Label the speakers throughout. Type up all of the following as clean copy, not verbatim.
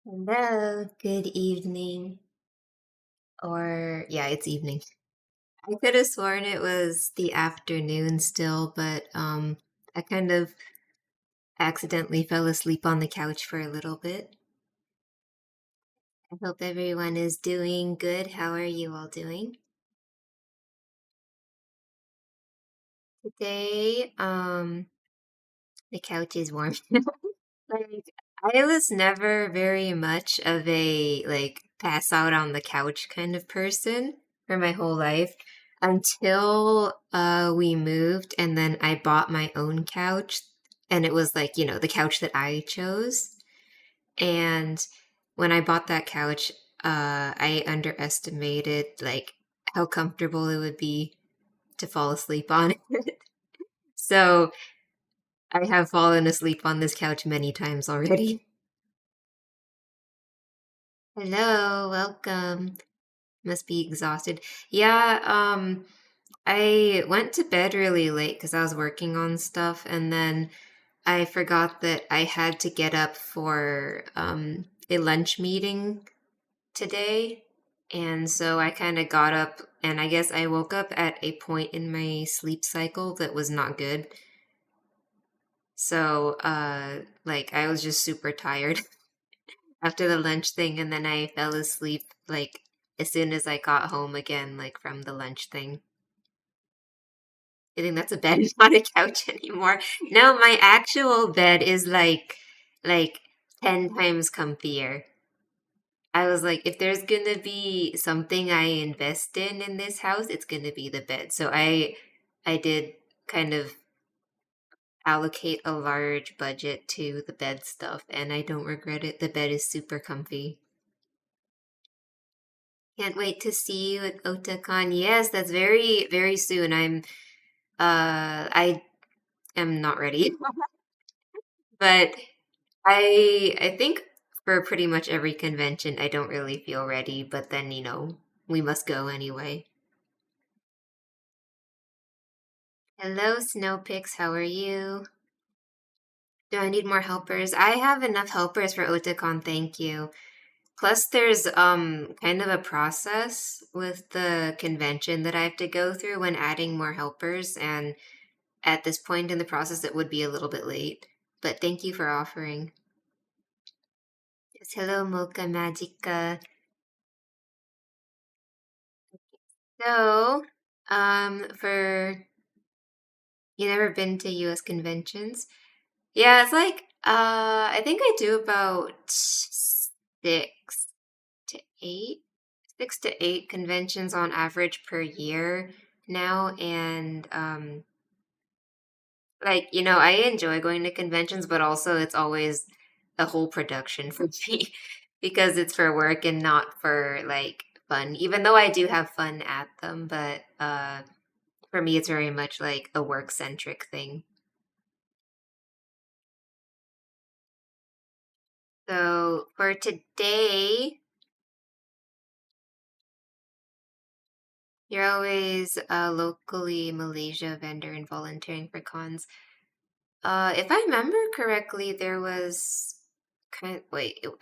Speaker 1: Hello, good evening. Or, yeah, it's evening. I could have sworn it was the afternoon still, but I kind of accidentally fell asleep on the couch for a little bit. I hope everyone is doing good. How are you all doing? Today, the couch is warm. Like, I was never very much of a pass out on the couch kind of person for my whole life until we moved and then I bought my own couch and it was the couch that I chose. And when I bought that couch, I underestimated how comfortable it would be to fall asleep on it. So I have fallen asleep on this couch many times already. Hello, welcome. Must be exhausted. Yeah, I went to bed really late because I was working on stuff, and then I forgot that I had to get up for a lunch meeting today. And so I kind of got up, and I guess I woke up at a point in my sleep cycle that was not good. So, I was just super tired after the lunch thing, and then I fell asleep as soon as I got home again, from the lunch thing. I think that's a bed, not a couch anymore. No, my actual bed is like 10 times comfier. I was like, if there's gonna be something I invest in this house, it's gonna be the bed. So I did kind of allocate a large budget to the bed stuff, and I don't regret it. The bed is super comfy. Can't wait to see you at Otakon. Yes, that's very, very soon. I am not ready, but I think for pretty much every convention, I don't really feel ready, but then, we must go anyway. Hello, Snowpix, how are you? Do I need more helpers? I have enough helpers for Otakon, thank you. Plus, there's kind of a process with the convention that I have to go through when adding more helpers, and at this point in the process, it would be a little bit late. But thank you for offering. Yes, hello, Mocha Magica. So, for you never been to US conventions? Yeah, it's I think I do about to eight, 6 to 8 conventions on average per year now, and I enjoy going to conventions, but also it's always a whole production for me because it's for work and not for fun. Even though I do have fun at them, but for me it's very much like a work centric thing. So for today, you're always a locally Malaysia vendor and volunteering for cons. If I remember correctly, there was I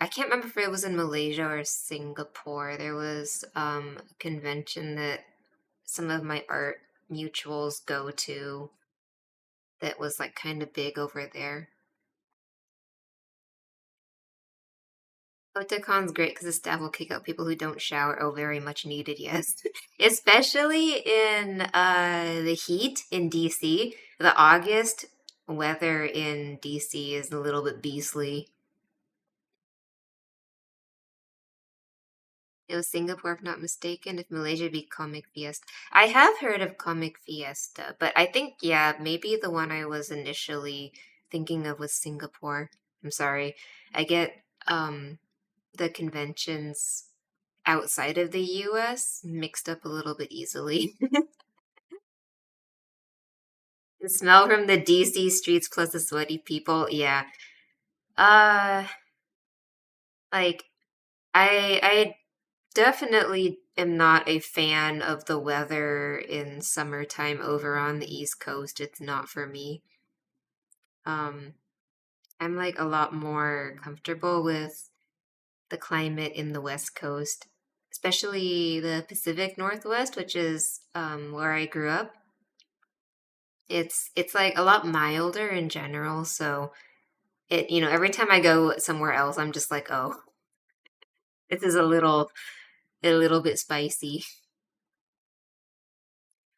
Speaker 1: can't remember if it was in Malaysia or Singapore. There was a convention that some of my art mutuals go to that was kind of big over there. Otacon's great because the staff will kick out people who don't shower. Oh, very much needed, yes. Especially in the heat in DC. The August weather in DC is a little bit beastly. It was Singapore, if not mistaken. If Malaysia be Comic Fiesta. I have heard of Comic Fiesta, but I think, yeah, maybe the one I was initially thinking of was Singapore. I'm sorry. I get the conventions outside of the US mixed up a little bit easily. The smell from the DC streets plus the sweaty people, yeah. Uh like I definitely am not a fan of the weather in summertime over on the East Coast. It's not for me. Um I'm a lot more comfortable with the climate in the West Coast, especially the Pacific Northwest, which is where I grew up. It's like a lot milder in general, so every time I go somewhere else, I'm just like, oh, this is a little bit spicy.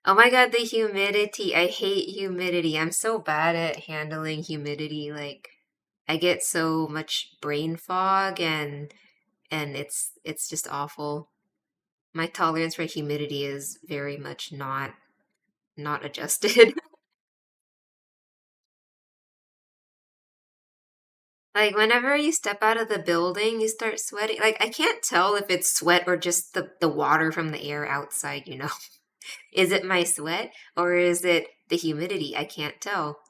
Speaker 1: Oh my God, the humidity. I hate humidity. I'm so bad at handling humidity. Like I get so much brain fog and it's just awful. My tolerance for humidity is very much not adjusted. Like whenever you step out of the building, you start sweating. Like I can't tell if it's sweat or just the water from the air outside. Is it my sweat or is it the humidity? I can't tell.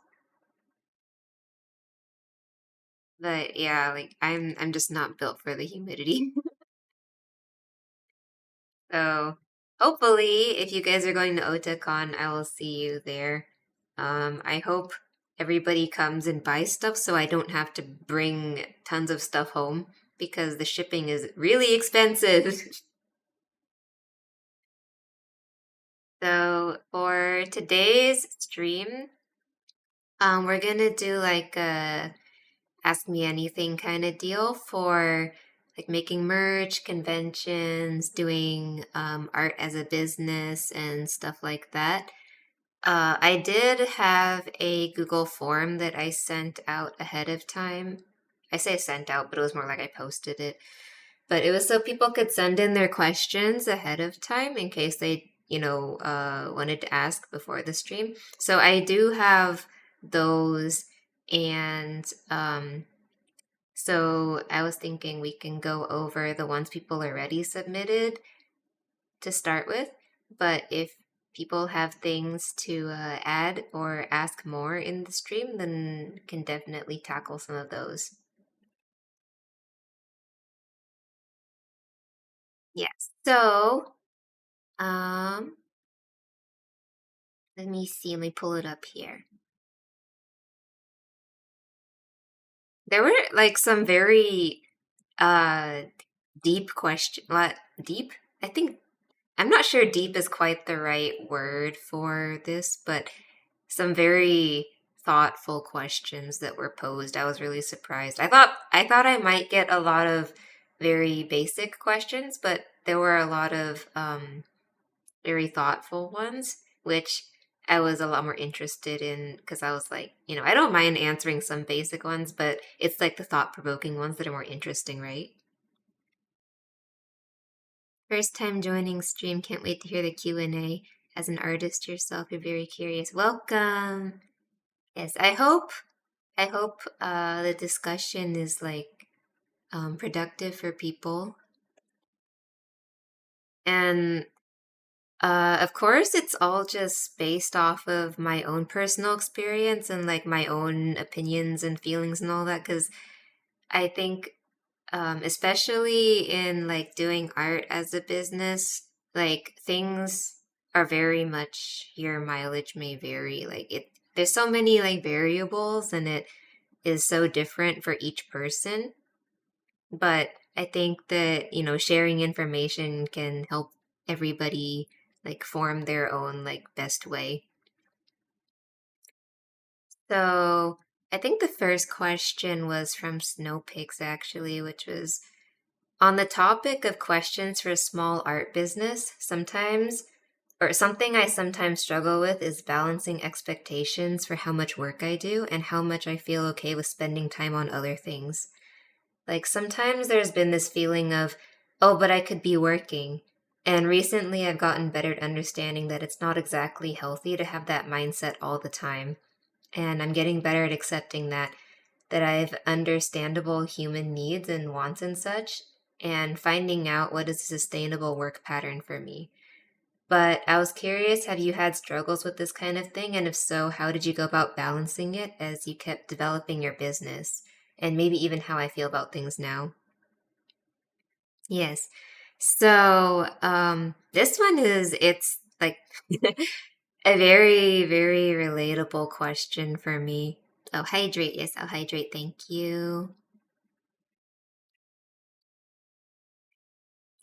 Speaker 1: But yeah, like I'm just not built for the humidity. So hopefully if you guys are going to Otakon, I will see you there. I hope everybody comes and buys stuff so I don't have to bring tons of stuff home because the shipping is really expensive. So for today's stream, we're gonna do like a ask me anything kind of deal for like making merch, conventions, doing art as a business and stuff like that. I did have a Google form that I sent out ahead of time. I say sent out, but it was more like I posted it. But it was so people could send in their questions ahead of time in case they wanted to ask before the stream. So I do have those, and so I was thinking we can go over the ones people already submitted to start with. But if people have things to add or ask more in the stream, then can definitely tackle some of those. Yes. So, um, let me see. Let me pull it up here. There were like some very uh deep question. What deep? I think I'm not sure deep is quite the right word for this, but some very thoughtful questions that were posed. I was really surprised. I thought I might get a lot of very basic questions, but there were a lot of very thoughtful ones, which I was a lot more interested in because I was like, I don't mind answering some basic ones, but it's like the thought provoking ones that are more interesting, right? First time joining stream, can't wait to hear the Q&A. As an artist yourself, you're very curious. Welcome. Yes, I hope the discussion is like productive for people. And of course, it's all just based off of my own personal experience and like my own opinions and feelings and all that. Because I think, especially in like doing art as a business, like things are very much your mileage may vary. Like there's so many like variables and it is so different for each person. But I think that, sharing information can help everybody like form their own like best way. So I think the first question was from Snowpix actually, which was on the topic of questions for a small art business. Something I sometimes struggle with is balancing expectations for how much work I do and how much I feel okay with spending time on other things. Like sometimes there's been this feeling of, oh, but I could be working. And recently I've gotten better at understanding that it's not exactly healthy to have that mindset all the time. And I'm getting better at accepting that I've understandable human needs and wants and such, and finding out what is a sustainable work pattern for me. But I was curious, have you had struggles with this kind of thing? And if so, how did you go about balancing it as you kept developing your business? And maybe even how I feel about things now. Yes. So, this one it's like a very, very relatable question for me. Oh, hydrate. Yes, I'll hydrate. Thank you.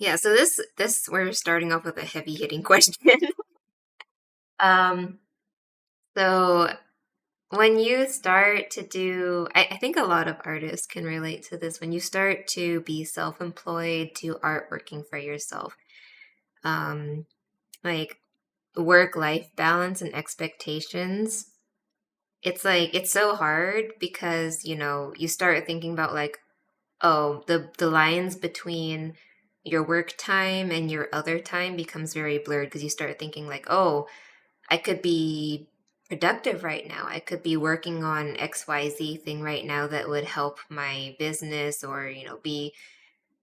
Speaker 1: Yeah, so this we're starting off with a heavy hitting question. um, so when you start to do, I think a lot of artists can relate to this. When you start to be self-employed, to art working for yourself, um, like work-life balance and expectations, it's like it's so hard because, you start thinking about like, oh, the lines between your work time and your other time becomes very blurred because you start thinking like, oh, I could be productive right now. I could be working on XYZ thing right now that would help my business or, be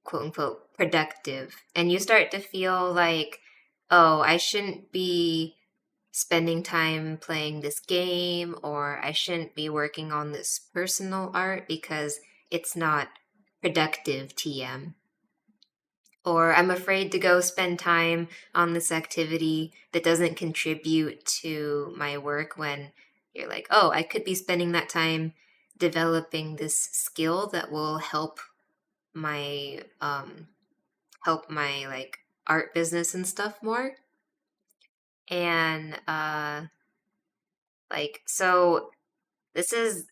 Speaker 1: quote unquote productive. And you start to feel like, oh, I shouldn't be spending time playing this game, or I shouldn't be working on this personal art because it's not productive TM. Or I'm afraid to go spend time on this activity that doesn't contribute to my work when you're like, oh, I could be spending that time developing this skill that will help my like art business and stuff more. And so this has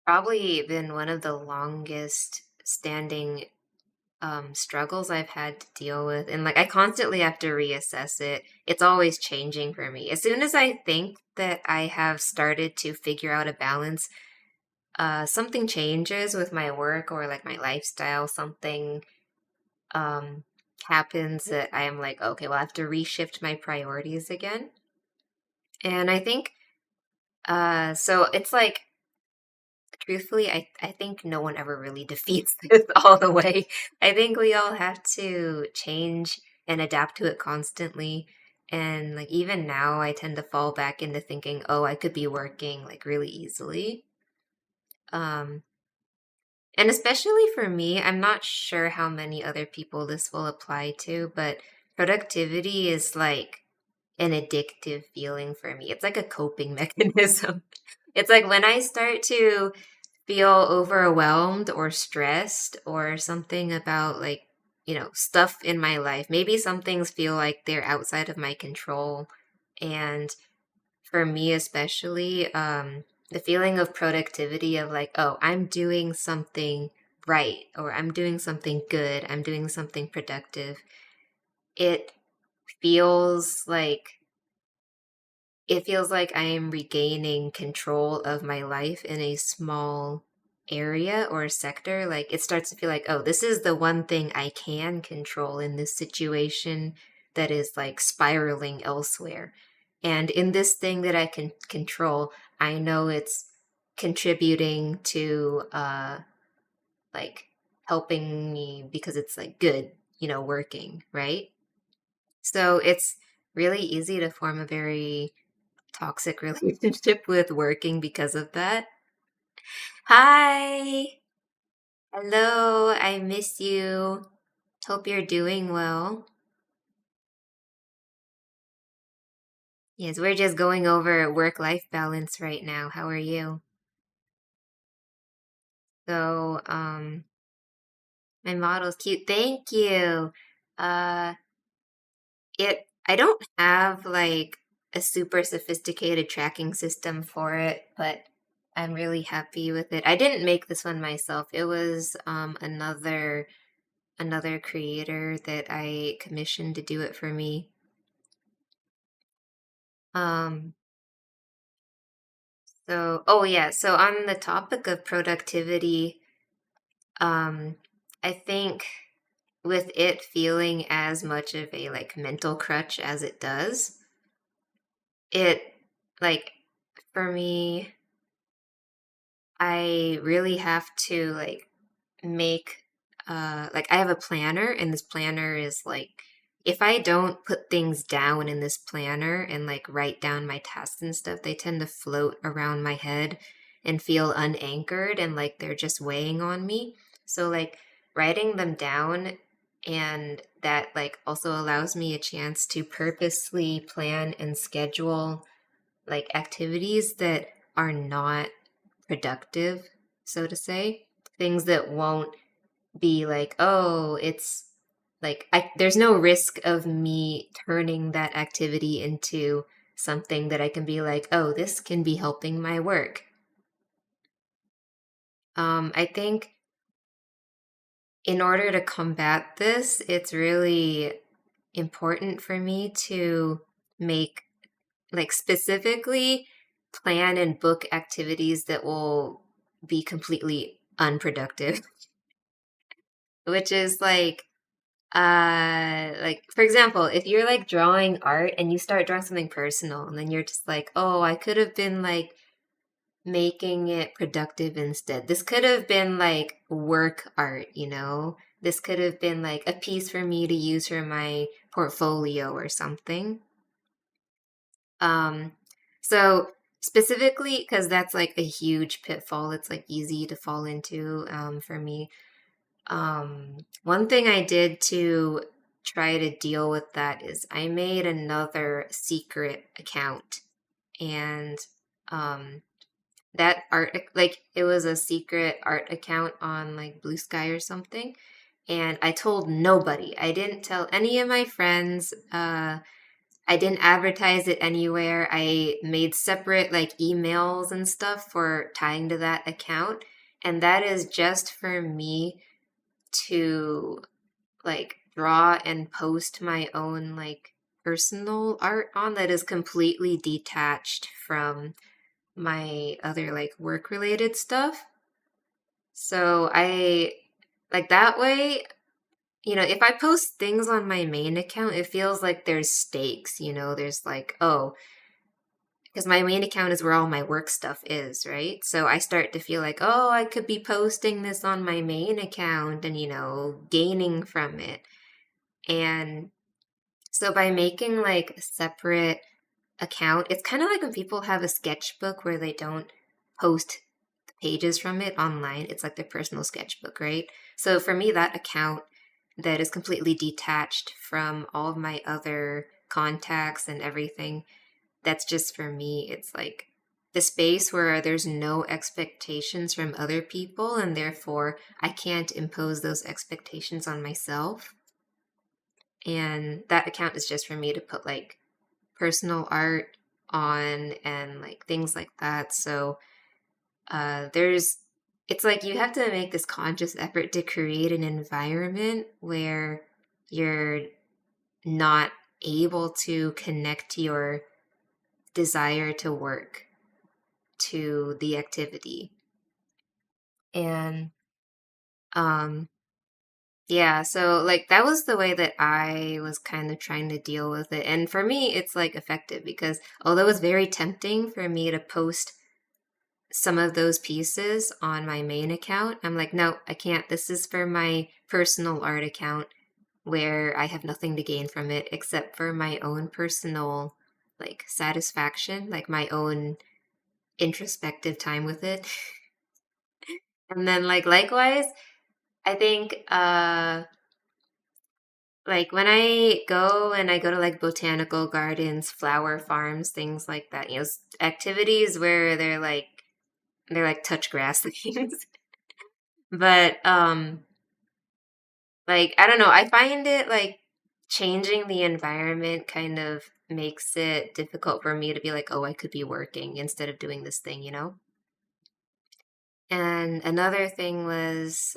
Speaker 1: probably been one of the longest standing struggles I've had to deal with. And like I constantly have to reassess it. It's always changing for me. As soon as I think that I have started to figure out a balance, something changes with my work or like my lifestyle, something um happens that I am like, okay, well I have to reshift my priorities again. And I think so it's like truthfully, I think no one ever really defeats this all the way. I think we all have to change and adapt to it constantly. And like even now, I tend to fall back into thinking, oh, I could be working like really easily. Um, and especially for me, I'm not sure how many other people this will apply to, but productivity is like an addictive feeling for me. It's like a coping mechanism. It's like when I start to feel overwhelmed or stressed or something about like, stuff in my life. Maybe some things feel like they're outside of my control. And for me, especially, the feeling of productivity of like, oh, I'm doing something right or I'm doing something good, I'm doing something productive. It feels like it feels like I am regaining control of my life in a small area or sector. Like it starts to feel like, oh, this is the one thing I can control in this situation that is like spiraling elsewhere. And in this thing that I can control, I know it's contributing to like helping me because it's like good, working, right? So it's really easy to form a very toxic relationship with working because of that. Hi. Hello. I miss you. Hope you're doing well. Yes, we're just going over work-life balance right now. How are you? So, my model's cute. Thank you. Uh, I don't have like a super sophisticated tracking system for it, but I'm really happy with it. I didn't make this one myself. It was another creator that I commissioned to do it for me. Um, oh yeah, so on the topic of productivity, um, I think with it feeling as much of a like mental crutch as it does, it like for me, I really have to like make like I have a planner and this planner is like if I don't put things down in this planner and like write down my tasks and stuff, they tend to float around my head and feel unanchored and like they're just weighing on me. So like writing them down and that like also allows me a chance to purposely plan and schedule like activities that are not productive, so to say, things that won't be like, oh, it's there's no risk of me turning that activity into something that I can be like, oh, this can be helping my work. I think in order to combat this, it's really important for me to make, like, specifically plan and book activities that will be completely unproductive, which is like, for example, if you're like drawing art and you start drawing something personal and then you're just like, oh, I could have been like making it productive instead. This could have been like work art, you know? This could have been like a piece for me to use for my portfolio or something. Um, so specifically, because that's like a huge pitfall, it's like easy to fall into for me. One thing I did to try to deal with that is I made another secret account, and um that art, like, it was a secret art account on like Blue Sky or something, and I told nobody. I didn't tell any of my friends. I didn't advertise it anywhere. I made separate like emails and stuff for tying to that account, and that is just for me to like draw and post my own like personal art on, that is completely detached from my other like work related stuff. So I like that way, if I post things on my main account, it feels like there's stakes, there's like, oh, because my main account is where all my work stuff is, right? So I start to feel like, oh, I could be posting this on my main account and, gaining from it. And so by making like a separate account, it's kind of like when people have a sketchbook where they don't post the pages from it online. It's like their personal sketchbook, right? So for me, that account that is completely detached from all of my other contacts and everything, that's just for me. It's like the space where there's no expectations from other people, and therefore I can't impose those expectations on myself. And that account is just for me to put like personal art on and like things like that. So there's it's like you have to make this conscious effort to create an environment where you're not able to connect your desire to work to the activity. And um yeah, so like that was the way that I was kind of trying to deal with it. And for me, it's like effective because although it's very tempting for me to post some of those pieces on my main account, I'm like, no, I can't. This is for my personal art account where I have nothing to gain from it except for my own personal like satisfaction, like my own introspective time with it. And then like likewise, I think like when I go to like botanical gardens, flower farms, things like that, activities where they're like touch grass things. But like I don't know, I find it like changing the environment kind of makes it difficult for me to be like, oh, I could be working instead of doing this thing. And another thing was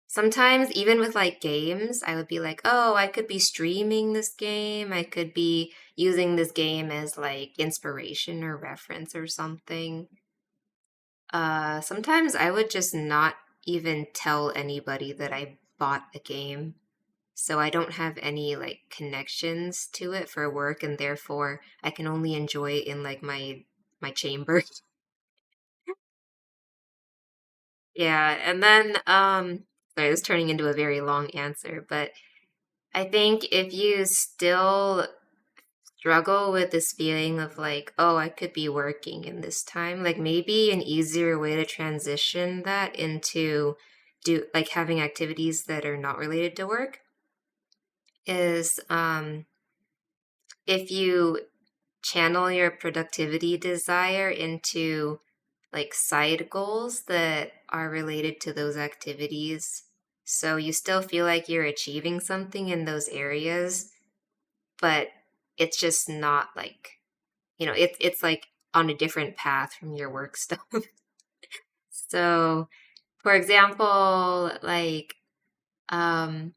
Speaker 1: sometimes even with like games, I would be like, oh, I could be streaming this game. I could be using this game as like inspiration or reference or something. Sometimes I would just not even tell anybody that I bought a game. So I don't have any like connections to it for work, and therefore I can only enjoy it in like my chamber. Yeah, and then sorry, this is turning into a very long answer, but I think if you still struggle with this feeling of like, oh, I could be working in this time, like maybe an easier way to transition that into do like having activities that are not related to work is if you channel your productivity desire into like side goals that are related to those activities. So you still feel like you're achieving something in those areas, but it's just not like, it's like on a different path from your work stuff. So, for example, um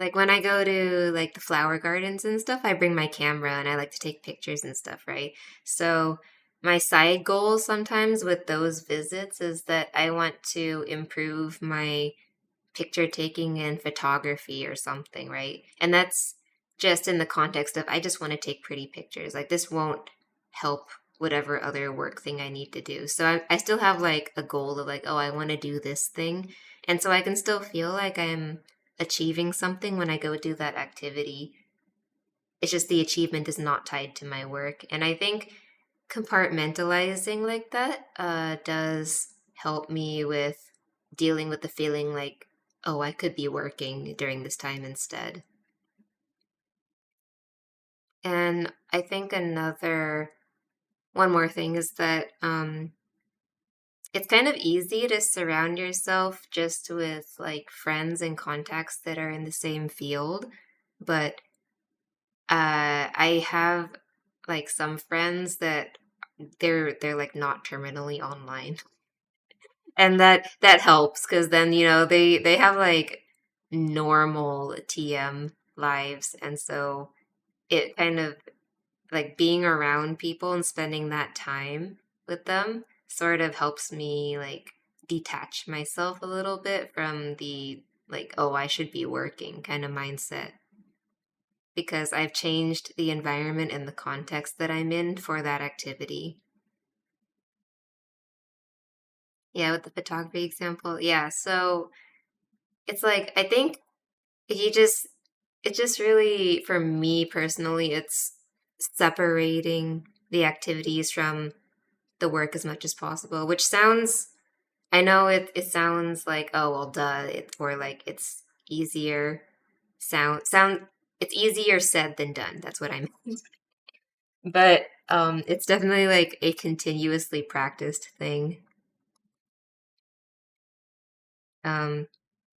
Speaker 1: like when I go to like the flower gardens and stuff, I bring my camera and I like to take pictures and stuff, right? So my side goal sometimes with those visits is that I want to improve my picture taking and photography or something, right? And that's just in the context of I just want to take pretty pictures. Like this won't help whatever other work thing I need to do. So I still have like a goal of like, oh, I want to do this thing. And so I can still feel like I'm achieving something when I go do that activity. It's just the achievement is not tied to my work. And I think compartmentalizing like that does help me with dealing with the feeling like, oh, I could be working during this time instead. And I think one more thing is that it's kind of easy to surround yourself just with like friends and contacts that are in the same field. But I have like some friends that they're like not terminally online. And that helps because then, they have like normal TM lives. And so it kind of like being around people and spending that time with them sort of helps me like detach myself a little bit from the like, oh, I should be working kind of mindset because I've changed the environment and the context that I'm in for that activity. Yeah, with the photography example. Yeah, so it's like I think he just it just really for me personally it's separating the activities from the work as much as possible, which sounds I know it sounds like oh well duh or like it's easier sound it's easier said than done. That's what I mean. But it's definitely like a continuously practiced thing. Um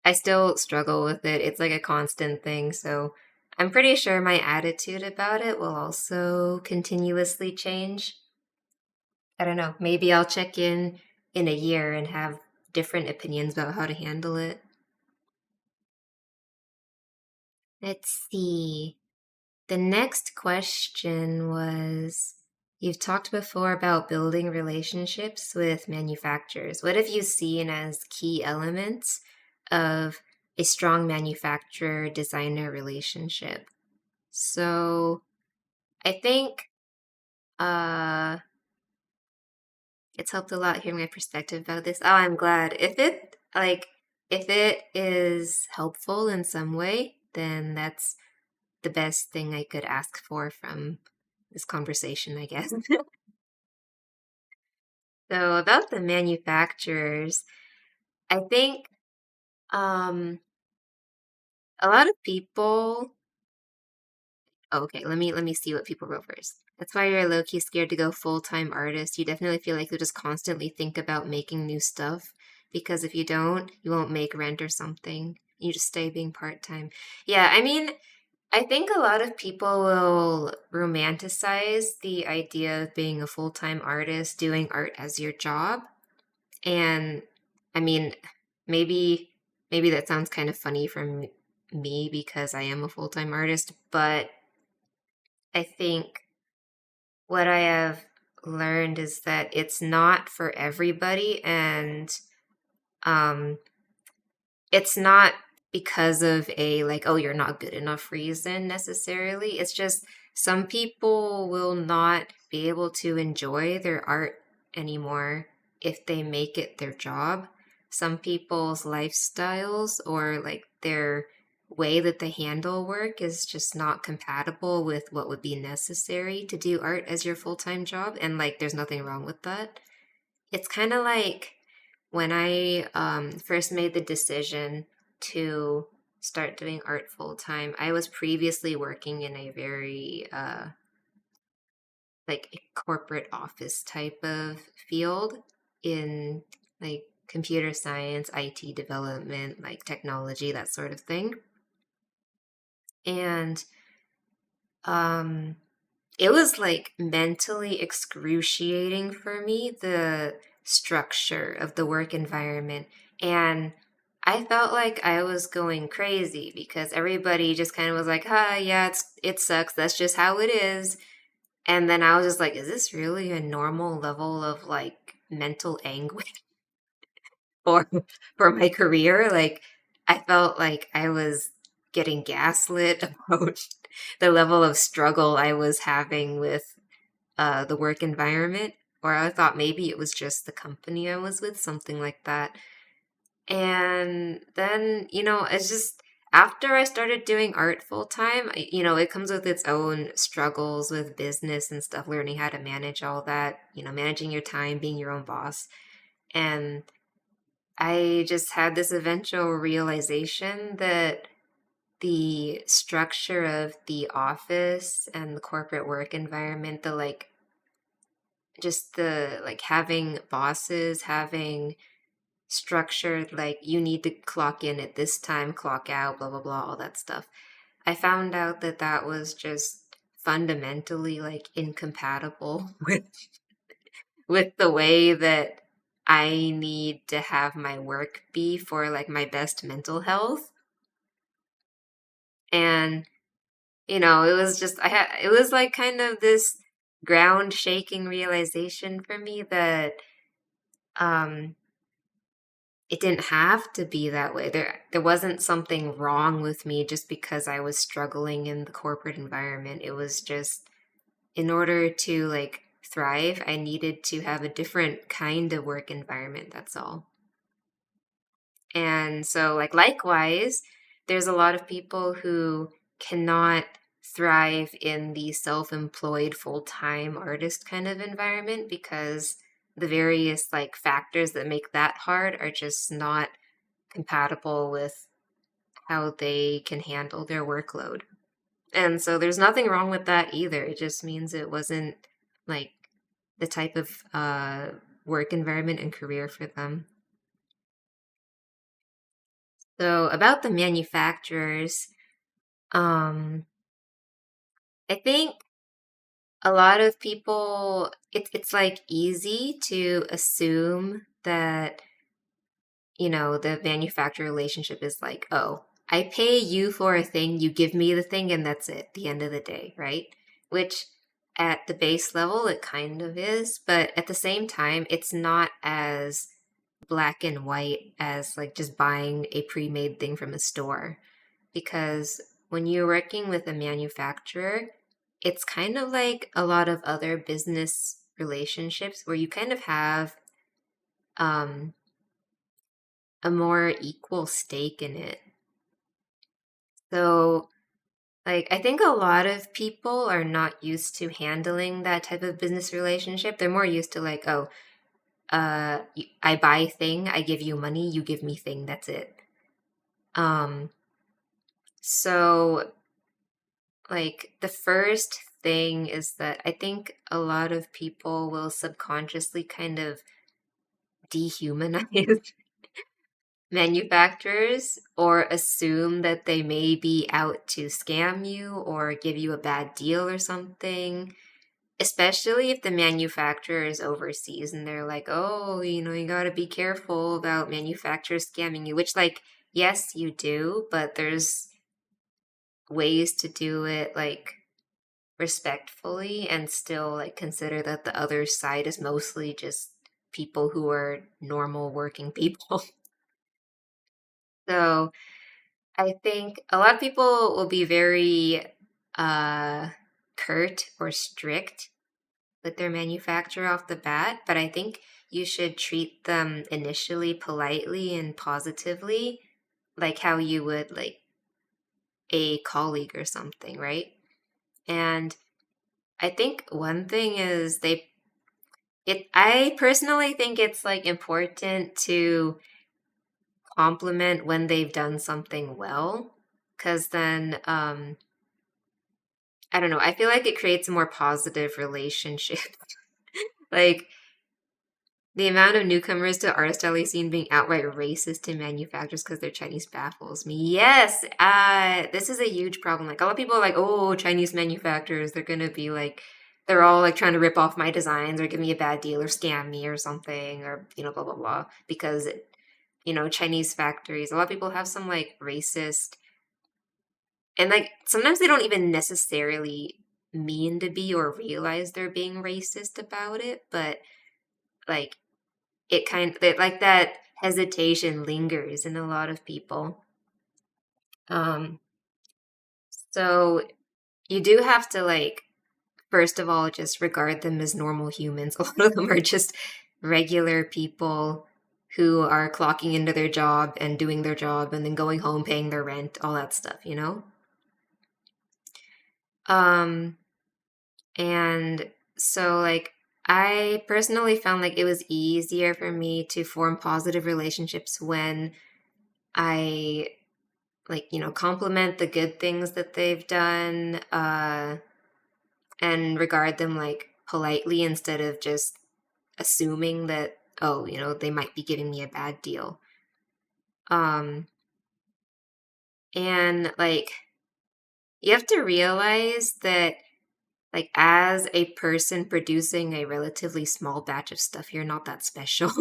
Speaker 1: I still struggle with it. It's like a constant thing, so I'm pretty sure my attitude about it will also continuously change. I don't know. Maybe I'll check in a year and have different opinions about how to handle it. Let's see. The next question was you've talked before about building relationships with manufacturers. What have you seen as key elements of a strong manufacturer designer relationship? So I think uh it's helped a lot hearing my perspective about this. Oh, I'm glad. If it is helpful in some way, then that's the best thing I could ask for from this conversation, I guess. So about the manufacturers, I think um a lot of people okay, let me see what people wrote first. That's why you're low key scared to go full time artist. You definitely feel like you'll just constantly think about making new stuff because if you don't, you won't make rent or something. You just stay being part time. Yeah, I mean, I think a lot of people will romanticize the idea of being a full time artist, doing art as your job. And I mean, maybe maybe that sounds kind of funny from me because I am a full time artist, but I think what I have learned is that it's not for everybody and um it's not because of a like oh you're not good enough reason necessarily. It's just some people will not be able to enjoy their art anymore if they make it their job. Some people's lifestyles or like their way that they handle work is just not compatible with what would be necessary to do art as your full-time job and like there's nothing wrong with that. It's kind of like when I first made the decision to start doing art full time, I was previously working in a very like a corporate office type of field in like computer science, IT development, like technology, that sort of thing. And um, it was like mentally excruciating for me, the structure of the work environment. And I felt like I was going crazy because everybody just kind of was like, yeah, it sucks. That's just how it is. And then I was just like, is this really a normal level of like mental anguish for for my career? Like I felt like I was getting gaslit about the level of struggle I was having with the work environment, or I thought maybe it was just the company I was with, something like that. And then, it's just after I started doing art full time, it comes with its own struggles with business and stuff, learning how to manage all that, managing your time, being your own boss. And I just had this eventual realization that the structure of the office and the corporate work environment, the like just the like having bosses, having structured like you need to clock in at this time, clock out, blah blah blah, all that stuff. I found out that that was just fundamentally like incompatible with the way that I need to have my work be for like my best mental health. And it was just it was like kind of this ground shaking realization for me that um it didn't have to be that way. There wasn't something wrong with me just because I was struggling in the corporate environment. It was just in order to like thrive, I needed to have a different kind of work environment, that's all. And so like likewise, there's a lot of people who cannot thrive in the self-employed full-time artist kind of environment because the various like factors that make that hard are just not compatible with how they can handle their workload. And so there's nothing wrong with that either. It just means it wasn't like the type of work environment and career for them. So about the manufacturers, um, I think a lot of people it's like easy to assume that the manufacturer relationship is like, oh, I pay you for a thing, you give me the thing, and that's it, the end of the day, right? Which at the base level, it kind of is, but at the same time, it's not as black and white as like just buying a pre made thing from a store. Because when you're working with a manufacturer, it's kind of like a lot of other business relationships where you kind of have um, a more equal stake in it. So, like, I think a lot of people are not used to handling that type of business relationship. They're more used to, like, oh, I buy thing, I give you money, you give me thing, that's it. Um, so, like, the first thing is that I think a lot of people will subconsciously kind of dehumanize manufacturers or assume that they may be out to scam you or give you a bad deal or something, especially if the manufacturer is overseas and they're like, oh, you got to be careful about manufacturers scamming you, which, like, yes, you do, but there's ways to do it, like, respectfully and still, like, consider that the other side is mostly just people who are normal working people. So, I think a lot of people will be very uh, curt or strict with their manufacturer off the bat, but I think you should treat them initially politely and positively, like how you would like a colleague or something, right? And I think one thing is I personally think it's like important to compliment when they've done something well, because then I don't know. I feel like it creates a more positive relationship. Like The amount of newcomers to artist alley scene being outright racist to manufacturers because they're Chinese baffles me. Yes, this is a huge problem. Like a lot of people are like, oh, Chinese manufacturers, they're gonna be like, they're all like trying to rip off my designs or give me a bad deal or scam me or something or blah blah blah because Chinese factories. A lot of people have some like racist and like sometimes they don't even necessarily mean to be or realize they're being racist about it, but like like that hesitation lingers in a lot of people. Um, so you do have to like first of all just regard them as normal humans. A lot of them are just regular people who are clocking into their job and doing their job and then going home paying their rent, all that stuff. Um, and so like I personally found like it was easier for me to form positive relationships when I compliment the good things that they've done, and regard them like politely instead of just assuming that, oh, they might be giving me a bad deal. Um, and like, you have to realize that, like, as a person producing a relatively small batch of stuff, you're not that special.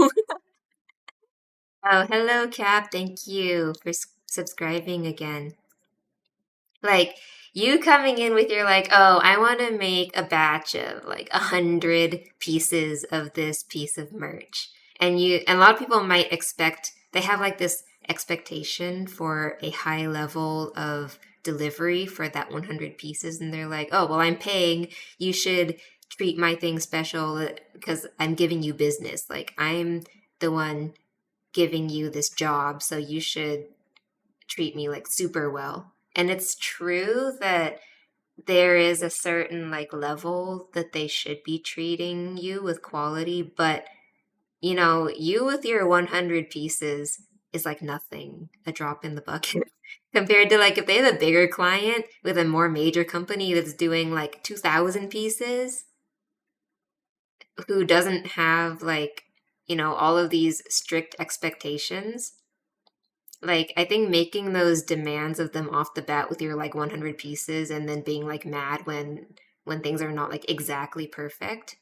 Speaker 1: Oh, hello, Cap. Thank you for subscribing again. Like you coming in with your like, oh, I want to make a batch of like 100 pieces of this piece of merch, and a lot of people might expect they have like this expectation for a high level of delivery for that 100 pieces, and they're like, oh, well, I'm paying, you should treat my thing special because I'm giving you business. Like I'm the one giving you this job, so you should treat me like super well. And it's true that there is a certain like level that they should be treating you with quality, but you with your 100 pieces is like nothing, a drop in the bucket compared to like if they have a bigger client with a more major company that's doing like 2,000 pieces who doesn't have like all of these strict expectations. Like, I think making those demands of them off the bat with your like 100 pieces and then being like mad when things are not like exactly perfect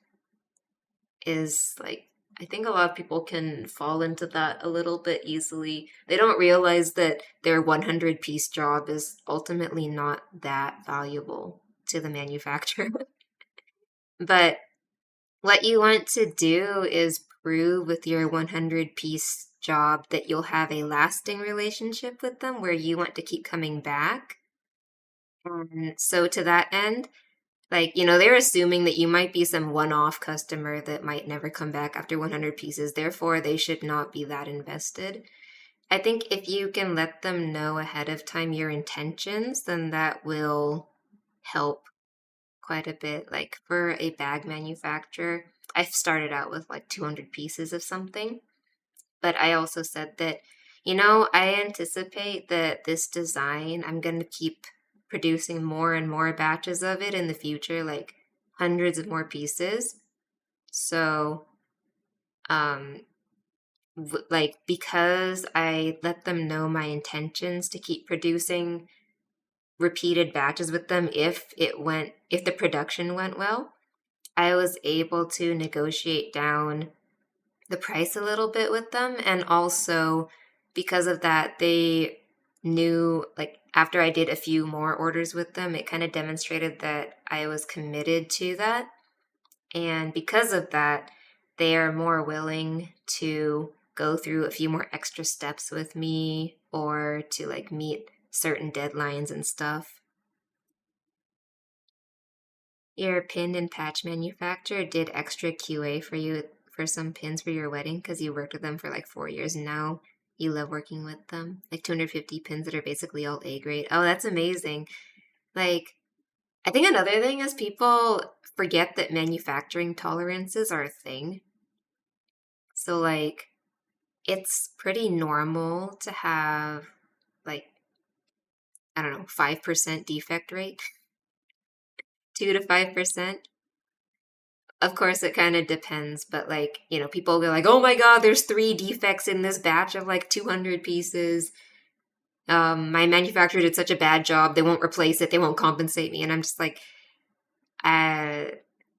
Speaker 1: is like I think a lot of people can fall into that a little bit easily. They don't realize that their 100-piece job is ultimately not that valuable to the manufacturer. But what you want to do is prove with your 100-piece job that you'll have a lasting relationship with them where you want to keep coming back. And so, to that end, like, they're assuming that you might be some one off customer that might never come back after 100 pieces. Therefore, they should not be that invested. I think if you can let them know ahead of time your intentions, then that will help quite a bit. Like for a bag manufacturer, I've started out with like 200 pieces of something, but I also said that, I anticipate that this design, I'm going to keep producing more and more batches of it in the future, like hundreds of more pieces. So, um, like because I let them know my intentions to keep producing repeated batches with them if the production went well, I was able to negotiate down the price a little bit with them. And also, because of that, they knew, like, after I did a few more orders with them, it kind of demonstrated that I was committed to that. And because of that, they are more willing to go through a few more extra steps with me or to, like, meet certain deadlines and stuff. Your pin and patch manufacturer did extra QA for you for some pins for your wedding because you worked with them for like 4 years and now you love working with them. Like 250 pins that are basically all A grade. Oh, that's amazing. Like, I think another thing is people forget that manufacturing tolerances are a thing. So, like, it's pretty normal to have, like, I don't know, 5% defect rate, 2 to 5%. Of course, it kind of depends, but like, people go like, "Oh my God, there's three defects in this batch of like 200 pieces. My manufacturer did such a bad job. They won't replace it. They won't compensate me." And I'm just like, uh,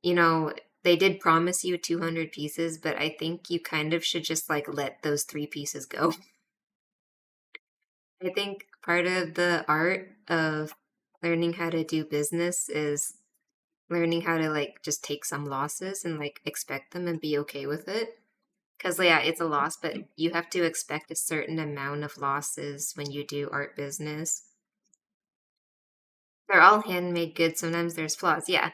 Speaker 1: you know, they did promise you 200 pieces, but I think you kind of should just like let those three pieces go. I think part of the art of learning how to do business is learning how to like just take some losses and like expect them and be okay with it. Because, yeah, it's a loss, but you have to expect a certain amount of losses when you do art business. They're all handmade goods. Sometimes there's flaws. Yeah.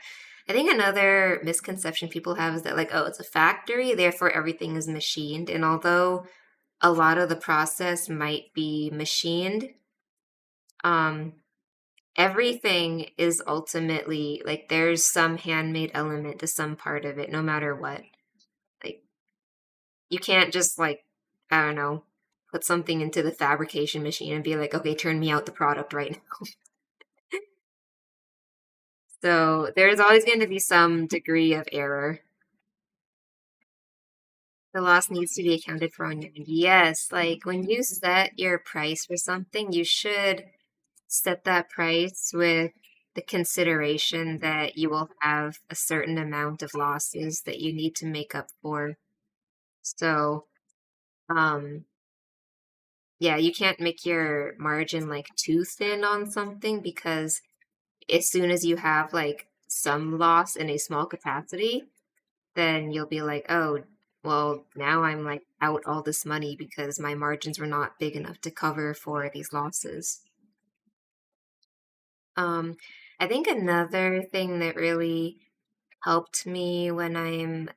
Speaker 1: I think another misconception people have is that, like, oh, it's a factory, therefore everything is machined. And although a lot of the process might be machined, um, everything is ultimately like there's some handmade element to some part of it, no matter what. Like, you can't just like, I don't know, put something into the fabrication machine and be like, okay, turn me out the product right now. So there's always going to be some degree of error. The loss needs to be accounted for on your end. Yes, like when you set your price for something, you should set that price with the consideration that you will have a certain amount of losses that you need to make up for. So, um, yeah, you can't make your margin like too thin on something because as soon as you have like some loss in a small capacity, then you'll be like, oh, well, now I'm like out all this money because my margins were not big enough to cover for these losses. Um, I think another thing that really helped me when I'm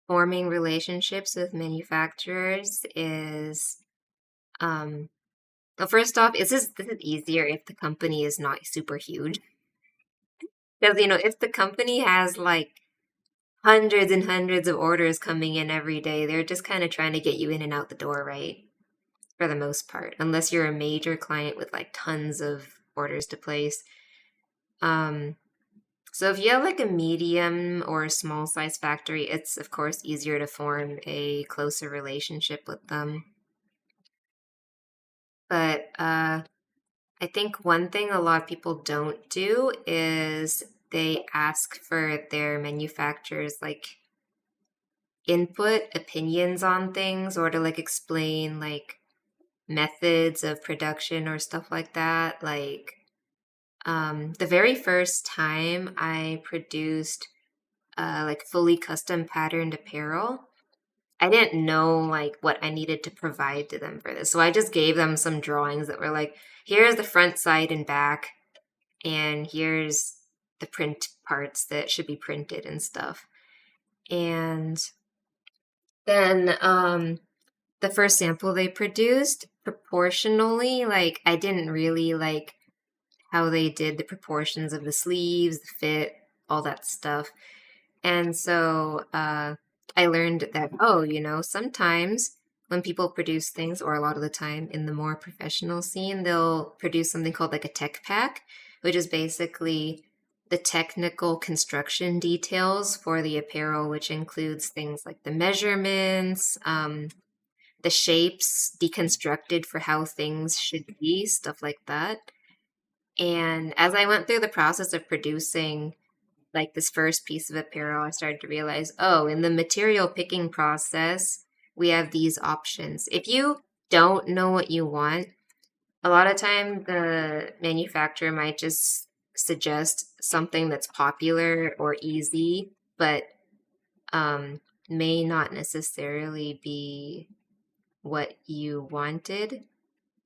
Speaker 1: forming relationships with manufacturers is um, well, first off, this is easier if the company is not super huge. Because, if the company has like hundreds and hundreds of orders coming in every day, they're just kind of trying to get you in and out the door, right? For the most part, unless you're a major client with like tons of orders to place. Um, so if you have like a medium or a small size factory, it's of course easier to form a closer relationship with them. But I think one thing a lot of people don't do is they ask for their manufacturer's like input, opinions on things, or to like explain like methods of production or stuff like that. Like the very first time I produced like fully custom patterned apparel, I didn't know like what I needed to provide to them for this. So I just gave them some drawings that were like, here's the front, side, and back, and here's the print parts that should be printed and stuff. And then the first sample they produced proportionally, like I didn't really like how they did the proportions of the sleeves, the fit, all that stuff. And so I learned that, oh, sometimes when people produce things, or a lot of the time in the more professional scene, they'll produce something called like a tech pack, which is basically the technical construction details for the apparel, which includes things like the measurements, the shapes deconstructed for how things should be, stuff like that. And as I went through the process of producing like this first piece of apparel, I started to realize, oh, in the material picking process, we have these options. If you don't know what you want, a lot of time the manufacturer might just suggest something that's popular or easy, but may not necessarily be what you wanted.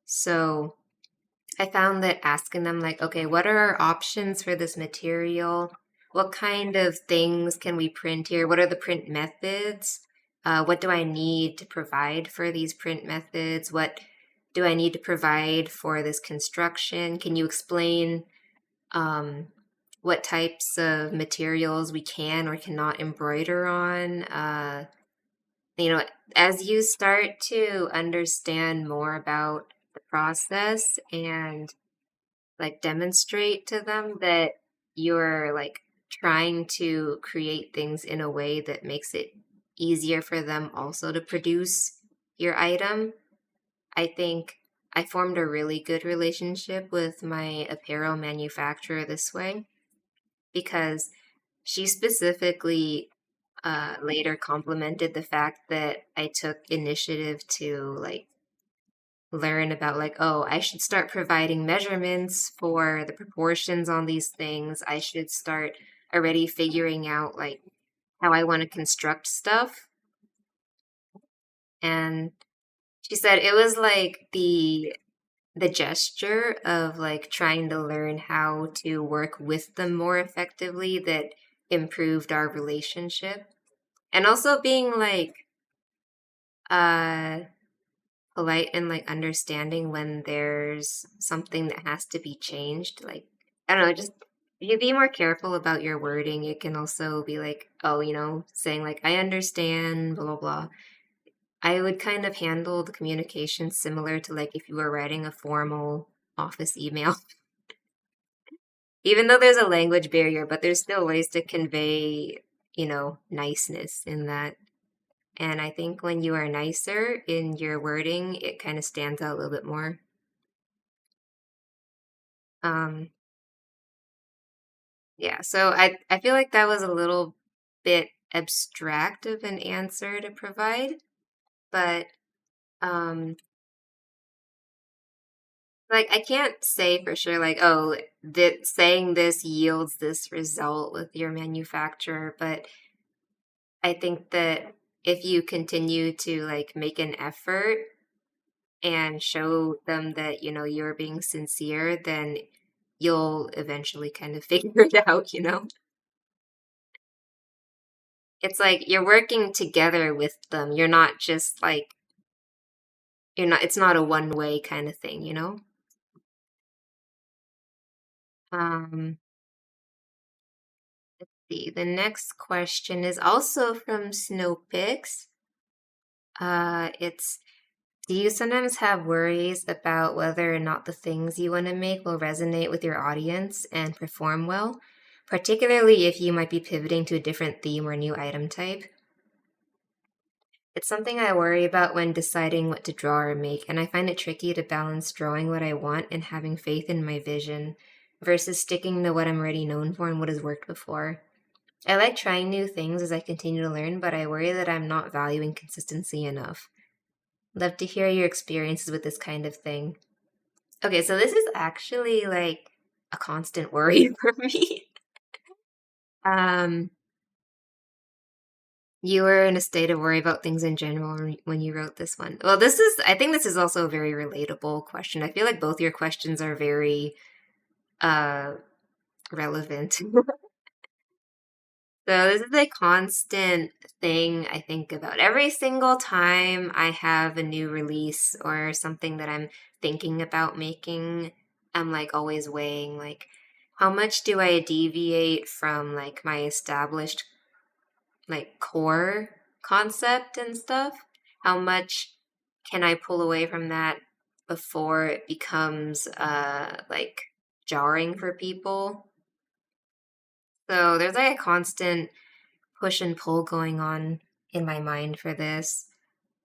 Speaker 1: So I found that asking them, like, okay, what are our options for this material? What kind of things can we print here? What are the print methods? What do I need to provide for these print methods? What do I need to provide for this construction? Can you explain um, what types of materials we can or cannot embroider on? You know, as you start to understand more about the process and like demonstrate to them that you're like trying to create things in a way that makes it easier for them also to produce your item. I think I formed a really good relationship with my apparel manufacturer this way because she specifically later complimented the fact that I took initiative to like learn about like, oh, I should start providing measurements for the proportions on these things. I should start already figuring out like how I want to construct stuff. And she said it was like the gesture of like trying to learn how to work with them more effectively that improved our relationship. And also being like uh polite and like understanding when there's something that has to be changed. Like, I don't know, just if you be more careful about your wording, it can also be like, oh, saying like, I understand, blah, blah, blah. I would kind of handle the communication similar to like if you were writing a formal office email, even though there's a language barrier, but there's still ways to convey, niceness in that. And I think when you are nicer in your wording, it kind of stands out a little bit more. Um, yeah, so I feel like that was a little bit abstract of an answer to provide, but um, like I can't say for sure, like, oh, that saying this yields this result with your manufacturer, but I think that if you continue to like make an effort and show them that, you're being sincere, then you'll eventually kind of figure it out. It's like you're working together with them. You're not just like, it's not a one way kind of thing. Um, let's see. The next question is also from Snowpix. It's Do you sometimes have worries about whether or not the things you want to make will resonate with your audience and perform well, particularly if you might be pivoting to a different theme or new item type? It's something I worry about when deciding what to draw or make, and I find it tricky to balance drawing what I want and having faith in my vision versus sticking to what I'm already known for and what has worked before. I like trying new things as I continue to learn, but I worry that I'm not valuing consistency enough. Love to hear your experiences with this kind of thing. Okay, so this is actually like a constant worry for me. Um, you were in a state of worry about things in general when you wrote this one. Well, I think this is also a very relatable question. I feel like both your questions are very uh relevant. So this is a constant thing I think about every single time I have a new release or something that I'm thinking about making. I'm like always weighing like how much do I deviate from like my established like core concept and stuff? How much can I pull away from that before it becomes like jarring for people? So there's like a constant push and pull going on in my mind for this.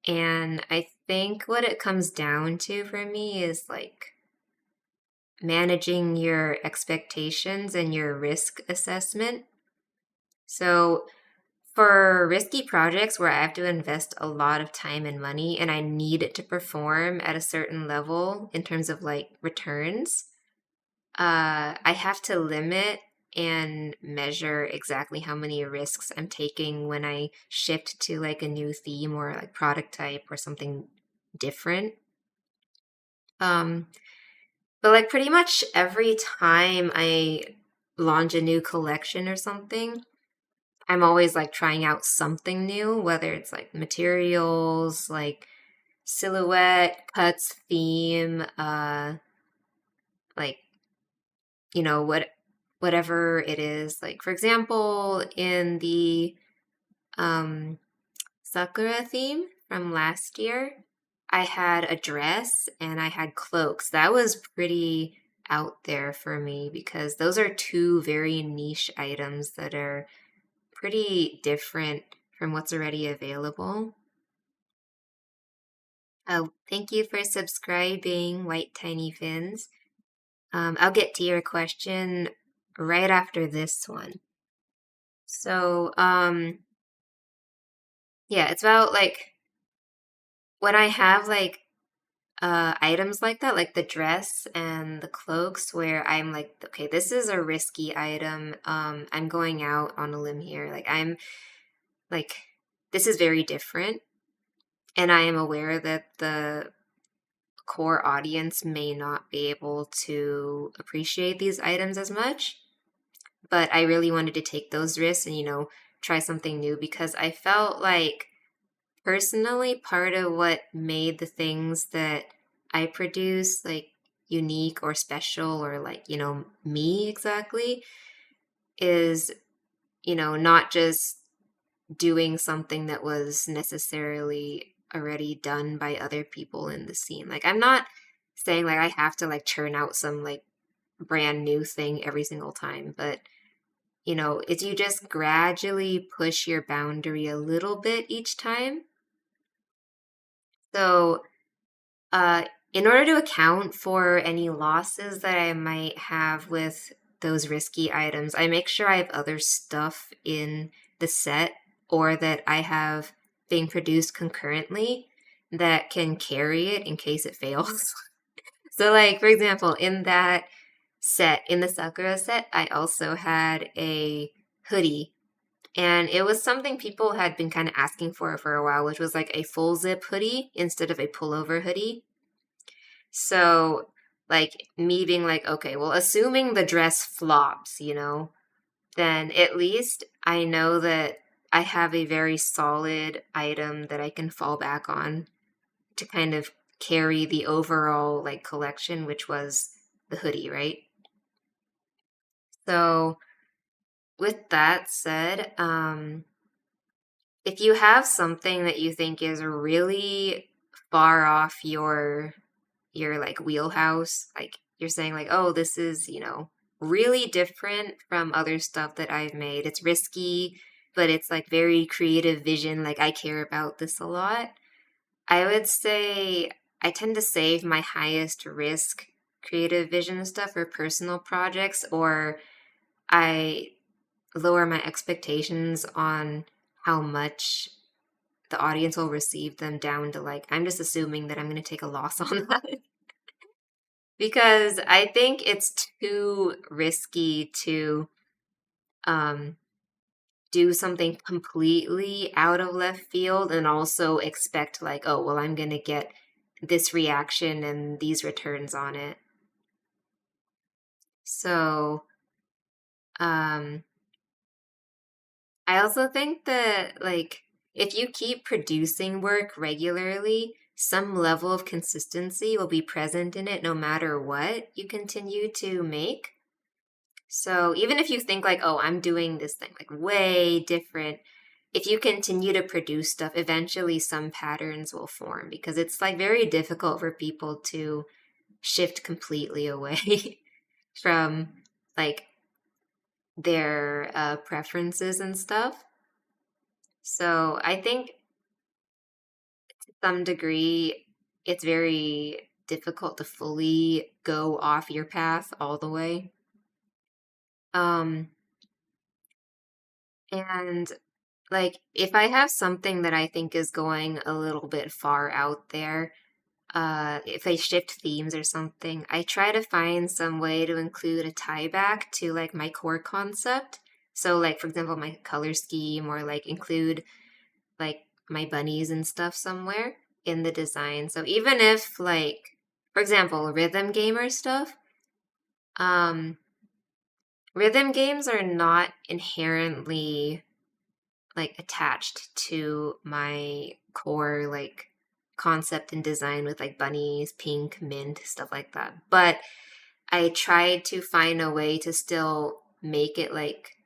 Speaker 1: And I think what it comes down to for me is like managing your expectations and your risk assessment. So, for risky projects where I have to invest a lot of time and money and I need it to perform at a certain level in terms of like returns, I have to limit and measure exactly how many risks I'm taking when I shift to like a new theme or like product type or something different. Um, but like pretty much every time I launch a new collection or something, I'm always like trying out something new, whether it's like materials, like silhouette, cuts, theme, like whatever it is. Like for example, in the um Sakura theme from last year, I had a dress and I had cloaks. That was pretty out there for me because those are two very niche items that are pretty different from what's already available. Oh, thank you for subscribing, White Tiny Fins. I'll get to your question right after this one. So, yeah, it's about like when I have like items like that, like the dress and the cloaks, where I'm like, okay, this is a risky item. I'm going out on a limb here. Like I'm like this is very different, and I am aware that the core audience may not be able to appreciate these items as much. But I really wanted to take those risks and, try something new because I felt like personally part of what made the things that I produce like unique or special or like, me exactly is, not just doing something that was necessarily already done by other people in the scene. Like I'm not saying like I have to like churn out some like brand new thing every single time, but it's you just gradually push your boundary a little bit each time. So, uh, in order to account for any losses that I might have with those risky items, I make sure I have other stuff in the set or that I have being produced concurrently that can carry it in case it fails. So, like, for example, in that set, in the Sakura set, I also had a hoodie. And it was something people had been kind of asking for a while, which was like a full zip hoodie instead of a pullover hoodie. So, like, me being like, okay, well, assuming the dress flops, then at least I know that I have a very solid item that I can fall back on to kind of carry the overall, like, collection, which was the hoodie, right? So, with that said, if you have something that you think is really far off your like wheelhouse, like you're saying like, oh, this is, really different from other stuff that I've made. It's risky, but it's like very creative vision. Like I care about this a lot. I would say I tend to save my highest risk creative vision stuff for personal projects, or I lower my expectations on how much the audience will receive them down to like, I'm just assuming that I'm going to take a loss on that. Because I think it's too risky to um, do something completely out of left field and also expect, like, oh, well, I'm going to get this reaction and these returns on it. So, um, I also think that, like, if you keep producing work regularly, some level of consistency will be present in it no matter what you continue to make. So even if you think, like, oh, I'm doing this thing like way different, if you continue to produce stuff, eventually some patterns will form because it's like very difficult for people to shift completely away from like their preferences and stuff. So I think to some degree, it's very difficult to fully go off your path all the way. Um, and like if I have something that I think is going a little bit far out there, if I shift themes or something, I try to find some way to include a tie back to like my core concept. So like for example, my color scheme or like include like my bunnies and stuff somewhere in the design. So even if like for example, rhythm gamer stuff, um rhythm games are not inherently like attached to my core like concept and design with like bunnies, pink, mint, stuff like that. But I tried to find a way to still make it like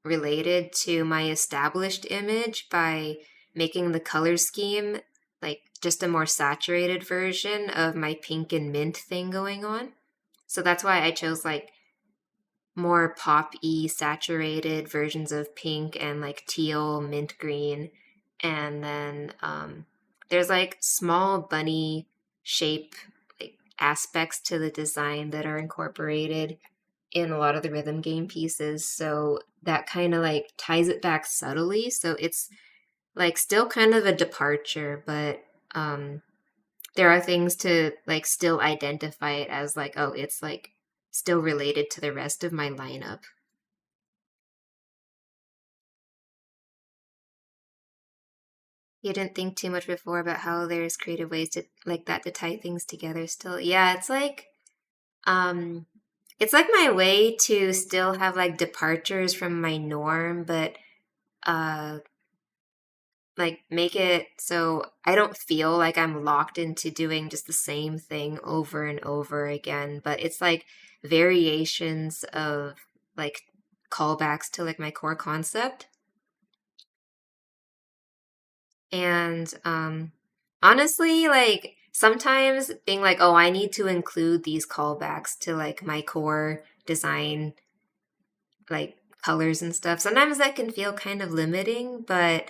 Speaker 1: related to my established image by making the color scheme like just a more saturated version of my pink and mint thing going on. So that's why I chose like more pop-y saturated versions of pink and like teal, mint green. And then there's like small bunny shape like aspects to the design that are incorporated in a lot of the rhythm game pieces. So that kind of like ties it back subtly. So it's like still kind of a departure, but um there are things to like still identify it as like, oh, it's like still related to the rest of my lineup. You didn't think too much before about how there's creative ways to like that to tie things together still. Yeah, um it's like my way to still have like departures from my norm, but uh like make it so I don't feel like I'm locked into doing just the same thing over and over again, but it's like variations of like callbacks to like my core concept. And honestly, like sometimes being like, oh, I need to include these callbacks to like my core design, like colors and stuff. Sometimes that can feel kind of limiting, but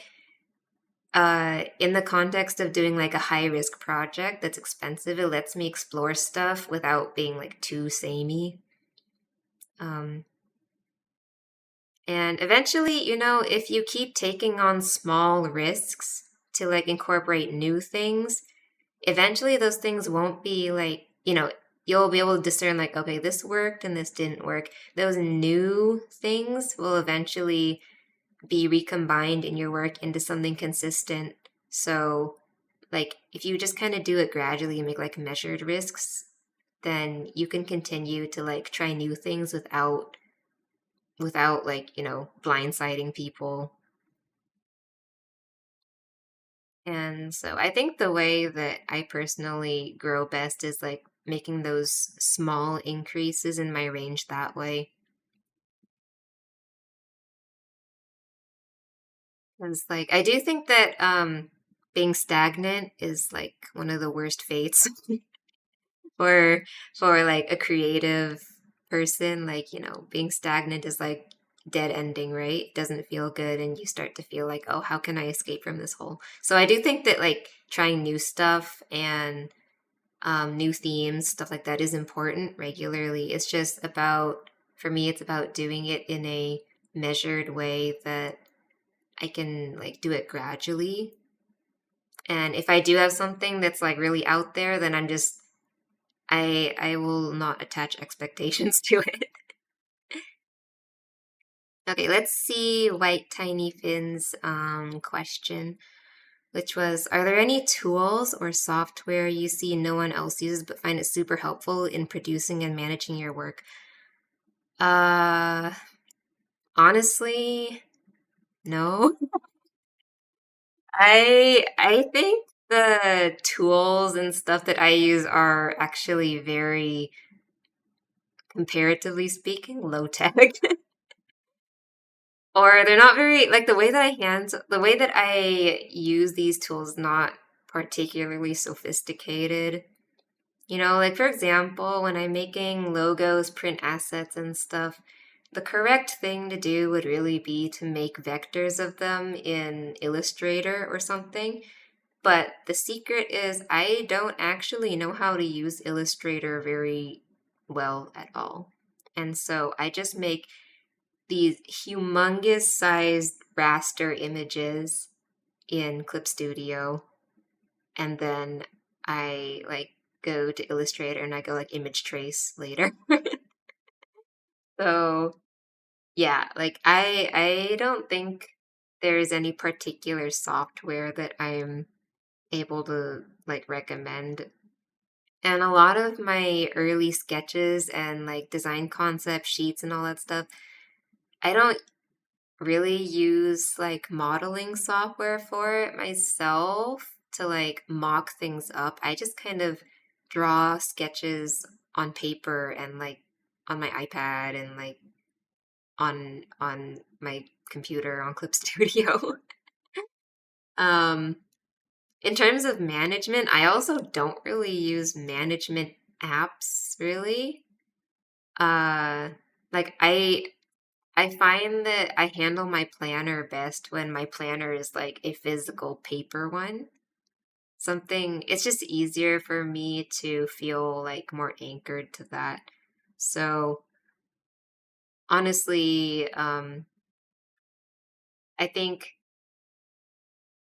Speaker 1: in the context of doing like a high risk project that's expensive, it lets me explore stuff without being like too samey. Um, and eventually, if you keep taking on small risks to like incorporate new things, eventually those things won't be like, you'll be able to discern like, okay, this worked and this didn't work. Those new things will eventually be recombined in your work into something consistent. So, like, if you just kind of do it gradually and make like measured risks, then you can continue to like try new things without like, blindsiding people. And so I think the way that I personally grow best is like making those small increases in my range that way. Because like I do think that being stagnant is like one of the worst fates for like a creative person. Like, being stagnant is like dead ending, right? It doesn't feel good and you start to feel like, oh, how can I escape from this hole? So I do think that like trying new stuff and new themes, stuff like that is important regularly. It's just about, for me, it's about doing it in a measured way that I can like do it gradually. And if I do have something that's like really out there, then I will not attach expectations to it. Okay, let's see White Tiny Fin's question, which was, are there any tools or software you see no one else uses but find it super helpful in producing and managing your work? Uh, honestly, no. I think the tools and stuff that I use are actually very, comparatively speaking, low tech. Or they're not very like the way that I use these tools not particularly sophisticated. Like for example, when I'm making logos, print assets and stuff, the correct thing to do would really be to make vectors of them in Illustrator or something. But the secret is I don't actually know how to use Illustrator very well at all. And so I just make these humongous sized raster images in Clip Studio, and then I like go to Illustrator and I go like image trace later. So yeah, like I don't think there's any particular software that I'm able to like recommend. And a lot of my early sketches and like design concept sheets and all that stuff, I don't really use like modeling software for it myself to like mock things up. I just kind of draw sketches on paper and like on my iPad and like on my computer on Clip Studio. um in terms of management, I also don't really use management apps really. Uh, like I find that I handle my planner best when my planner is like a physical paper one. Something, it's just easier for me to feel like more anchored to that. So honestly, I think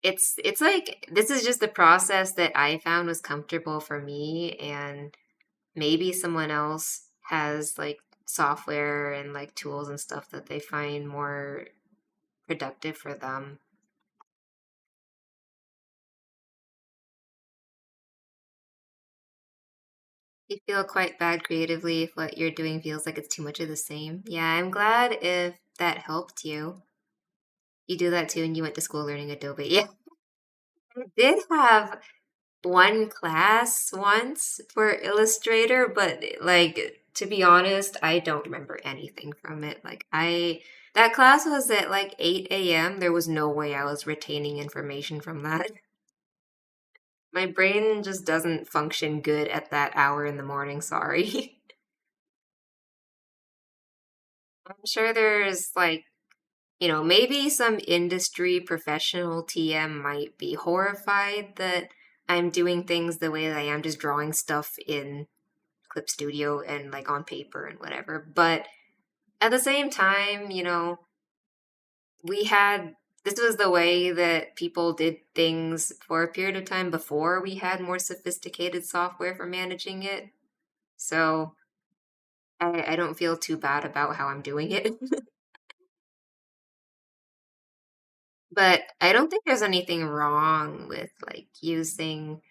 Speaker 1: it's like this is just the process that I found was comfortable for me, and maybe someone else has like software and like tools and stuff that they find more productive for them. You feel quite bad creatively if what you're doing feels like it's too much of the same. Yeah, I'm glad if that helped you. You do that too, and you went to school learning Adobe. Yeah, I did have one class once for Illustrator, but like to be honest, I don't remember anything from it. That class was at like 8 a.m. There was no way I was retaining information from that. My brain just doesn't function good at that hour in the morning, sorry. I'm sure there's like, maybe some industry professional TM might be horrified that I'm doing things the way that I am, just drawing stuff in Clip Studio and like on paper and whatever. But at the same time, we had this was the way that people did things for a period of time before we had more sophisticated software for managing it. So I don't feel too bad about how I'm doing it. But I don't think there's anything wrong with like using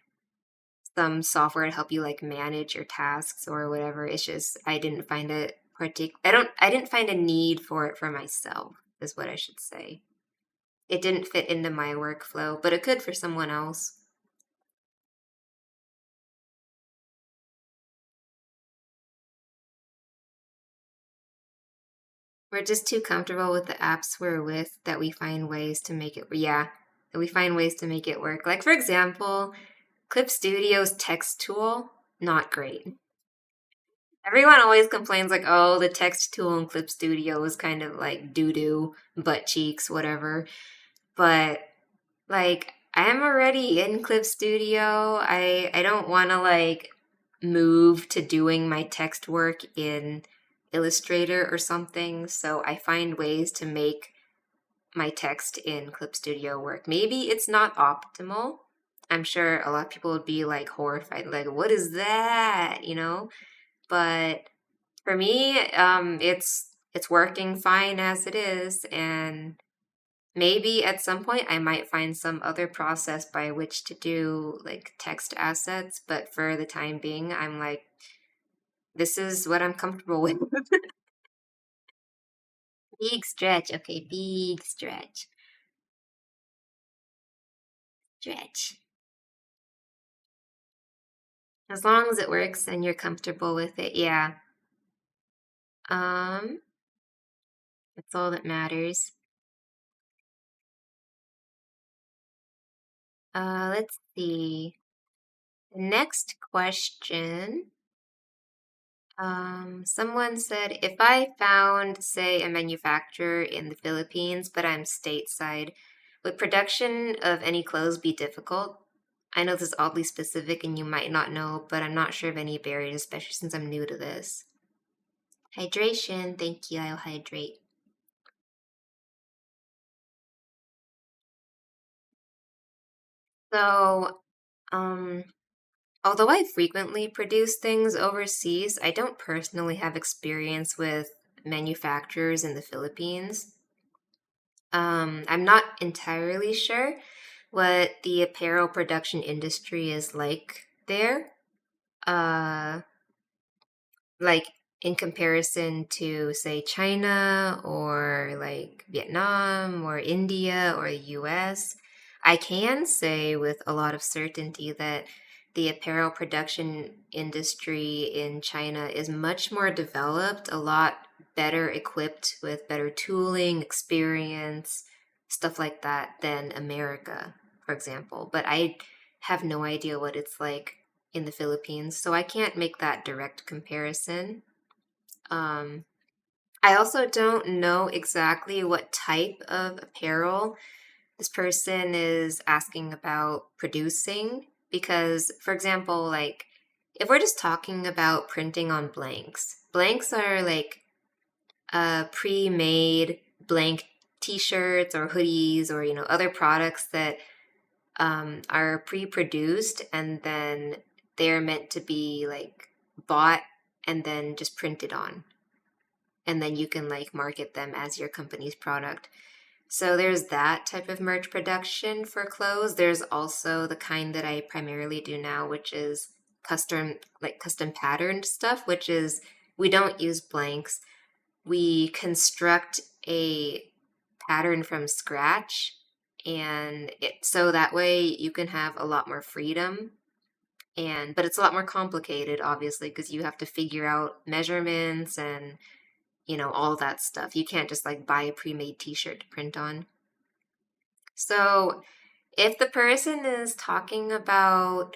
Speaker 1: some software to help you like manage your tasks or whatever. It's just I didn't find it I didn't find a need for it for myself, is what I should say. It didn't fit into my workflow, but it could for someone else. We're just too comfortable with the apps we're with that we find ways to make it, yeah, that we find ways to make it work. Like, for example, Clip Studio's text tool, not great. Everyone always complains, like, oh, the text tool in Clip Studio is kind of like doo doo, butt cheeks, whatever. But, like, I'm already in Clip Studio. I don't want to, like, move to doing my text work in Illustrator or something. So I find ways to make my text in Clip Studio work. Maybe it's not optimal. I'm sure a lot of people would be like horrified, like, what is that? But for me, it's working fine as it is, and maybe at some point I might find some other process by which to do like text assets, but for the time being, I'm like, this is what I'm comfortable with. Big stretch. Okay, big stretch. Stretch. As long as it works and you're comfortable with it, yeah. Um, that's all that matters. Let's see. The next question. Someone said, if I found, say, a manufacturer in the Philippines, but I'm stateside, would production of any clothes be difficult? I know this is oddly specific and you might not know, but I'm not sure of any barriers, especially since I'm new to this. Hydration, thank you, I'll hydrate. So, um, although I frequently produce things overseas, I don't personally have experience with manufacturers in the Philippines. I'm not entirely sure what the apparel production industry is like there. Uh, like in comparison to say China or like Vietnam or India or the US, I can say with a lot of certainty that the apparel production industry in China is much more developed, a lot better equipped with better tooling, experience, stuff like that than America, for example. But I have no idea what it's like in the Philippines, so I can't make that direct comparison. Um, I also don't know exactly what type of apparel this person is asking about producing because, for example, like if we're just talking about printing on blanks, blanks are like pre-made blank t-shirts or hoodies or other products that are pre-produced and then they're meant to be like bought and then just printed on, and then you can like market them as your company's product. So there's that type of merch production for clothes. There's also the kind that I primarily do now, which is custom patterned stuff, which is we don't use blanks. We construct a pattern from scratch, and so that way you can have a lot more freedom, and but it's a lot more complicated obviously because you have to figure out measurements and all that stuff. You can't just like buy a pre-made t-shirt to print on. So if the person is talking about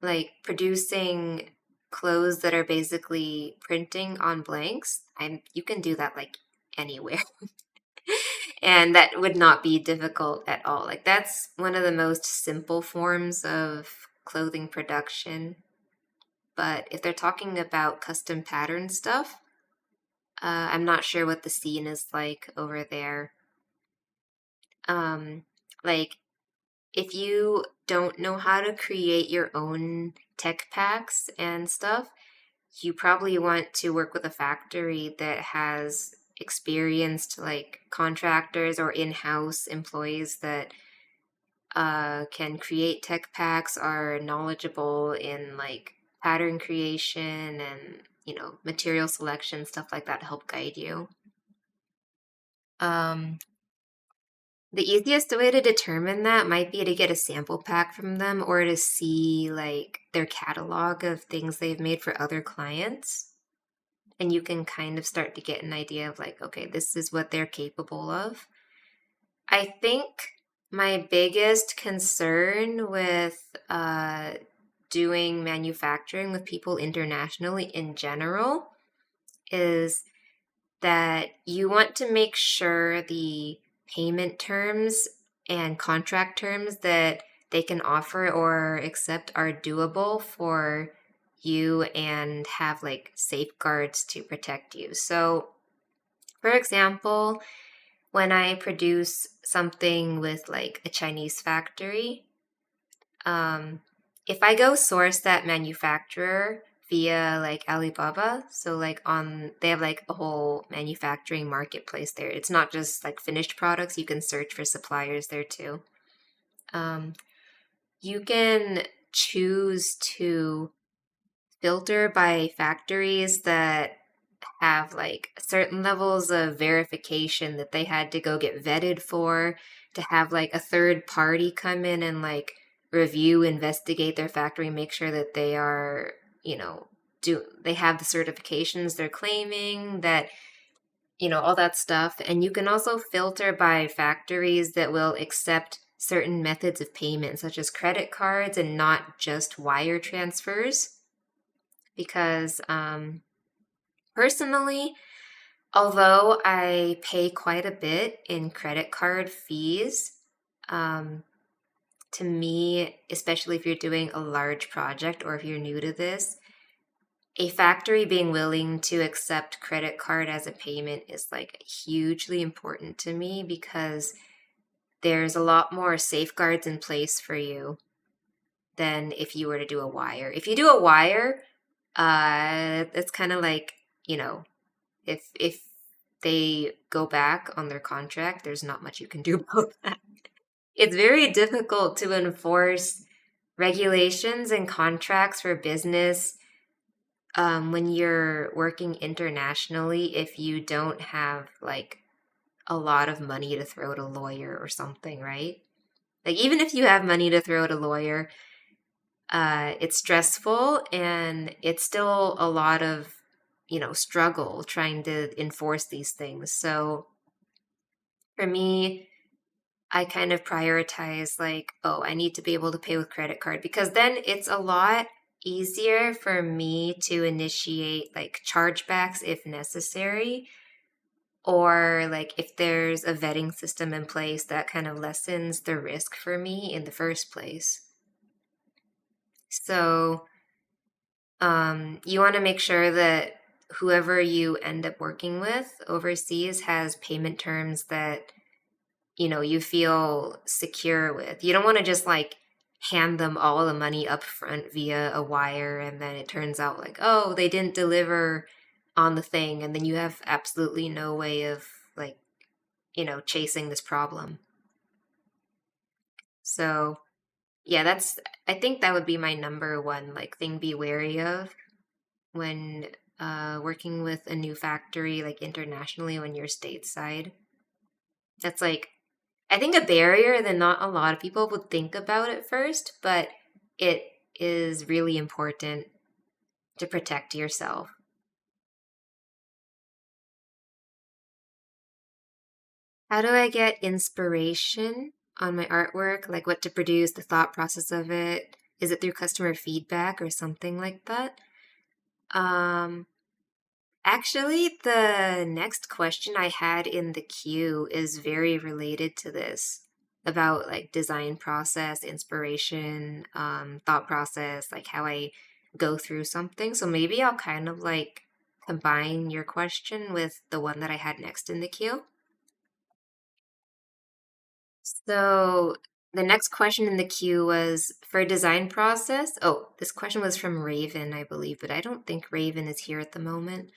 Speaker 1: like producing clothes that are basically printing on blanks, you can do that like anywhere. And that would not be difficult at all. Like that's one of the most simple forms of clothing production. But if they're talking about custom pattern stuff, I'm not sure what the scene is like over there. Um, like if you don't know how to create your own tech packs and stuff, you probably want to work with a factory that has experienced like contractors or in-house employees that can create tech packs, are knowledgeable in like pattern creation and material selection, stuff like that to help guide you. Um, the easiest way to determine that might be to get a sample pack from them or to see like their catalog of things they've made for other clients. And you can kind of start to get an idea of like, okay, this is what they're capable of. I think my biggest concern with doing manufacturing with people internationally in general is that you want to make sure the payment terms and contract terms that they can offer or accept are doable for you and have like safeguards to protect you. So, for example, when I produce something with like a Chinese factory, um, if I go source that manufacturer via like Alibaba, so like they have like a whole manufacturing marketplace there. It's not just like finished products, you can search for suppliers there too. Um, you can choose to filter by factories that have like certain levels of verification that they had to go get vetted for, to have like a third party come in and like review, investigate their factory, make sure that they are, they have the certifications they're claiming, that all that stuff. And you can also filter by factories that will accept certain methods of payment such as credit cards and not just wire transfers, because personally, although I pay quite a bit in credit card fees, um, to me, especially if you're doing a large project or if you're new to this, a factory being willing to accept credit card as a payment is like hugely important to me because there's a lot more safeguards in place for you than if you were to do a wire. If you do a wire, it's kind of like, if they go back on their contract, there's not much you can do about that. It's very difficult to enforce regulations and contracts for business when you're working internationally if you don't have like a lot of money to throw at a lawyer or something, right? Like even if you have money to throw at a lawyer, it's stressful and it's still a lot of struggle trying to enforce these things. So for me, I kind of prioritize like, oh, I need to be able to pay with credit card because then it's a lot. easier for me to initiate like chargebacks if necessary, or like if there's a vetting system in place that kind of lessens the risk for me in the first place. So, you want to make sure that whoever you end up working with overseas has payment terms that you feel secure with. You don't want to just like hand them all the money up front via a wire and then it turns out like, oh, they didn't deliver on the thing, and then you have absolutely no way of like, chasing this problem. So, yeah, I think that would be my number one like thing be wary of when working with a new factory like internationally when you're stateside. That's like I think a barrier that not a lot of people would think about at first, but it is really important to protect yourself. How do I get inspiration on my artwork? Like what to produce, the thought process of it? Is it through customer feedback or something like that? Um, Actually, the next question I had in the queue is very related to this about like design process, inspiration, thought process, like how I go through something. So maybe I'll kind of like combine your question with the one that I had next in the queue. So the next question in the queue was for design process. Oh, this question was from Raven, I believe, but I don't think Raven is here at the moment.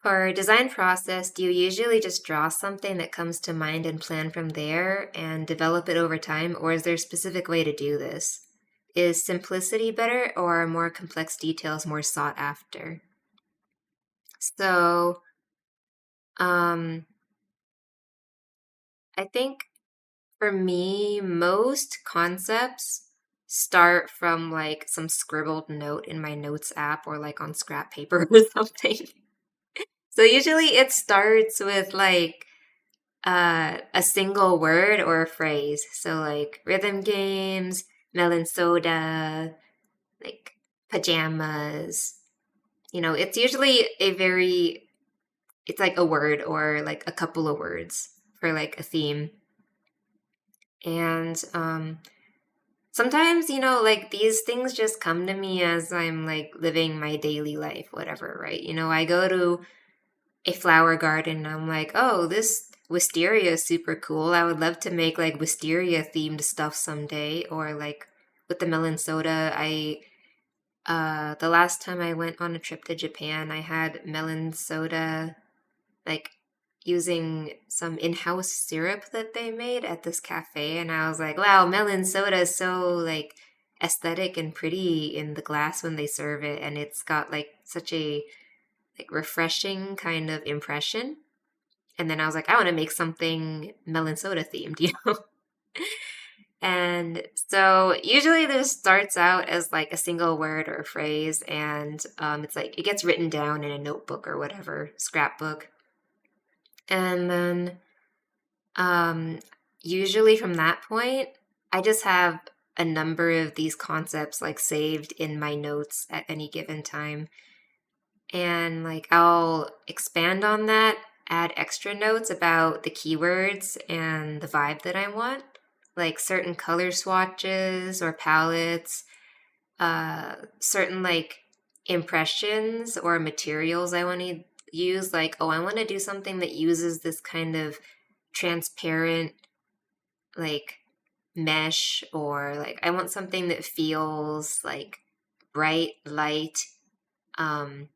Speaker 1: For design process, do you usually just draw something that comes to mind and plan from there and develop it over time, or is there a specific way to do this? Is simplicity better or are more complex details more sought after? So, um, I think for me, most concepts start from like some scribbled note in my notes app or like on scrap paper or something. So usually it starts with like a single word or a phrase. So like rhythm games, melon soda, like pajamas. It's usually it's like a word or like a couple of words for like a theme. And sometimes, like these things just come to me as I'm like living my daily life, whatever, right? I go to a flower garden and I'm like, oh, this wisteria is super cool. I would love to make like wisteria themed stuff someday. Or like with the melon soda, the last time I went on a trip to Japan, I had melon soda like using some in-house syrup that they made at this cafe, and I was like, wow, melon soda is so like aesthetic and pretty in the glass when they serve it, and it's got like such a like refreshing kind of impression. And then I was like, I want to make something melon soda themed, And so usually this starts out as like a single word or a phrase, and it's like it gets written down in a notebook or whatever, scrapbook. And then um, usually from that point, I just have a number of these concepts like saved in my notes at any given time. And like I'll expand on that, add extra notes about the keywords and the vibe that I want, like certain color swatches or palettes, certain like impressions or materials I want to use. Like, oh, I want to do something that uses this kind of transparent, like mesh, or like I want something that feels like bright light, um,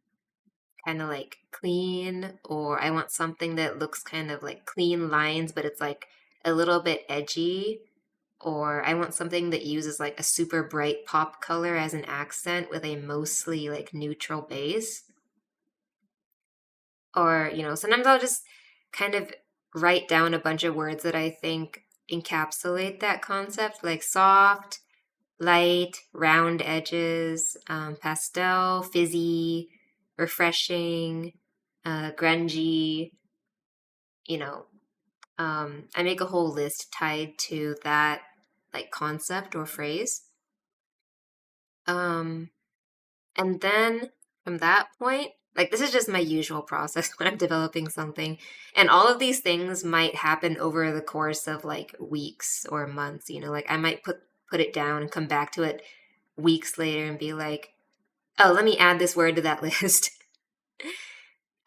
Speaker 1: kind of like clean, or I want something that looks kind of like clean lines, but it's like a little bit edgy, or I want something that uses like a super bright pop color as an accent with a mostly like neutral base. Or, sometimes I'll just kind of write down a bunch of words that I think encapsulate that concept, like soft, light, round edges, pastel, fizzy, refreshing, grungy, you know. I make a whole list tied to that like concept or phrase. Um, and then from that point, like this is just my usual process when I'm developing something. And all of these things might happen over the course of like weeks or months, like I might put it down and come back to it weeks later and be like, "Oh, let me add this word to that list."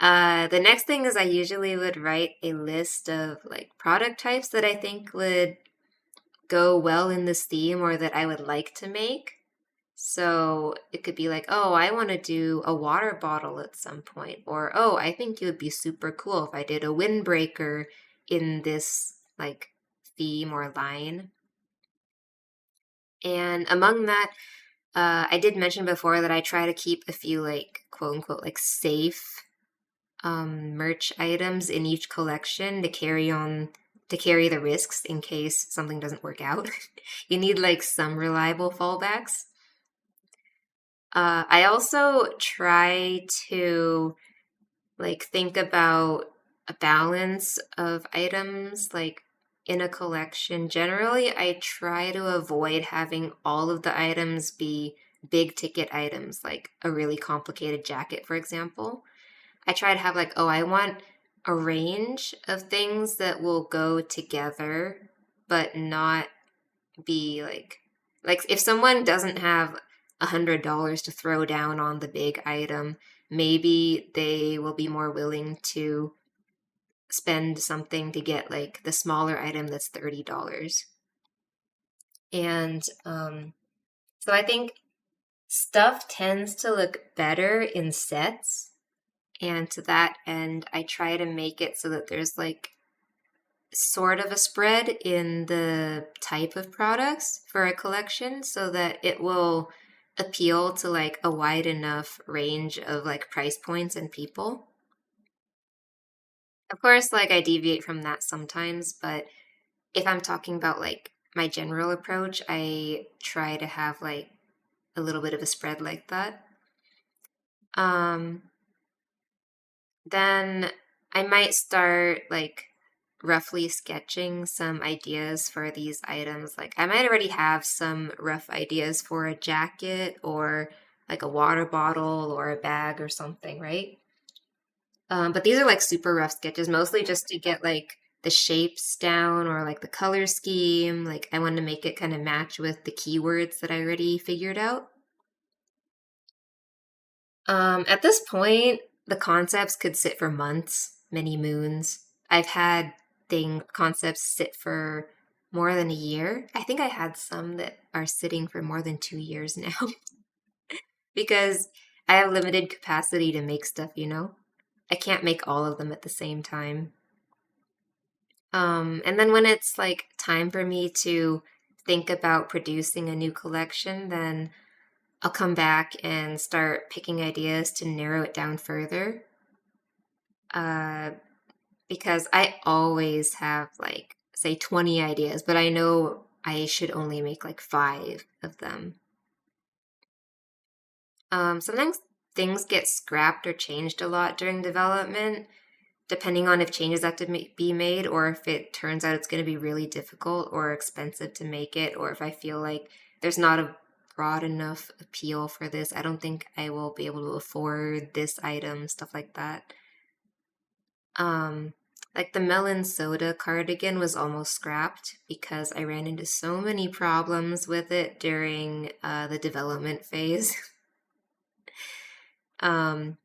Speaker 1: The next thing is I usually would write a list of like product types that I think would go well in this theme or that I would like to make. So it could be like, oh, I want to do a water bottle at some point. Or, oh, I think it would be super cool if I did a windbreaker in this like theme or line. And among that, I did mention before that I try to keep a few like quote unquote like safe merch items in each collection to carry the risks in case something doesn't work out. You need like some reliable fallbacks. I also try to like think about a balance of items like in a collection. Generally, I try to avoid having all of the items be big ticket items, like a really complicated jacket, for example. I try to have like, oh, I want a range of things that will go together, but not be like if someone doesn't have $100 to throw down on the big item, maybe they will be more willing to spend something to get like the smaller item that's $30. And so I think stuff tends to look better in sets. And to that end, I try to make it so that there's like sort of a spread in the type of products for a collection so that it will appeal to like a wide enough range of like price points and people. Of course, like I deviate from that sometimes, but if I'm talking about like my general approach, I try to have like a little bit of a spread like that. Um, then I might start like roughly sketching some ideas for these items. Like I might already have some rough ideas for a jacket or like a water bottle or a bag or something, right? But these are like super rough sketches, mostly just to get like the shapes down or like the color scheme. Like I want to make it kind of match with the keywords that I already figured out. At this point, the concepts could sit for months, many moons. I've had thing concepts sit for more than a year. I think I had some that are sitting for more than 2 years now because I have limited capacity to make stuff. I can't make all of them at the same time. And then when it's like time for me to think about producing a new collection, then I'll come back and start picking ideas to narrow it down further. Uh, because I always have like, say, 20 ideas, but I know I should only make like five of them. Sometimes things get scrapped or changed a lot during development, depending on if changes have to be made or if it turns out it's going to be really difficult or expensive to make it, or if I feel like there's not a broad enough appeal for this. I don't think I will be able to afford this item, stuff like that. Um, like the melon soda cardigan was almost scrapped because I ran into so many problems with it during the development phase. um,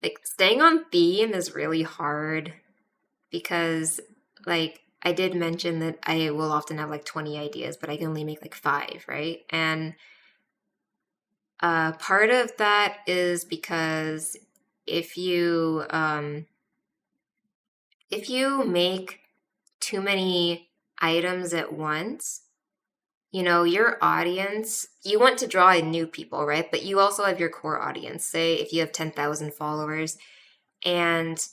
Speaker 1: like staying on theme is really hard because like I did mention that I will often have like 20 ideas, but I can only make like five, right? And part of that is because if you if you make too many items at once, your audience, you want to draw in new people, right? But you also have your core audience. Say if you have 10,000 followers and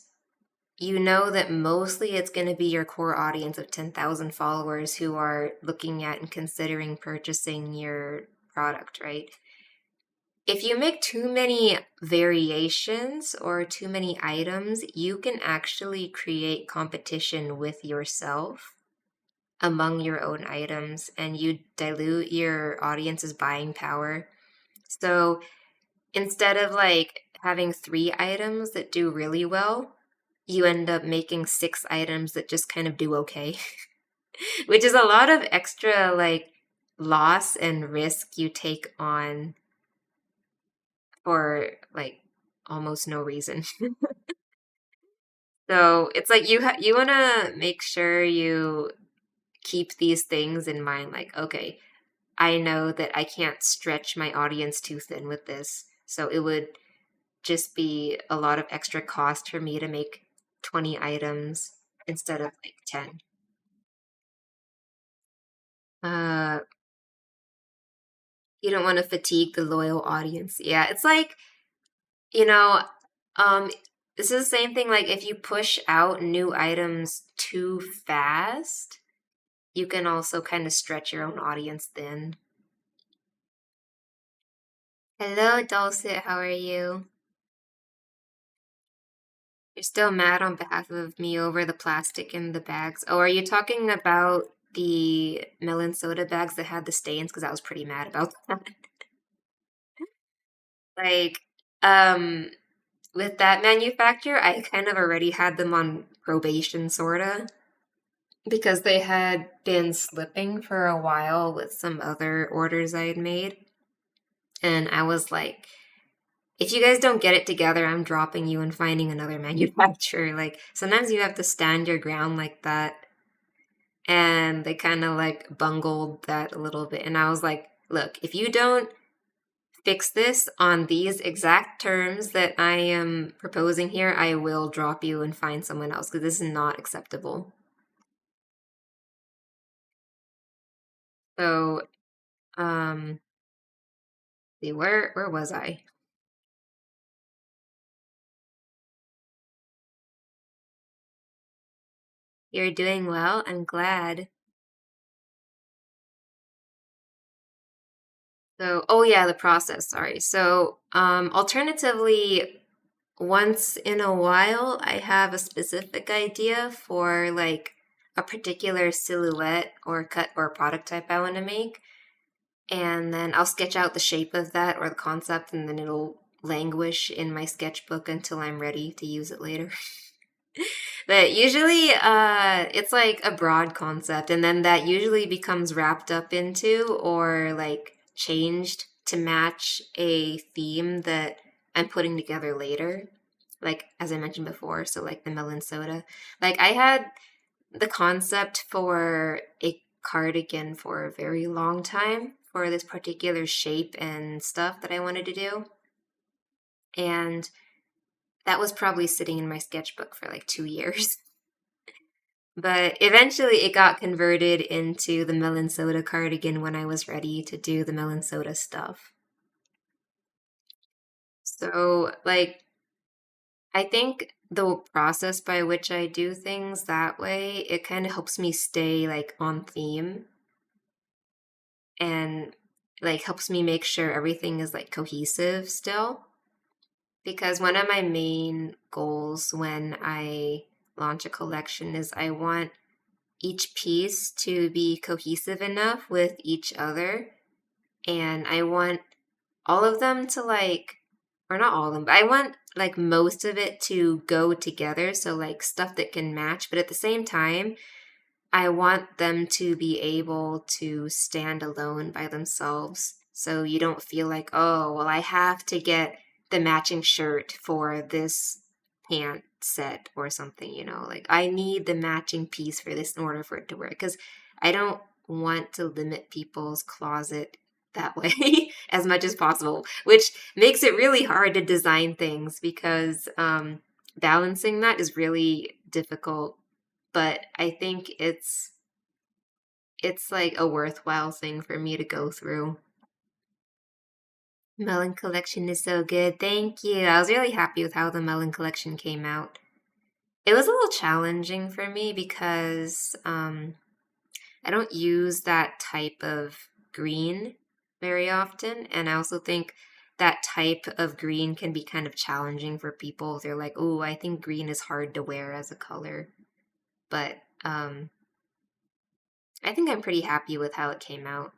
Speaker 1: you know that mostly it's going to be your core audience of 10,000 followers who are looking at and considering purchasing your product, right? If you make too many variations or too many items, you can actually create competition with yourself among your own items and you dilute your audience's buying power. So instead of like having 3 items that do really well, you end up making 6 items that just kind of do okay, which is a lot of extra like loss and risk you take on for like almost no reason. So it's like you want to make sure you keep these things in mind. Like, okay, I know that I can't stretch my audience too thin with this, so it would just be a lot of extra cost for me to make 20 items instead of like 10. Uh, you don't want to fatigue the loyal audience. Yeah, it's like, you know, um, this is the same thing like if you push out new items too fast, you can also kind of stretch your own audience thin. Hello, Dulcet, how are you? You're still mad on behalf of me over the plastic in the bags. Oh, are you talking about the melon soda bags that had the stains? Because I was pretty mad about that. Like, um, with that manufacturer, I kind of already had them on probation, sorta, because they had been slipping for a while with some other orders I had made. And I was like, if you guys don't get it together, I'm dropping you and finding another manufacturer. Like, sometimes you have to stand your ground like that. And they kind of like bungled that a little bit. And I was like, look, if you don't fix this on these exact terms that I am proposing here, I will drop you and find someone else because this is not acceptable. So, um, see, where was I? You're doing well. I'm glad. So, oh yeah, the process. Sorry. So, alternatively, once in a while, I have a specific idea for like a particular silhouette or cut or product type I want to make. And then I'll sketch out the shape of that or the concept, and then it'll languish in my sketchbook until I'm ready to use it later. But usually, it's like a broad concept, and then that usually becomes wrapped up into or like changed to match a theme that I'm putting together later. Like as I mentioned before, so like the melon soda. Like I had the concept for a cardigan for a very long time for this particular shape and stuff that I wanted to do. And that was probably sitting in my sketchbook for like 2 years. But eventually it got converted into the melon soda cardigan when I was ready to do the melon soda stuff. So, like, I think the process by which I do things that way, it kind of helps me stay like on theme and like helps me make sure everything is like cohesive still. Because one of my main goals when I launch a collection is I want each piece to be cohesive enough with each other. And I want all of them to like, or not all of them, but I want like most of it to go together. So, like stuff that can match. But at the same time, I want them to be able to stand alone by themselves. So you don't feel like, oh, well, I have to get the matching shirt for this pant set or something, like I need the matching piece for this in order for it to work. Because I don't want to limit people's closet that way as much as possible, which makes it really hard to design things because balancing that is really difficult, but I think it's like a worthwhile thing for me to go through. Melon collection is so good. Thank you. I was really happy with how the melon collection came out. It was a little challenging for me because I don't use that type of green very often, and I also think that type of green can be kind of challenging for people. They're like, "Oh, I think green is hard to wear as a color." But I think I'm pretty happy with how it came out.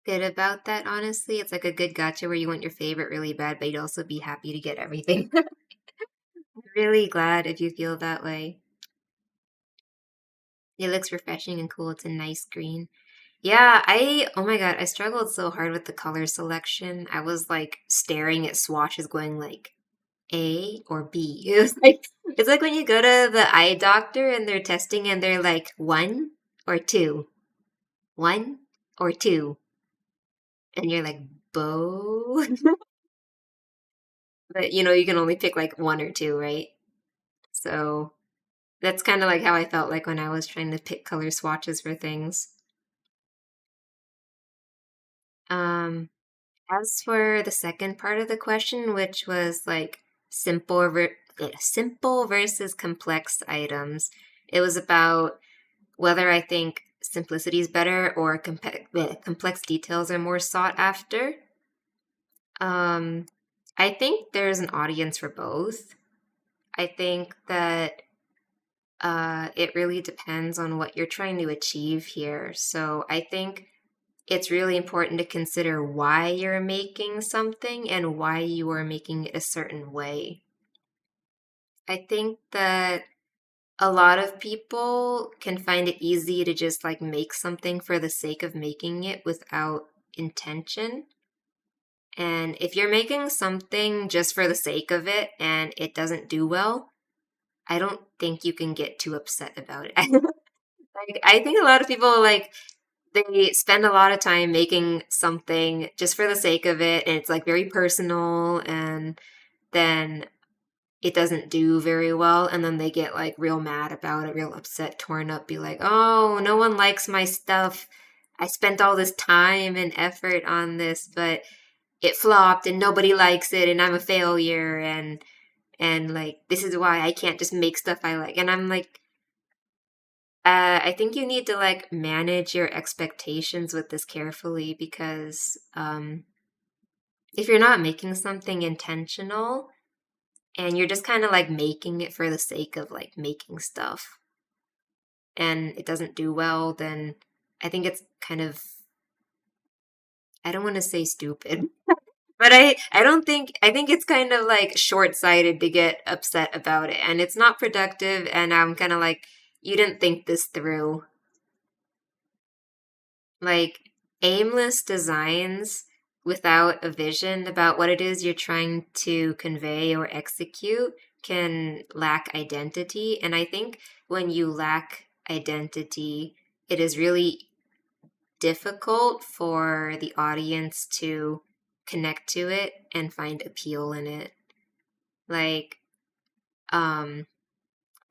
Speaker 1: good about that, honestly. It's like a good gotcha where you want your favorite really bad, but you'd also be happy to get everything. Really glad if you feel that way. It looks refreshing and cool. It's a nice green. Yeah, oh my God, I struggled so hard with the color selection. I was like staring at swatches going like A or B. It's like when you go to the eye doctor and they're testing and they're like one or two, one or two, and you're like, bow. But you can only pick like one or two, right? So that's kind of like how I felt like when I was trying to pick color swatches for things. Um, as for the second part of the question, which was like simple versus complex items, it was about whether I think simplicity is better or complex details are more sought after. Um, I think there's an audience for both. I think that it really depends on what you're trying to achieve here. So I think it's really important to consider why you're making something and why you are making it a certain way. I think that a lot of people can find it easy to just like make something for the sake of making it without intention. And if you're making something just for the sake of it and it doesn't do well, I don't think you can get too upset about it. Like I think a lot of people like they spend a lot of time making something just for the sake of it and it's like very personal and then it doesn't do very well and then they get like real mad about it, real upset, torn up, be like, "Oh, no one likes my stuff. I spent all this time and effort on this, but it flopped and nobody likes it and I'm a failure and like this is why I can't just make stuff I like." And I'm like, I think you need to like manage your expectations with this carefully because if you're not making something intentional and you're just kind of like making it for the sake of like making stuff and it doesn't do well, then I think it's kind of, I don't want to say stupid, but I don't think, I think it's kind of like short-sighted to get upset about it and it's not productive and I'm kind of like, you didn't think this through. Like aimless designs without a vision about what it is you're trying to convey or execute can lack identity. And I think when you lack identity, it is really difficult for the audience to connect to it and find appeal in it. Like, um,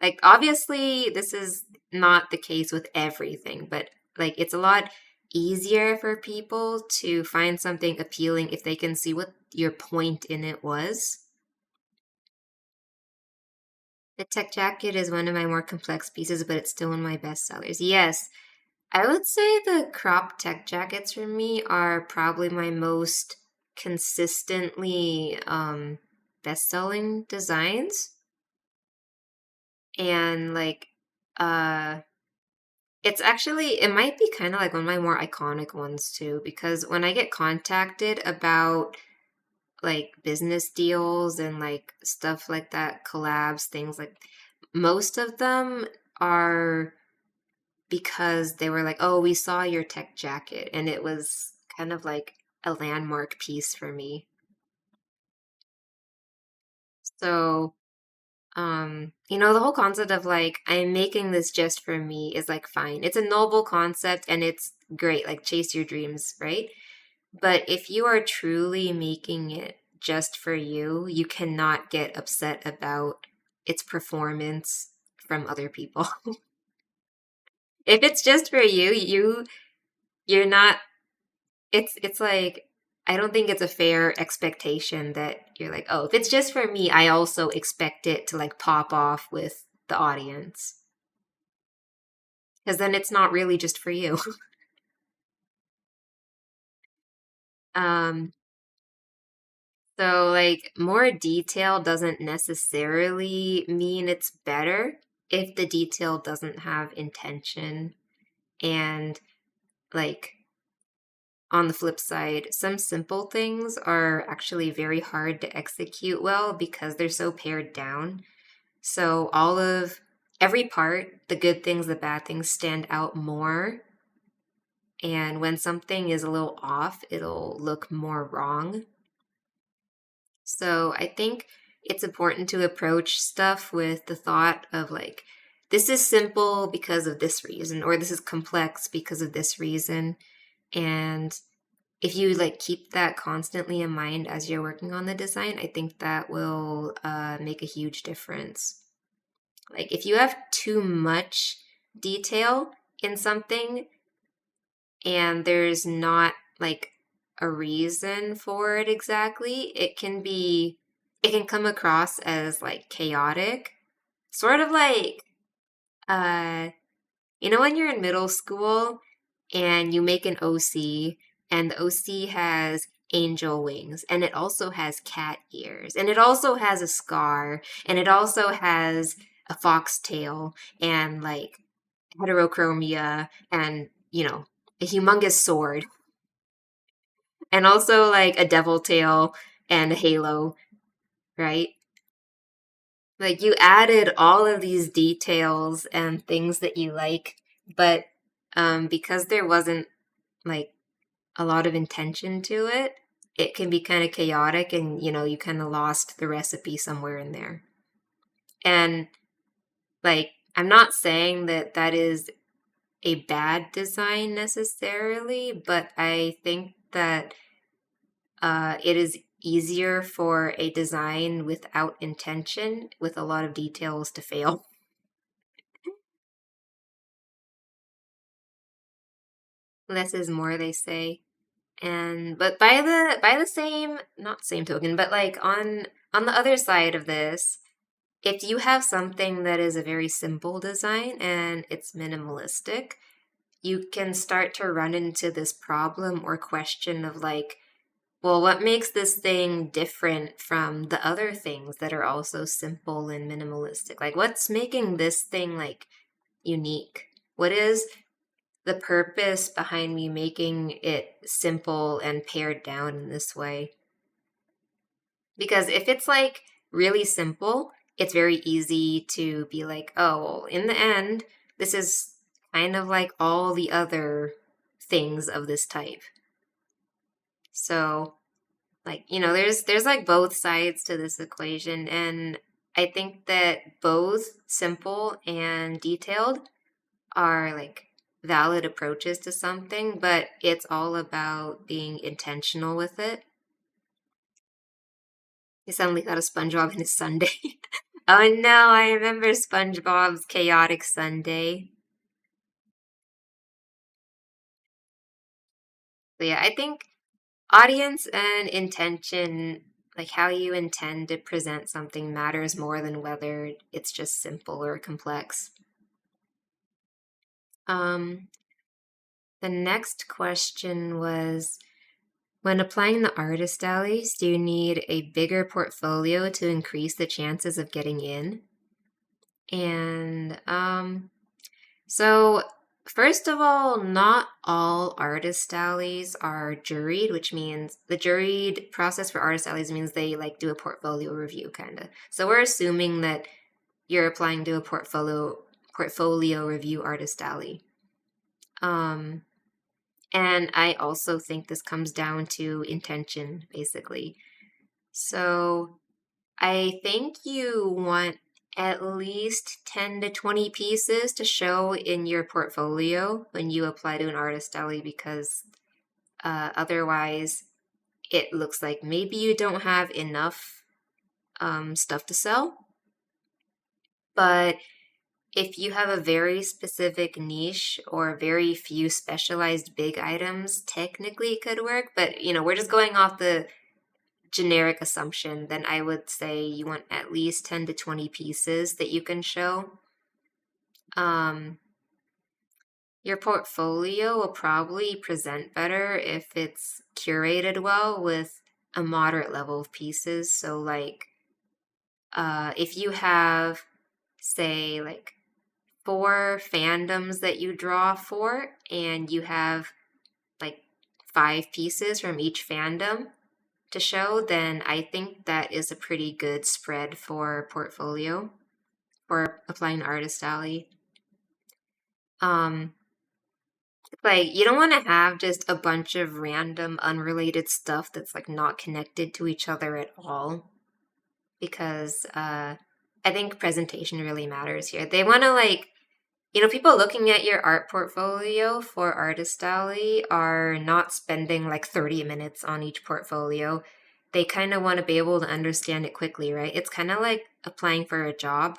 Speaker 1: like obviously this is not the case with everything, but like it's a lot easier for people to find something appealing if they can see what your point in it was. The tech jacket is one of my more complex pieces, but it's still one of my best sellers. Yes, I would say the crop tech jackets for me are probably my most consistently best-selling designs. And like uh it's actually, it might be kind of like one of my more iconic ones too, because when I get contacted about like business deals and like stuff like that, collabs, things like most of them are because they were like, oh, we saw your tech jacket. And it was kind of like a landmark piece for me. So the whole concept of like I'm making this just for me is like fine. It's a noble concept and it's great, like chase your dreams, right? But if you are truly making it just for you, you cannot get upset about its performance from other people. If it's just for you, you're not, it's like I don't think it's a fair expectation that you're like, oh, if it's just for me, I also expect it to like pop off with the audience. Because then it's not really just for you. um, so like more detail doesn't necessarily mean it's better if the detail doesn't have intention and like on the flip side, some simple things are actually very hard to execute well because they're so pared down. So all of every part, the good things, the bad things stand out more. And when something is a little off, it'll look more wrong. So I think it's important to approach stuff with the thought of like, this is simple because of this reason, or this is complex because of this reason. And if you like keep that constantly in mind as you're working on the design, I think that will make a huge difference. Like if you have too much detail in something and there's not like a reason for it exactly, it can come across as like chaotic. Sort of like uh when you're in middle school and you make an OC and the OC has angel wings and it also has cat ears and it also has a scar and it also has a foxtail and like heterochromia and, a humongous sword and also like a devil tail and a halo, right? Like you added all of these details and things that you like, but because there wasn't like a lot of intention to it, it can be kind of chaotic and you kind of lost the recipe somewhere in there. And like I'm not saying that that is a bad design necessarily, but I think that it is easier for a design without intention with a lot of details to fail. Less is more, they say. And but by the same, not same token, but like on the other side of this, if you have something that is a very simple design and it's minimalistic, you can start to run into this problem or question of like, well, what makes this thing different from the other things that are also simple and minimalistic? Like, what's making this thing like unique? What is the purpose behind me making it simple and pared down in this way? Because if it's like really simple, it's very easy to be like, oh, well, in the end, this is kind of like all the other things of this type. So, like, there's like both sides to this equation, and I think that both simple and detailed are like valid approaches to something, but it's all about being intentional with it. He suddenly thought of SpongeBob and his Sunday. Oh no, I remember SpongeBob's chaotic Sunday. So yeah, I think audience and intention, like how you intend to present something, matters more than whether it's just simple or complex. Um, the next question was, when applying the artist alleys, do you need a bigger portfolio to increase the chances of getting in? And so first of all, not all artist alleys are juried, which means the juried process for artist alleys means they like do a portfolio review kind of. So we're assuming that you're applying to a portfolio review artist alley. Um and I also think this comes down to intention basically. So I think you want at least 10 to 20 pieces to show in your portfolio when you apply to an artist alley because otherwise it looks like maybe you don't have enough stuff to sell. But if you have a very specific niche or very few specialized big items, technically it could work. But, we're just going off the generic assumption, then I would say you want at least 10 to 20 pieces that you can show. Um, your portfolio will probably present better if it's curated well with a moderate level of pieces. So, like, if you have, say, like 4 fandoms that you draw for, and you have like 5 pieces from each fandom to show, then I think that is a pretty good spread for portfolio for applying to Artist Alley. Um, like you don't want to have just a bunch of random unrelated stuff that's like not connected to each other at all, because I think presentation really matters here. They want to like, people looking at your art portfolio for Artist Alley are not spending like 30 minutes on each portfolio. They kind of want to be able to understand it quickly, right? It's kind of like applying for a job.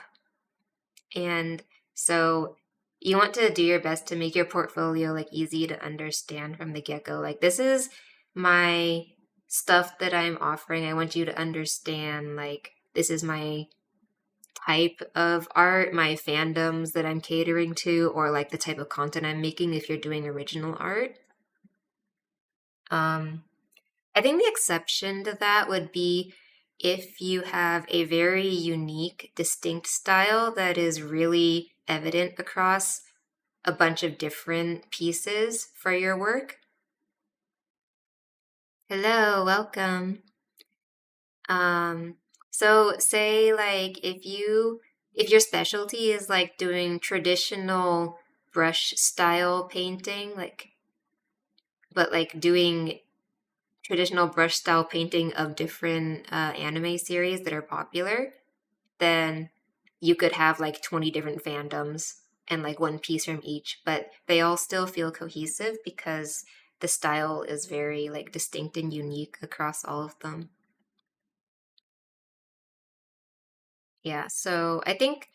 Speaker 1: And so you want to do your best to make your portfolio like easy to understand from the get-go. Like, this is my stuff that I'm offering. I want you to understand, like, this is my type of art, my fandoms that I'm catering to, or like the type of content I'm making if you're doing original art. I think the exception to that would be if you have a very unique, distinct style that is really evident across a bunch of different pieces for your work. Hello, welcome. So say like if your specialty is like doing traditional brush style painting, but like doing traditional brush style painting of different anime series that are popular, then you could have like 20 different fandoms and like one piece from each, but they all still feel cohesive because the style is very like distinct and unique across all of them. Yeah, so I think,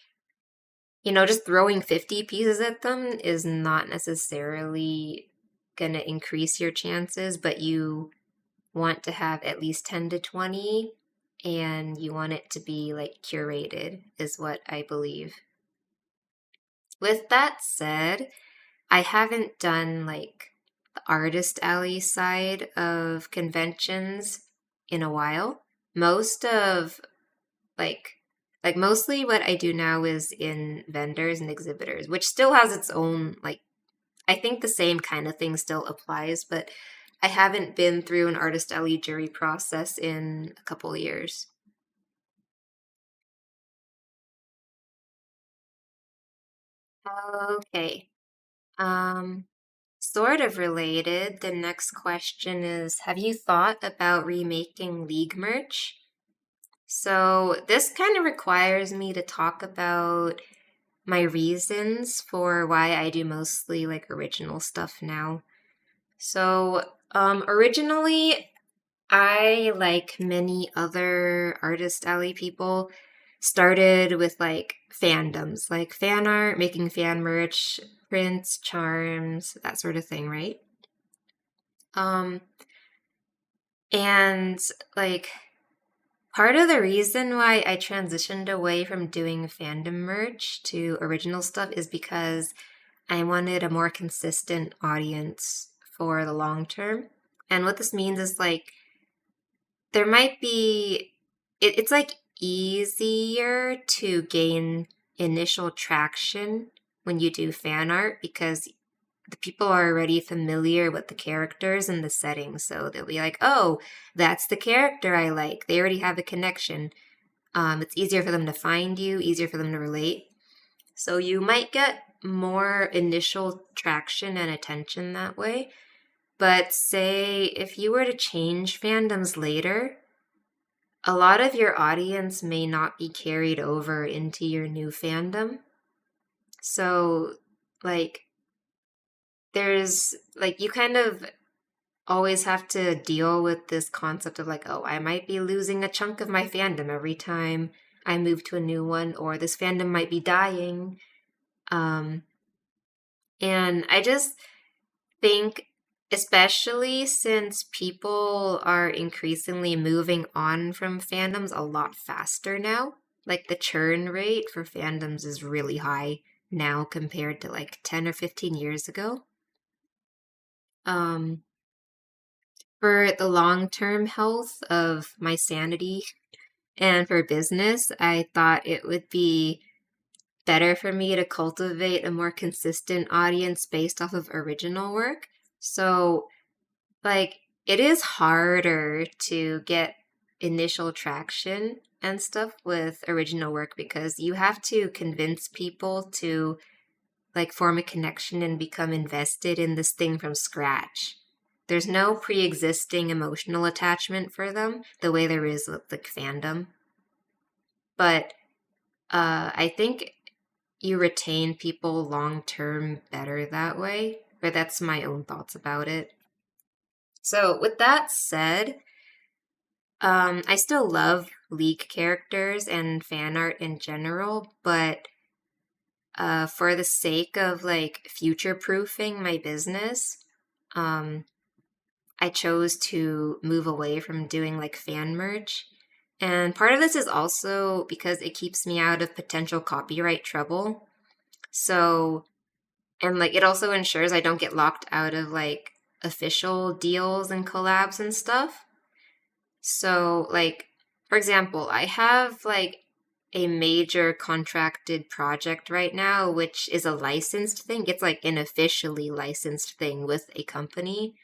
Speaker 1: just throwing 50 pieces at them is not necessarily going to increase your chances, but you want to have at least 10 to 20, and you want it to be like curated, is what I believe. With that said, I haven't done like the Artist Alley side of conventions in a while. Most of like mostly what I do now is in vendors and exhibitors, which still has its own like, I think the same kind of thing still applies, but I haven't been through an Artist Alley jury process in a couple of years. Okay. Um, Sort of related, the next question is, have you thought about remaking League merch? So this kind of requires me to talk about my reasons for why I do mostly like original stuff now. So, originally, I, like many other Artist Alley people, started with like fandoms, like fan art, making fan merch, prints, charms, that sort of thing, right? Um, and like part of the reason why I transitioned away from doing fandom merch to original stuff is because I wanted a more consistent audience for the long term. And what this means is like there might be it's like easier to gain initial traction when you do fan art because the people are already familiar with the characters and the setting, so they'll be like, oh, that's the character I like. They already have a connection. It's easier for them to find you, easier for them to relate, so you might get more initial traction and attention that way. But say if you were to change fandoms later, a lot of your audience may not be carried over into your new fandom. So, like, there's like, you kind of always have to deal with this concept of like, oh, I might be losing a chunk of my fandom every time I move to a new one, or this fandom might be dying. Um, and I just think, especially since people are increasingly moving on from fandoms a lot faster now, like the churn rate for fandoms is really high now compared to like 10 or 15 years ago. Um, for the long term health of my sanity and for business, I thought it would be better for me to cultivate a more consistent audience based off of original work. So Like, it is harder to get initial traction and stuff with original work because you have to convince people to like form a connection and become invested in this thing from scratch. There's no pre-existing emotional attachment for them the way there is with like fandom. But I think you retain people long term better that way. But that's my own thoughts about it. So with that said, I still love League characters and fan art in general, but for the sake of like future proofing my business, um, I chose to move away from doing like fan merch. And part of this is also because it keeps me out of potential copyright trouble. So, and like it also ensures I don't get locked out of like official deals and collabs and stuff. So, like, for example, I have like a major contracted project right now, which is a licensed thing. It's like an officially licensed thing with a company.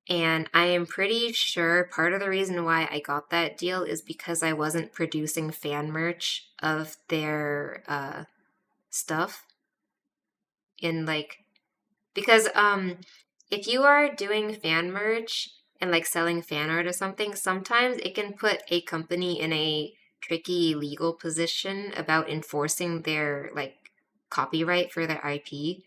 Speaker 1: And I am pretty sure part of the reason why I got that deal is because I wasn't producing fan merch of their stuff in like because if you are doing fan merch and like selling fan art or something, sometimes it can put a company in a tricky legal position about enforcing their like copyright for their IP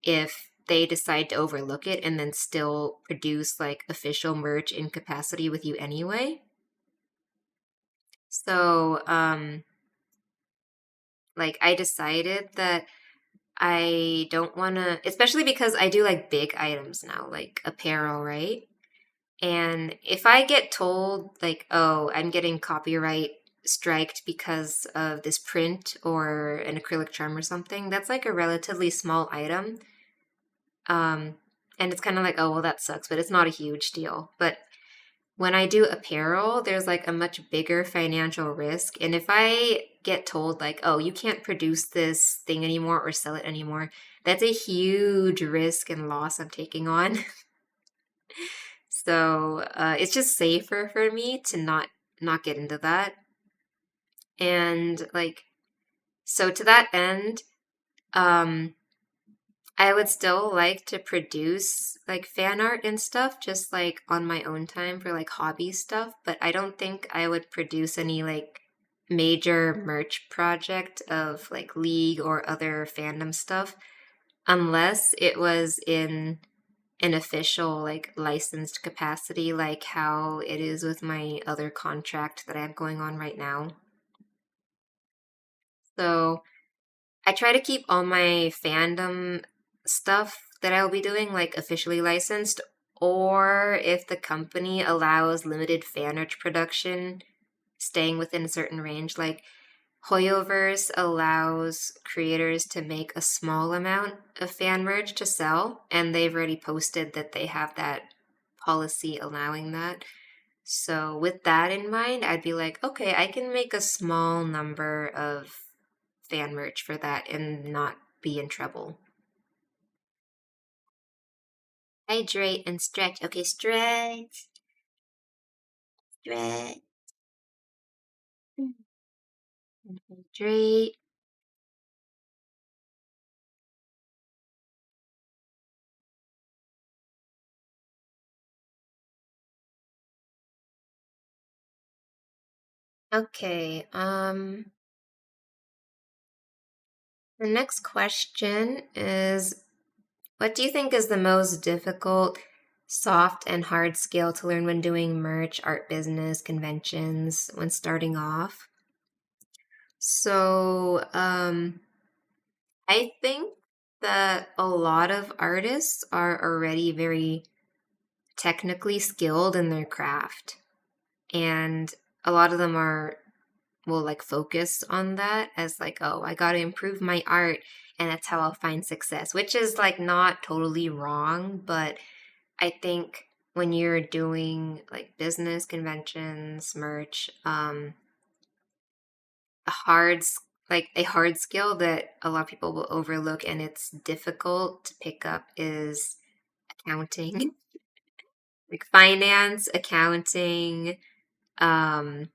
Speaker 1: if they decide to overlook it and then still produce like official merch in capacity with you anyway. So, like I decided that I don't want to, especially because I do like big items now, like apparel, right? And if I get told, like, oh, I'm getting copyright striked because of this print or an acrylic charm or something, that's like a relatively small item. Um, and it's kind of like, oh, well, that sucks, but it's not a huge deal. But when I do apparel, there's like a much bigger financial risk. And if I get told, like, oh, you can't produce this thing anymore or sell it anymore, that's a huge risk and loss I'm taking on. So it's just safer for me to not get into that. And like, so to that end, um, I would still like to produce like fan art and stuff, just like on my own time for like hobby stuff. But I don't think I would produce any like major merch project of like League or other fandom stuff unless it was in an official like licensed capacity like how it is with my other contract that I have going on right now. So I try to keep all my fandom stuff that I'll be doing like officially licensed, or if the company allows limited fan art production, staying within a certain range. Like Hoyoverse allows creators to make a small amount of fan merch to sell, and they've already posted that they have that policy allowing that. So, with that in mind, I'd be like, okay, I can make a small number of fan merch for that and not be in trouble. Hydrate and stretch. Okay, stretch, stretch, and hydrate. Okay, the next question is what do you think is the most difficult soft and hard skill to learn when doing merch, art business, conventions, when starting off? So, I think that a lot of artists are already very technically skilled in their craft. And a lot of them are will like focus on that as like, oh, I got to improve my art and that's how I'll find success, which is like not totally wrong, but I think when you're doing like business conventions, merch, a hard like a hard skill that a lot of people will overlook and it's difficult to pick up is accounting. like finance, accounting, um,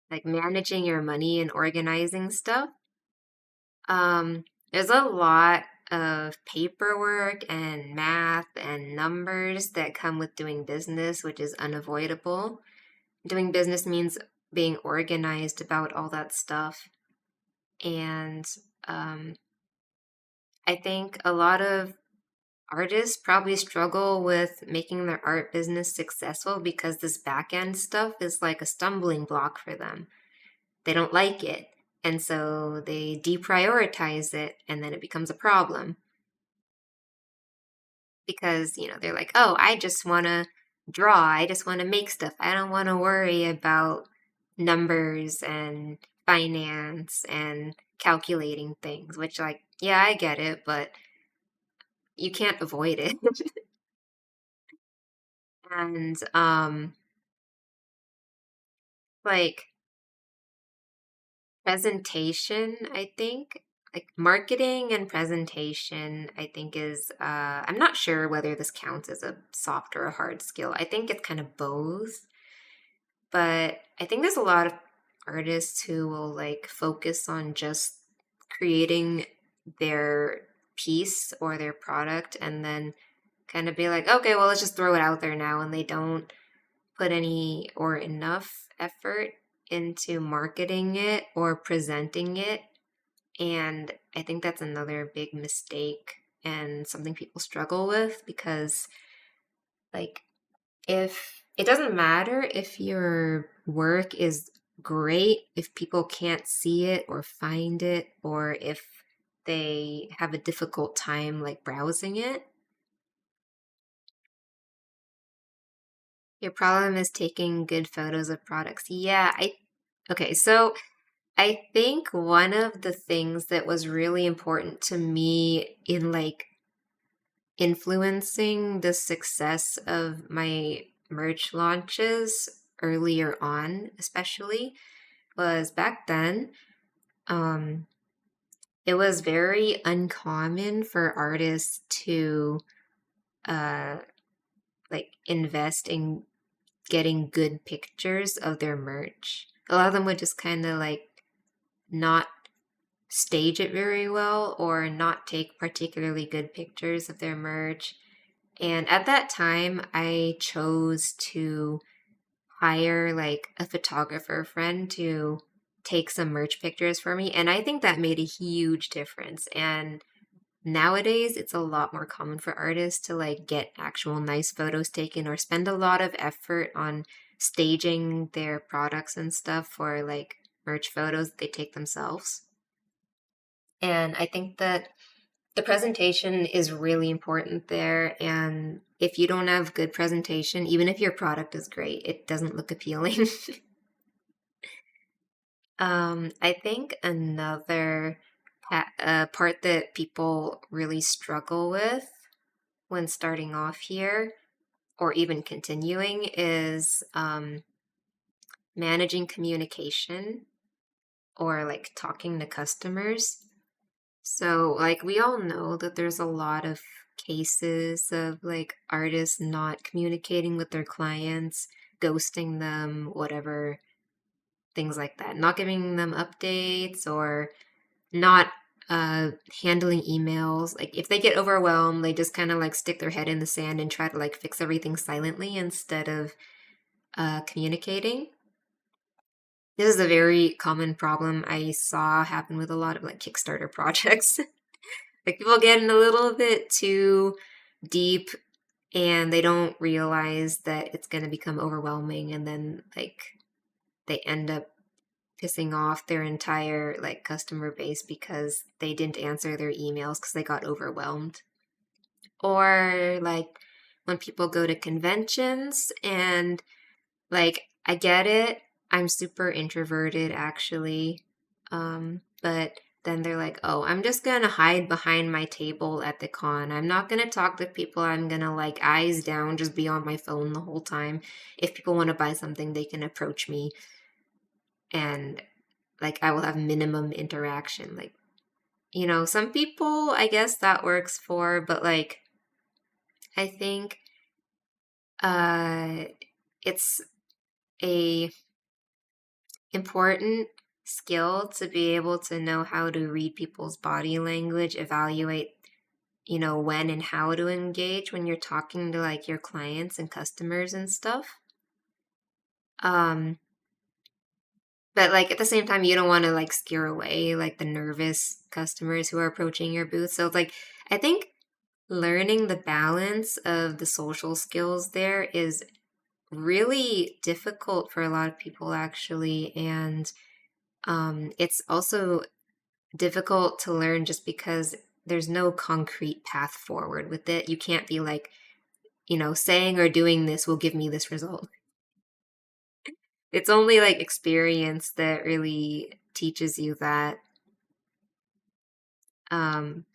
Speaker 1: like managing your money and organizing stuff. There's a lot of paperwork and math and numbers that come with doing business, which is unavoidable. Doing business means being organized about all that stuff. And um, I think a lot of artists probably struggle with making their art business successful because this back end stuff is like a stumbling block for them. They don't like it. And so they deprioritize it and then it becomes a problem because, they're like, oh, I just want to draw. I just want to make stuff. I don't want to worry about numbers and finance and calculating things, which, like, yeah, I get it, but you can't avoid it. And, like, presentation, I think, like marketing and presentation, I think I'm not sure whether this counts as a soft or a hard skill. I think it's kind of both, but I think there's a lot of artists who will like focus on just creating their piece or their product and then kind of be like, okay, well, let's just throw it out there now. And they don't put any or enough effort into marketing it or presenting it. And I think that's another big mistake and something people struggle with because, like, if it doesn't matter if your work is great, if people can't see it or find it, or if they have a difficult time like browsing it, your problem is taking good photos of products. Yeah, okay, so I think one of the things that was really important to me in like influencing the success of my merch launches earlier on, especially, was back then, um, it was very uncommon for artists to uh, like invest in getting good pictures of their merch. A lot of them would just kind of like not stage it very well or not take particularly good pictures of their merch. And at that time, I chose to hire like a photographer friend to take some merch pictures for me. And I think that made a huge difference. And nowadays, it's a lot more common for artists to like get actual nice photos taken or spend a lot of effort on staging their products and stuff for like merch photos that they take themselves. And I think that the presentation is really important there. And if you don't have good presentation, even if your product is great, it doesn't look appealing. I think another part that people really struggle with when starting off here or even continuing is managing communication or like talking to customers. So, like, we all know that there's a lot of cases of like artists not communicating with their clients, ghosting them, whatever, things like that, not giving them updates or not handling emails. Like, if they get overwhelmed, they just kind of like stick their head in the sand and try to like fix everything silently instead of communicating. This is a very common problem I saw happen with a lot of like Kickstarter projects. Like people getting a little bit too deep and they don't realize that it's going to become overwhelming and then like they end up pissing off their entire like customer base because they didn't answer their emails because they got overwhelmed. Or like when people go to conventions and like I get it. I'm super introverted actually. But then they're like, "Oh, I'm just going to hide behind my table at the con. I'm not going to talk to people. I'm going to like eyes down just be on my phone the whole time. If people want to buy something, they can approach me and like I will have minimum interaction." Like, some people I guess that works for, but like I think Uh, it's a important skill to be able to know how to read people's body language, evaluate, when and how to engage when you're talking to like your clients and customers and stuff. Um, but like at the same time, you don't want to like scare away like the nervous customers who are approaching your booth. So it's like I think learning the balance of the social skills there is really difficult for a lot of people actually, and it's also difficult to learn just because there's no concrete path forward with it. You can't be like, saying or doing this will give me this result. It's only like experience that really teaches you that. Um,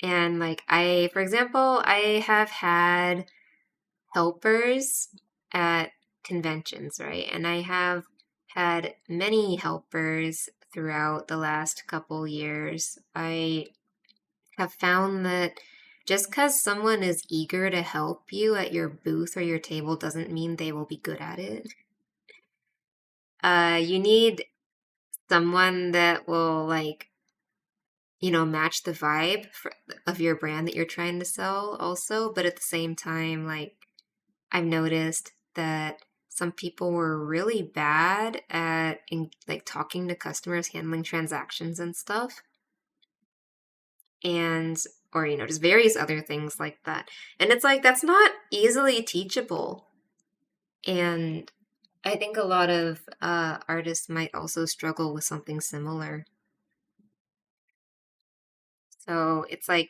Speaker 1: and like for example, I have had helpers at conventions, right? And I have had many helpers throughout the last couple years. I have found that just because someone is eager to help you at your booth or your table doesn't mean they will be good at it. You need someone that will like, match the vibe of your brand that you're trying to sell also. But at the same time, like I've noticed that some people were really bad at like talking to customers, handling transactions and stuff, and or just various other things like that. And it's like that's not easily teachable. And I think a lot of artists might also struggle with something similar. So it's like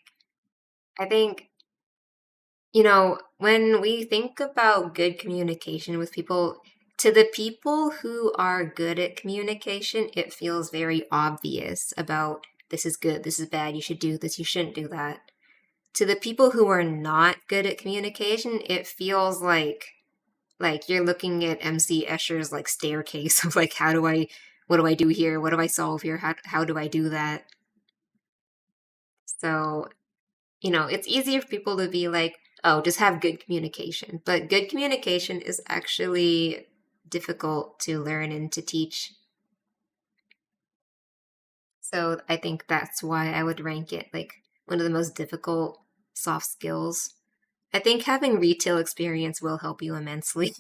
Speaker 1: I think when we think about good communication with people, to the people who are good at communication, it feels very obvious about this is good, this is bad, you should do this, you shouldn't do that. To the people who are not good at communication, it feels like you're looking at MC Escher's like staircase of like what do I do here? What do I solve here? How do I do that? So it's easier for people to be like, oh, just have good communication. But good communication is actually difficult to learn and to teach. So I think that's why I would rank it like one of the most difficult soft skills. I think having retail experience will help you immensely.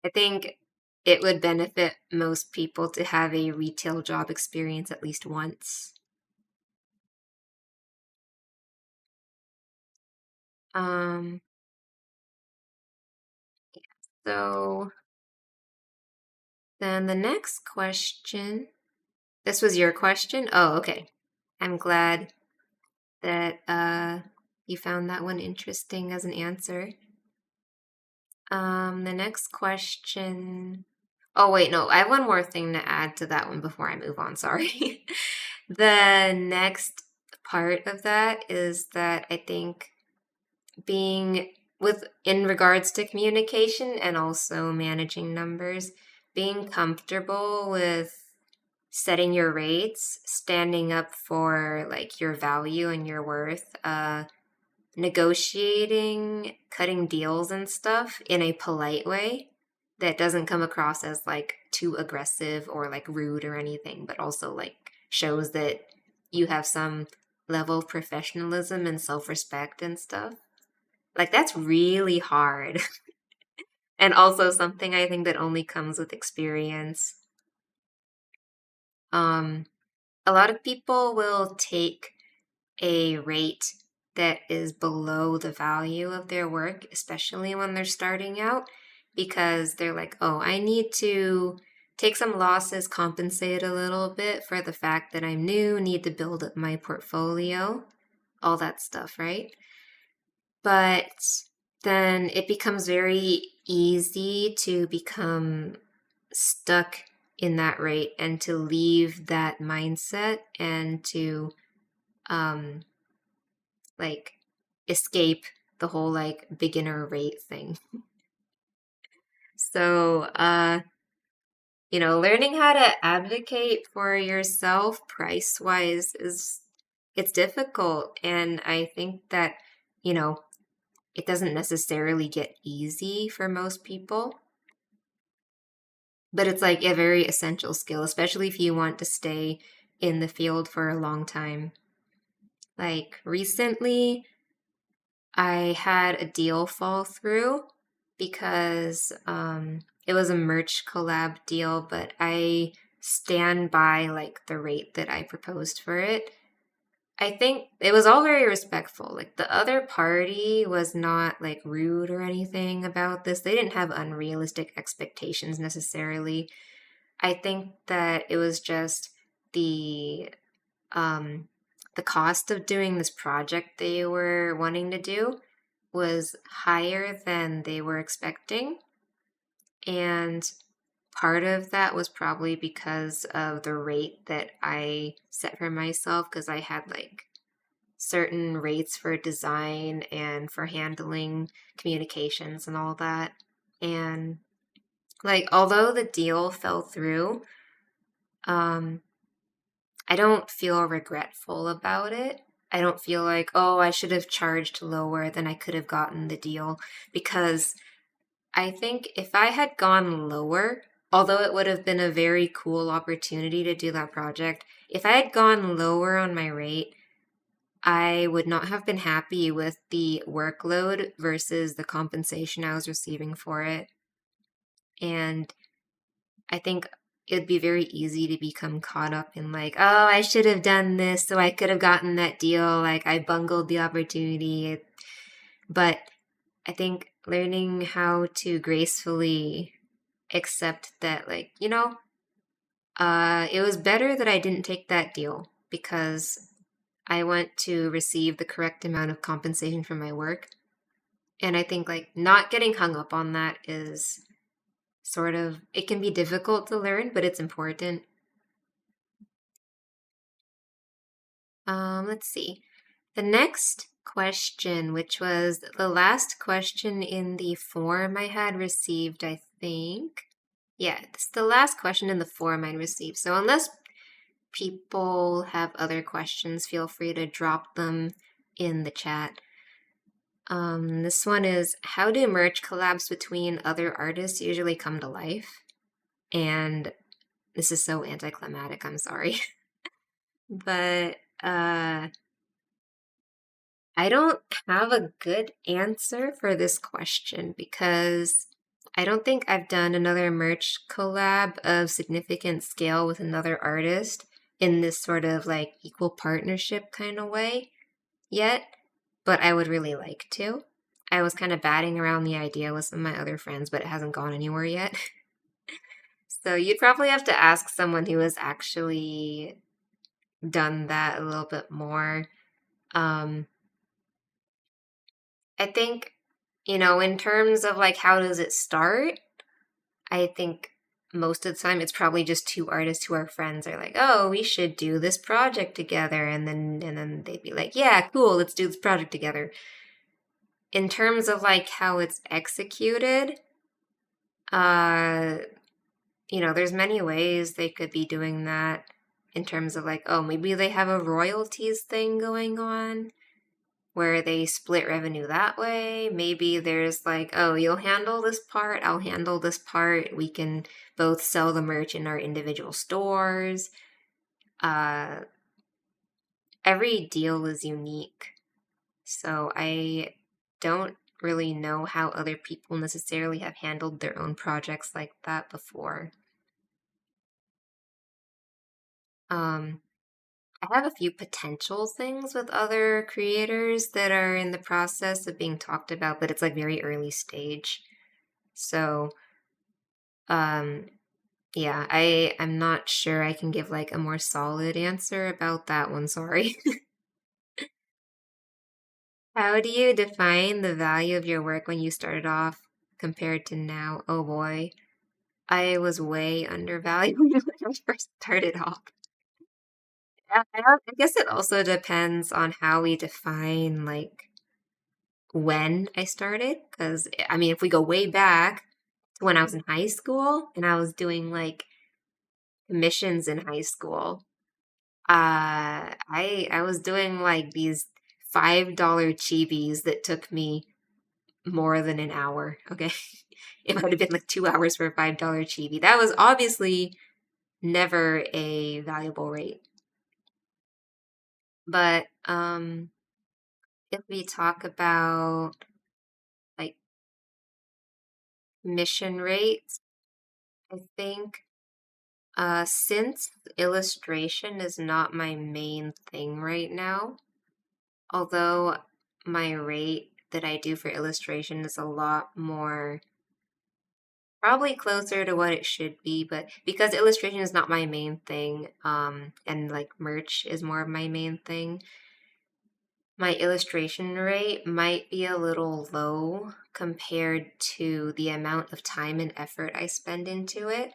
Speaker 1: I think it would benefit most people to have a retail job experience at least once. Um, so then the next question. This was your question? Oh, okay. I'm glad that you found that one interesting as an answer. The next question. Oh, wait, no, I have one more thing to add to that one before I move on. Sorry. The next part of that is that I think being in regards to communication and also managing numbers, being comfortable with setting your rates, standing up for like your value and your worth, negotiating, cutting deals and stuff in a polite way that doesn't come across as like too aggressive or like rude or anything, but also like shows that you have some level of professionalism and self-respect and stuff. Like that's really hard. And also something I think that only comes with experience. Um a lot of people will take a rate that is below the value of their work, especially when they're starting out, because they're like, oh, I need to take some losses, compensate a little bit for the fact that I'm new, need to build up my portfolio, all that stuff, right? But then it becomes very easy to become stuck in that rate and to leave that mindset and to um like escape the whole like beginner rate thing. So learning how to advocate for yourself price wise is it's difficult, and I think that you know it doesn't necessarily get easy for most people, but it's like a very essential skill, especially if you want to stay in the field for a long time. Like recently, I had a deal fall through because it was a merch collab deal, but I stand by like the rate that I proposed for it. I think it was all very respectful. Like the other party was not like rude or anything about this. They didn't have unrealistic expectations necessarily. I think that it was just the um the cost of doing this project they were wanting to do was higher than they were expecting. And part of that was probably because of the rate that I set for myself, because I had like certain rates for design and for handling communications and all that. And like, although the deal fell through, um, I don't feel regretful about it. I don't feel like, oh, I should have charged lower than I could have gotten the deal, because I think if I had gone lower, although it would have been a very cool opportunity to do that project, if I had gone lower on my rate, I would not have been happy with the workload versus the compensation I was receiving for it. And I think it'd be very easy to become caught up in like, oh, I should have done this so I could have gotten that deal. Like I bungled the opportunity. But I think learning how to gracefully accept that, like, it was better that I didn't take that deal because I want to receive the correct amount of compensation for my work. And I think like not getting hung up on that is sort of, it can be difficult to learn, but it's important. Let's see. The next question, which was the last question in the form I had received, I think. Yeah, it's the last question in the form I received. So unless people have other questions, feel free to drop them in the chat. This one is, how do merch collabs between other artists usually come to life? And this is so anticlimactic, I'm sorry. But I don't have a good answer for this question because I don't think I've done another merch collab of significant scale with another artist in this sort of like equal partnership kind of way yet, but I would really like to. I was kind of batting around the idea with some of my other friends, but it hasn't gone anywhere yet. So you'd probably have to ask someone who has actually done that a little bit more. Um, I think, in terms of like how does it start, I think most of the time it's probably just two artists who are friends are like, oh, we should do this project together, and then they'd be like, yeah, cool, let's do this project together. In terms of like how it's executed, uh, there's many ways they could be doing that in terms of like, oh, maybe they have a royalties thing going on where they split revenue that way. Maybe there's like, oh, you'll handle this part, I'll handle this part. We can both sell the merch in our individual stores. Every deal is unique. So I don't really know how other people necessarily have handled their own projects like that before. Um, I have a few potential things with other creators that are in the process of being talked about, but it's like very early stage. So, um, yeah, I'm not sure I can give like a more solid answer about that one, sorry. How do you define the value of your work when you started off compared to now? Oh boy, I was way undervalued when I first started off. I guess it also depends on how we define like when I started. Because, I mean, if we go way back to when I was in high school and I was doing like commissions in high school, I was doing like these $5 chibis that took me more than an hour. Okay. It might have been like 2 hours for a $5 chibi. That was obviously never a valuable rate. But if we talk about like mission rates, I think since illustration is not my main thing right now, although my rate that I do for illustration is a lot more, probably closer to what it should be, but because illustration is not my main thing, and like merch is more of my main thing, my illustration rate might be a little low compared to the amount of time and effort I spend into it.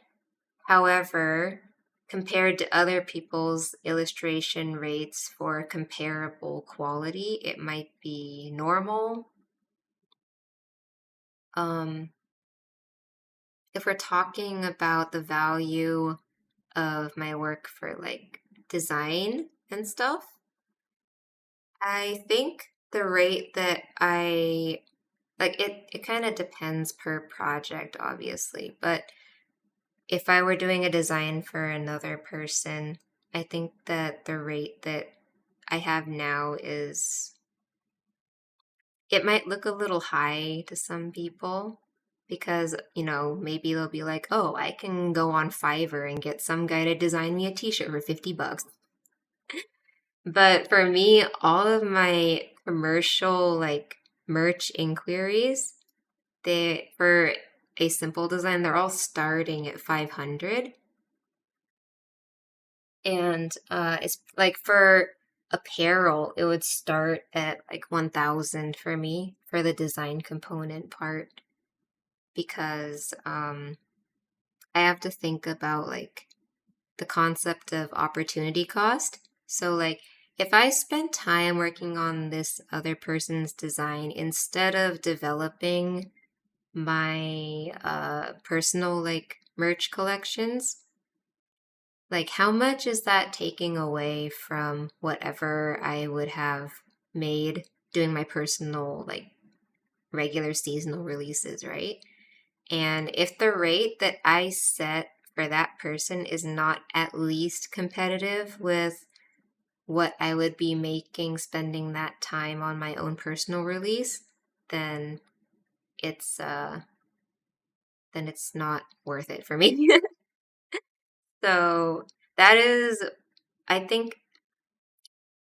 Speaker 1: However, compared to other people's illustration rates for comparable quality, it might be normal. Um, if we're talking about the value of my work for like design and stuff, I think the rate that I like it kind of depends per project, obviously, but if I were doing a design for another person, I think that the rate that I have now is, it might look a little high to some people because, maybe they'll be like, oh, I can go on Fiverr and get some guy to design me a t-shirt for $50. But for me, all of my commercial like merch inquiries, for a simple design, they're all starting at 500. And it's like for apparel, it would start at like 1,000 for me for the design component part because I have to think about like the concept of opportunity cost. So like if I spend time working on this other person's design instead of developing my personal like merch collections, like how much is that taking away from whatever I would have made doing my personal like regular seasonal releases, right? And if the rate that I set for that person is not at least competitive with what I would be making spending that time on my own personal release, then it's not worth it for me. So that is, I think,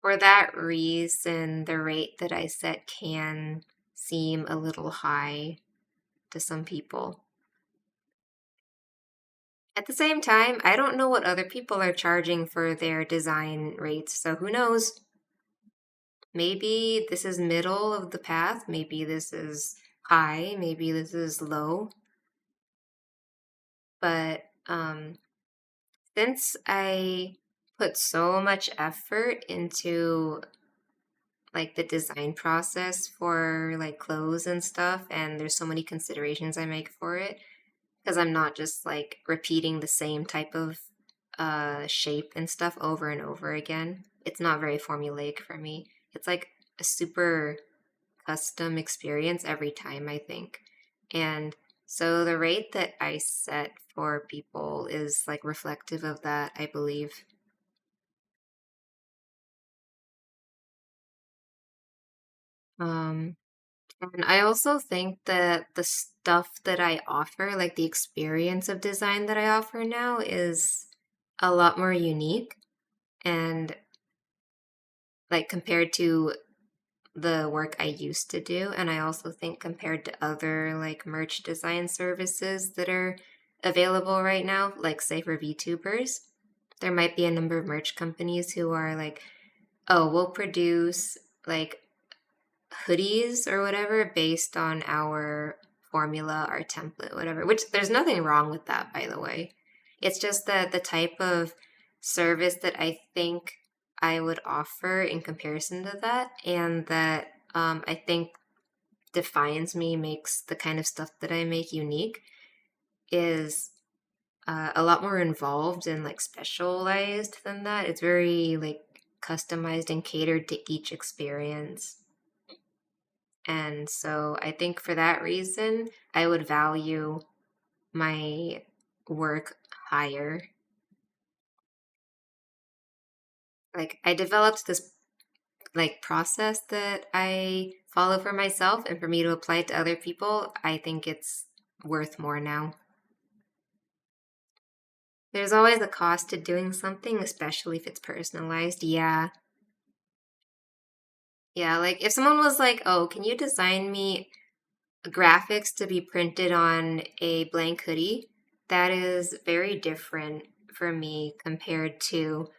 Speaker 1: for that reason, the rate that I set can seem a little high to some people. At the same time, I don't know what other people are charging for their design rates, so who knows? Maybe this is middle of the path, maybe this is high, maybe this is low. But since I put so much effort into like the design process for like clothes and stuff, and there's so many considerations I make for it, because I'm not just like repeating the same type of shape and stuff over and over again. It's not very formulaic for me. It's like a super custom experience every time, I think. And so the rate that I set for people is like reflective of that, I believe. Um, and I also think that the stuff that I offer, like the experience of design that I offer now, is a lot more unique and like compared to the work I used to do. And I also think compared to other like merch design services that are available right now, like say for VTubers, there might be a number of merch companies who are like, oh, we'll produce like hoodies or whatever based on our formula, our template, whatever, which there's nothing wrong with that, by the way. It's just that the type of service that I think I would offer in comparison to that, and that I think defines me, makes the kind of stuff that I make unique, is a lot more involved and like specialized than that. It's very like customized and catered to each experience. And so I think for that reason, I would value my work higher. Like I developed this like process that I follow for myself, and for me to apply it to other people, I think it's worth more now. There's always a cost to doing something, especially if it's personalized. Yeah. Yeah, like if someone was like, "Oh, can you design me graphics to be printed on a blank hoodie?" That is very different for me compared to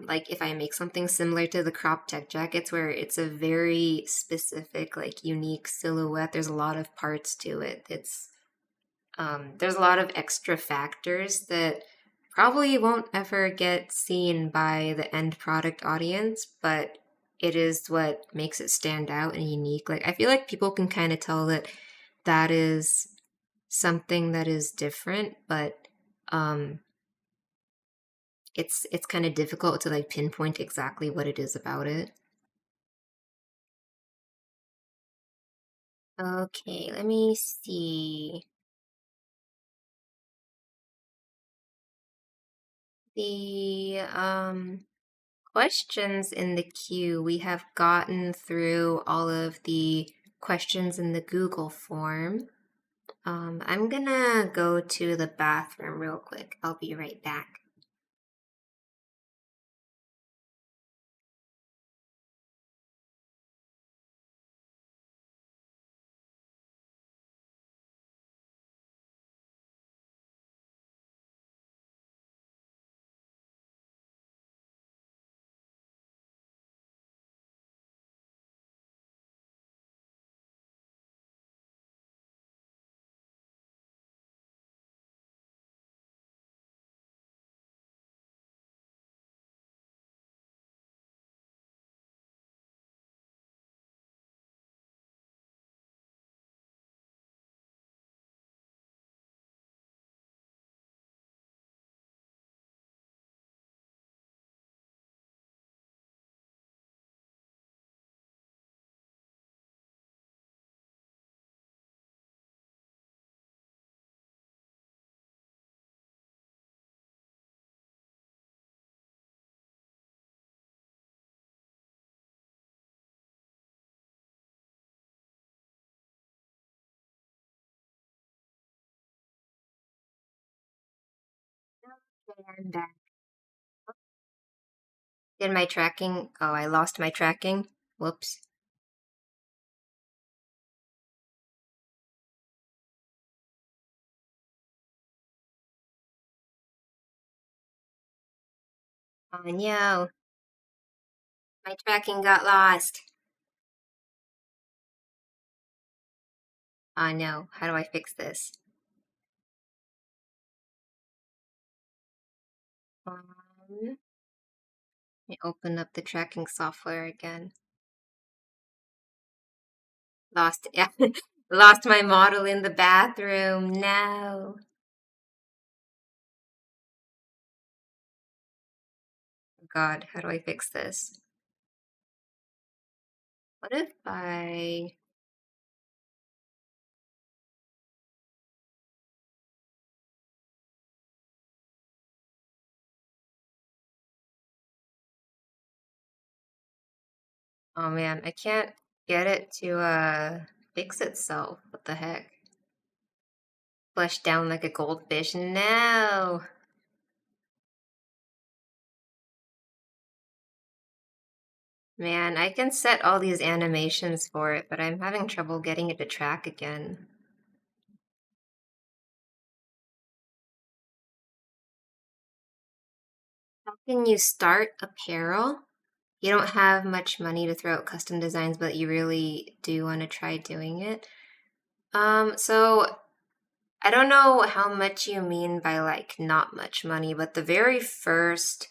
Speaker 1: like if I make something similar to the crop tech jackets where it's a very specific like unique silhouette. There's a lot of parts to it. It's there's a lot of extra factors that probably won't ever get seen by the end product audience, but it is what makes it stand out and unique. Like, I feel like people can kind of tell that that is something that is different, but um, it's kind of difficult to like pinpoint exactly what it is about it. Okay, let me see. The questions in the queue, we have gotten through all of the questions in the Google form. I'm gonna go to the bathroom real quick. I'll be right back. Okay, I'm back. Did my tracking? Oh, I lost my tracking. Whoops. Oh no, my tracking got lost. Oh no, how do I fix this? Let me open up the tracking software again. Lost, yeah, lost my model in the bathroom. No. God, how do I fix this? What if I... Oh man, I can't get it to fix itself. What the heck? Flush down like a goldfish. No. Man, I can set all these animations for it, but I'm having trouble getting it to track again. How can you start apparel? You don't have much money to throw out custom designs, but you really do want to try doing it. So I don't know how much you mean by like not much money, but the very first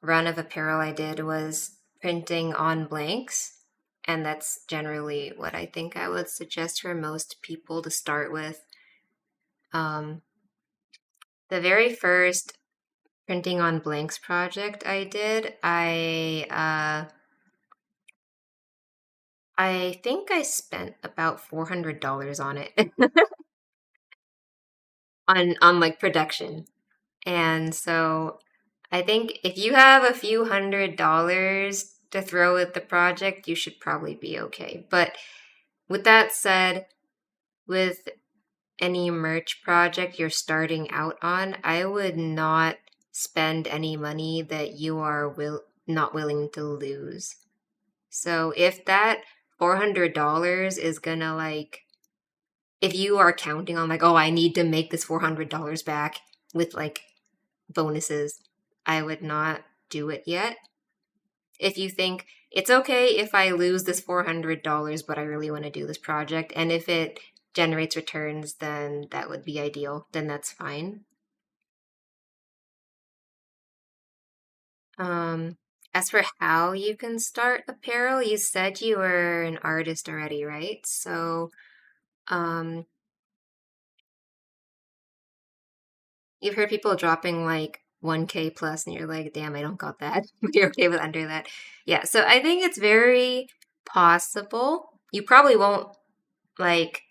Speaker 1: run of apparel I did was printing on blanks. And that's generally what I think I would suggest for most people to start with. Um, the very first printing on blanks project I did, I think I spent about $400 on it on like production. And so I think if you have a few $100 to throw at the project, you should probably be okay. But with that said, with any merch project you're starting out on, I would not spend any money that you are not willing to lose. So if that $400 is gonna like, if you are counting on like, oh, I need to make this $400 back with like bonuses, I would not do it yet. If you think it's okay if I lose this $400, but I really want to do this project, and if it generates returns, then that would be ideal. Then that's fine. Um, as for how you can start apparel, you said you were an artist already, right? So, um, you've heard people dropping like 1K plus, and you're like, damn, I don't got that. You're okay with under that. Yeah, so I think it's very possible. You probably won't like,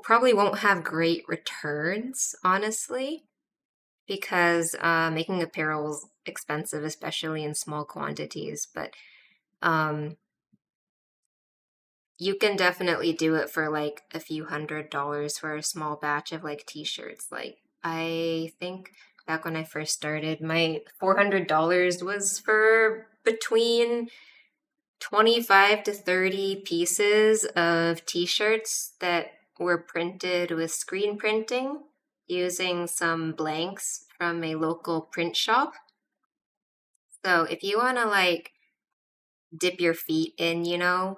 Speaker 1: probably won't have great returns, honestly, because making apparel is expensive, especially in small quantities. But um, you can definitely do it for like a few $100s for a small batch of like t-shirts. Like I think back when I first started, my $400 was for between 25 to 30 pieces of t-shirts that were printed with screen printing using some blanks from a local print shop. So if you want to like dip your feet in,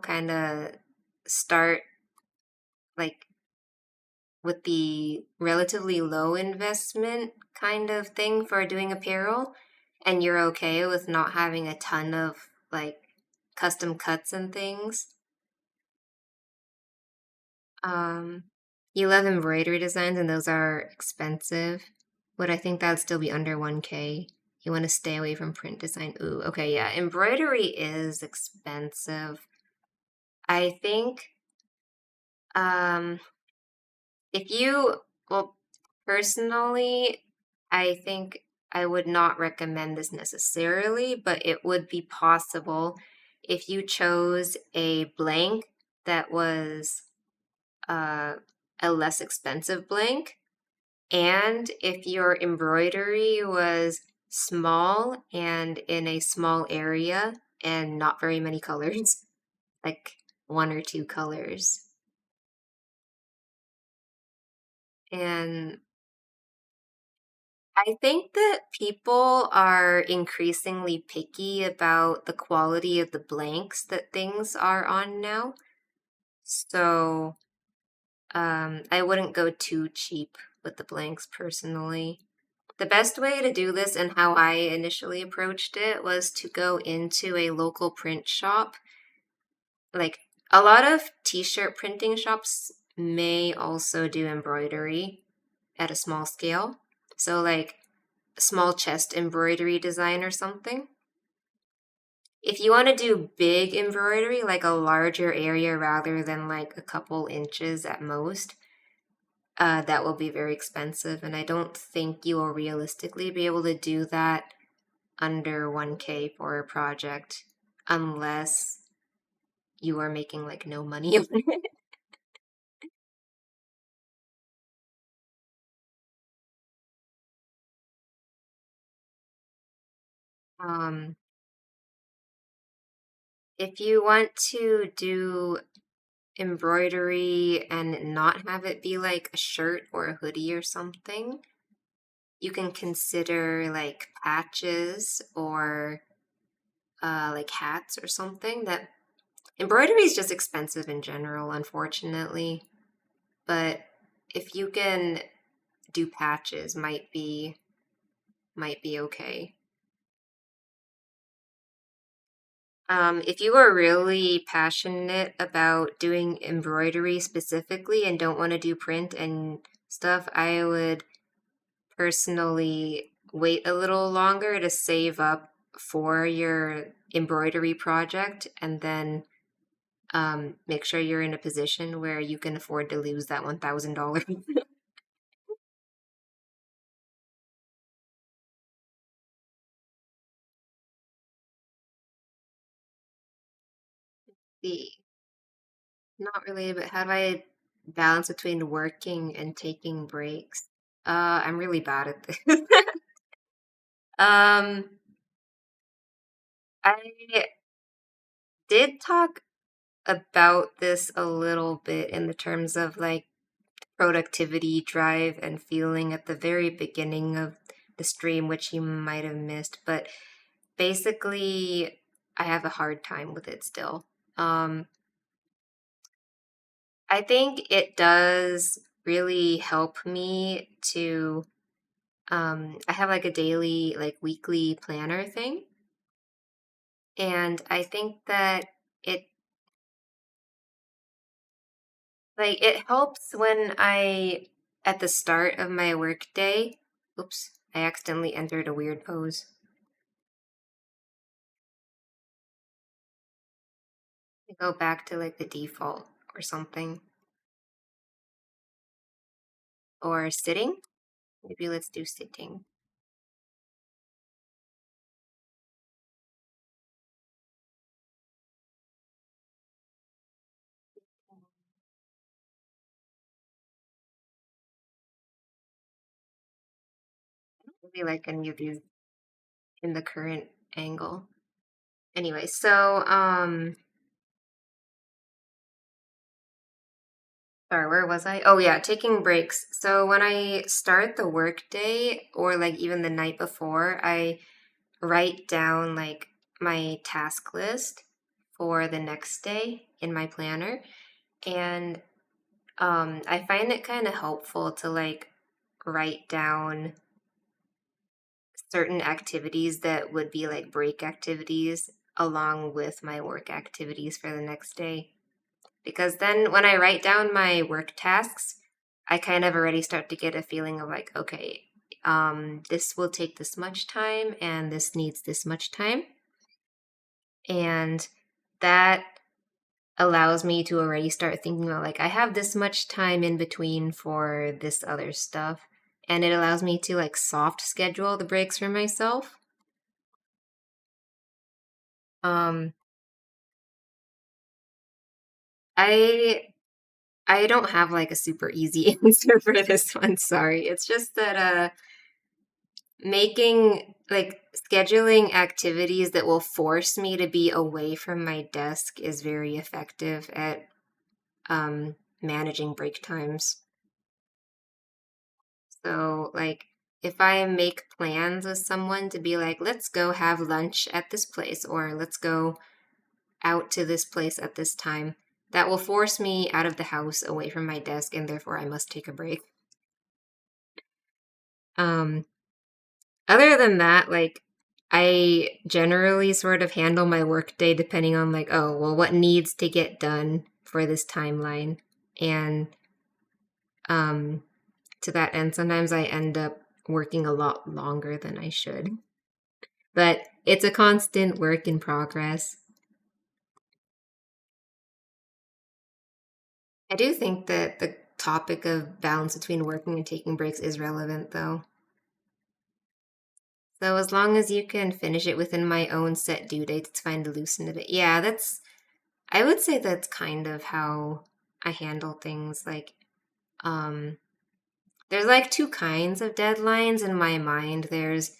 Speaker 1: kind of start like with the relatively low investment kind of thing for doing apparel, and you're okay with not having a ton of like custom cuts and things. Um, you love embroidery designs, and those are expensive. Would I think that would still be under 1K? You want to stay away from print design. Ooh, okay, yeah. Embroidery is expensive. I think um if you, well, personally, I think I would not recommend this necessarily, but it would be possible if you chose a blank that was uh, a less expensive blank, and if your embroidery was small and in a small area and not very many colors, like one or two colors. And I think that people are increasingly picky about the quality of the blanks that things are on now. So, I wouldn't go too cheap with the blanks personally. The best way to do this and how I initially approached it was to go into a local print shop. Like a lot of t-shirt printing shops may also do embroidery at a small scale. So like small chest embroidery design or something. If you want to do big embroidery, like a larger area rather than like a couple inches at most, that will be very expensive. And I don't think you will realistically be able to do that under 1K for a project unless you are making like no money on it. Um, if you want to do embroidery and not have it be like a shirt or a hoodie or something, you can consider like patches or like hats or something. That embroidery is just expensive in general, unfortunately. But if you can do patches, might be okay. If you are really passionate about doing embroidery specifically and don't want to do print and stuff, I would personally wait a little longer to save up for your embroidery project and then make sure you're in a position where you can afford to lose that $1,000. The Not really, but how do I balance between working and taking breaks? I'm really bad at this. um, I did talk about this a little bit in the terms of like productivity drive and feeling at the very beginning of the stream, which you might have missed, but basically, I have a hard time with it still. Um, I think it does really help me to I have like a daily, like weekly planner thing. And I think that it it helps when at the start of my workday, oops, I accidentally entered a weird pose. I go back to like the default or something. Or sitting. Maybe let's do sitting. Maybe like any of these in the current angle. Anyway, so sorry, where was I? Oh yeah, taking breaks. So when I start the workday or like even the night before, I write down like my task list for the next day in my planner. And I find it kind of helpful to like write down certain activities that would be like break activities along with my work activities for the next day. Because then when I write down my work tasks, I kind of already start to get a feeling of like, okay, this will take this much time and this needs this much time. And that allows me to already start thinking about like, I have this much time in between for this other stuff. And it allows me to like soft schedule the breaks for myself. Um, I I don't have like a super easy answer for this one. Sorry. It's just that making like scheduling activities that will force me to be away from my desk is very effective at managing break times. So like if I make plans with someone to be like, let's go have lunch at this place or let's go out to this place at this time, that will force me out of the house away from my desk and therefore I must take a break. Um, Other than that, like I generally sort of handle my workday depending on like, oh, well, what needs to get done for this timeline. And um to that end, sometimes I end up working a lot longer than I should. But it's a constant work in progress. I do think that the topic of balance between working and taking breaks is relevant though. So as long as you can finish it within my own set due dates, it's fine to loosen it. Yeah, I would say that's kind of how I handle things. Like, um, there's like two kinds of deadlines in my mind. There's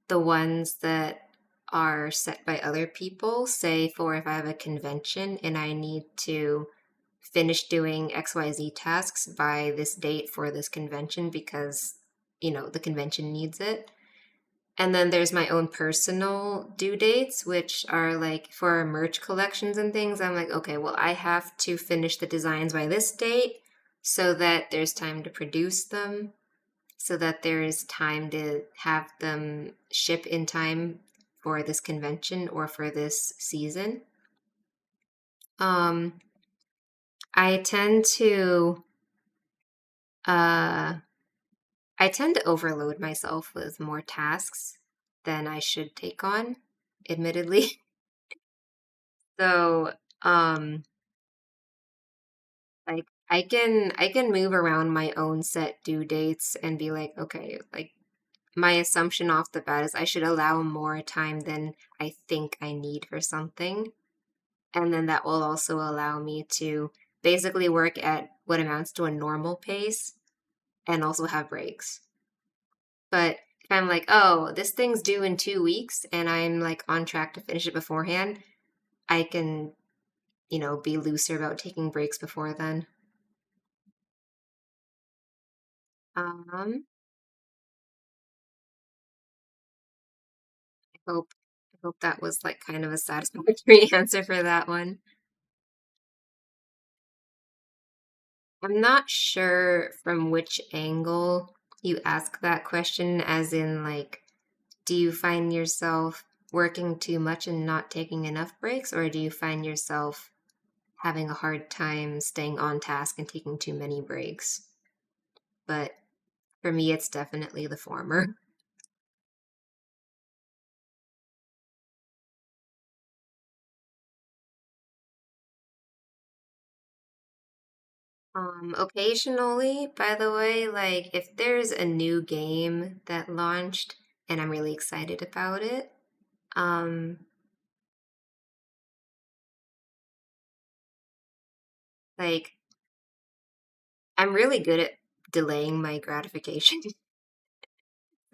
Speaker 1: the ones that are set by other people, say for if I have a convention and I need to finish doing XYZ tasks by this date for this convention because, the convention needs it. And then there's my own personal due dates, which are like for merch collections and things. I'm like, okay, well, I have to finish the designs by this date so that there's time to produce them, so that there is time to have them ship in time for this convention or for this season. Um, I tend to uh, I tend to overload myself with more tasks than I should take on, admittedly. So, um, I can move around my own set due dates and be like, okay, like my assumption off the bat is I should allow more time than I think I need for something. And then that will also allow me to basically work at what amounts to a normal pace and also have breaks. But if I'm like, oh, this thing's due in 2 weeks and I'm like on track to finish it beforehand, I can, be looser about taking breaks before then. I hope I hope that was like kind of a satisfactory answer for that one. I'm not sure from which angle you ask that question, as in like, do you find yourself working too much and not taking enough breaks, or do you find yourself having a hard time staying on task and taking too many breaks? But for me, it's definitely the former. Occasionally, by the way, like if there's a new game that launched and I'm really excited about it, um, like I'm really good at delaying my gratification.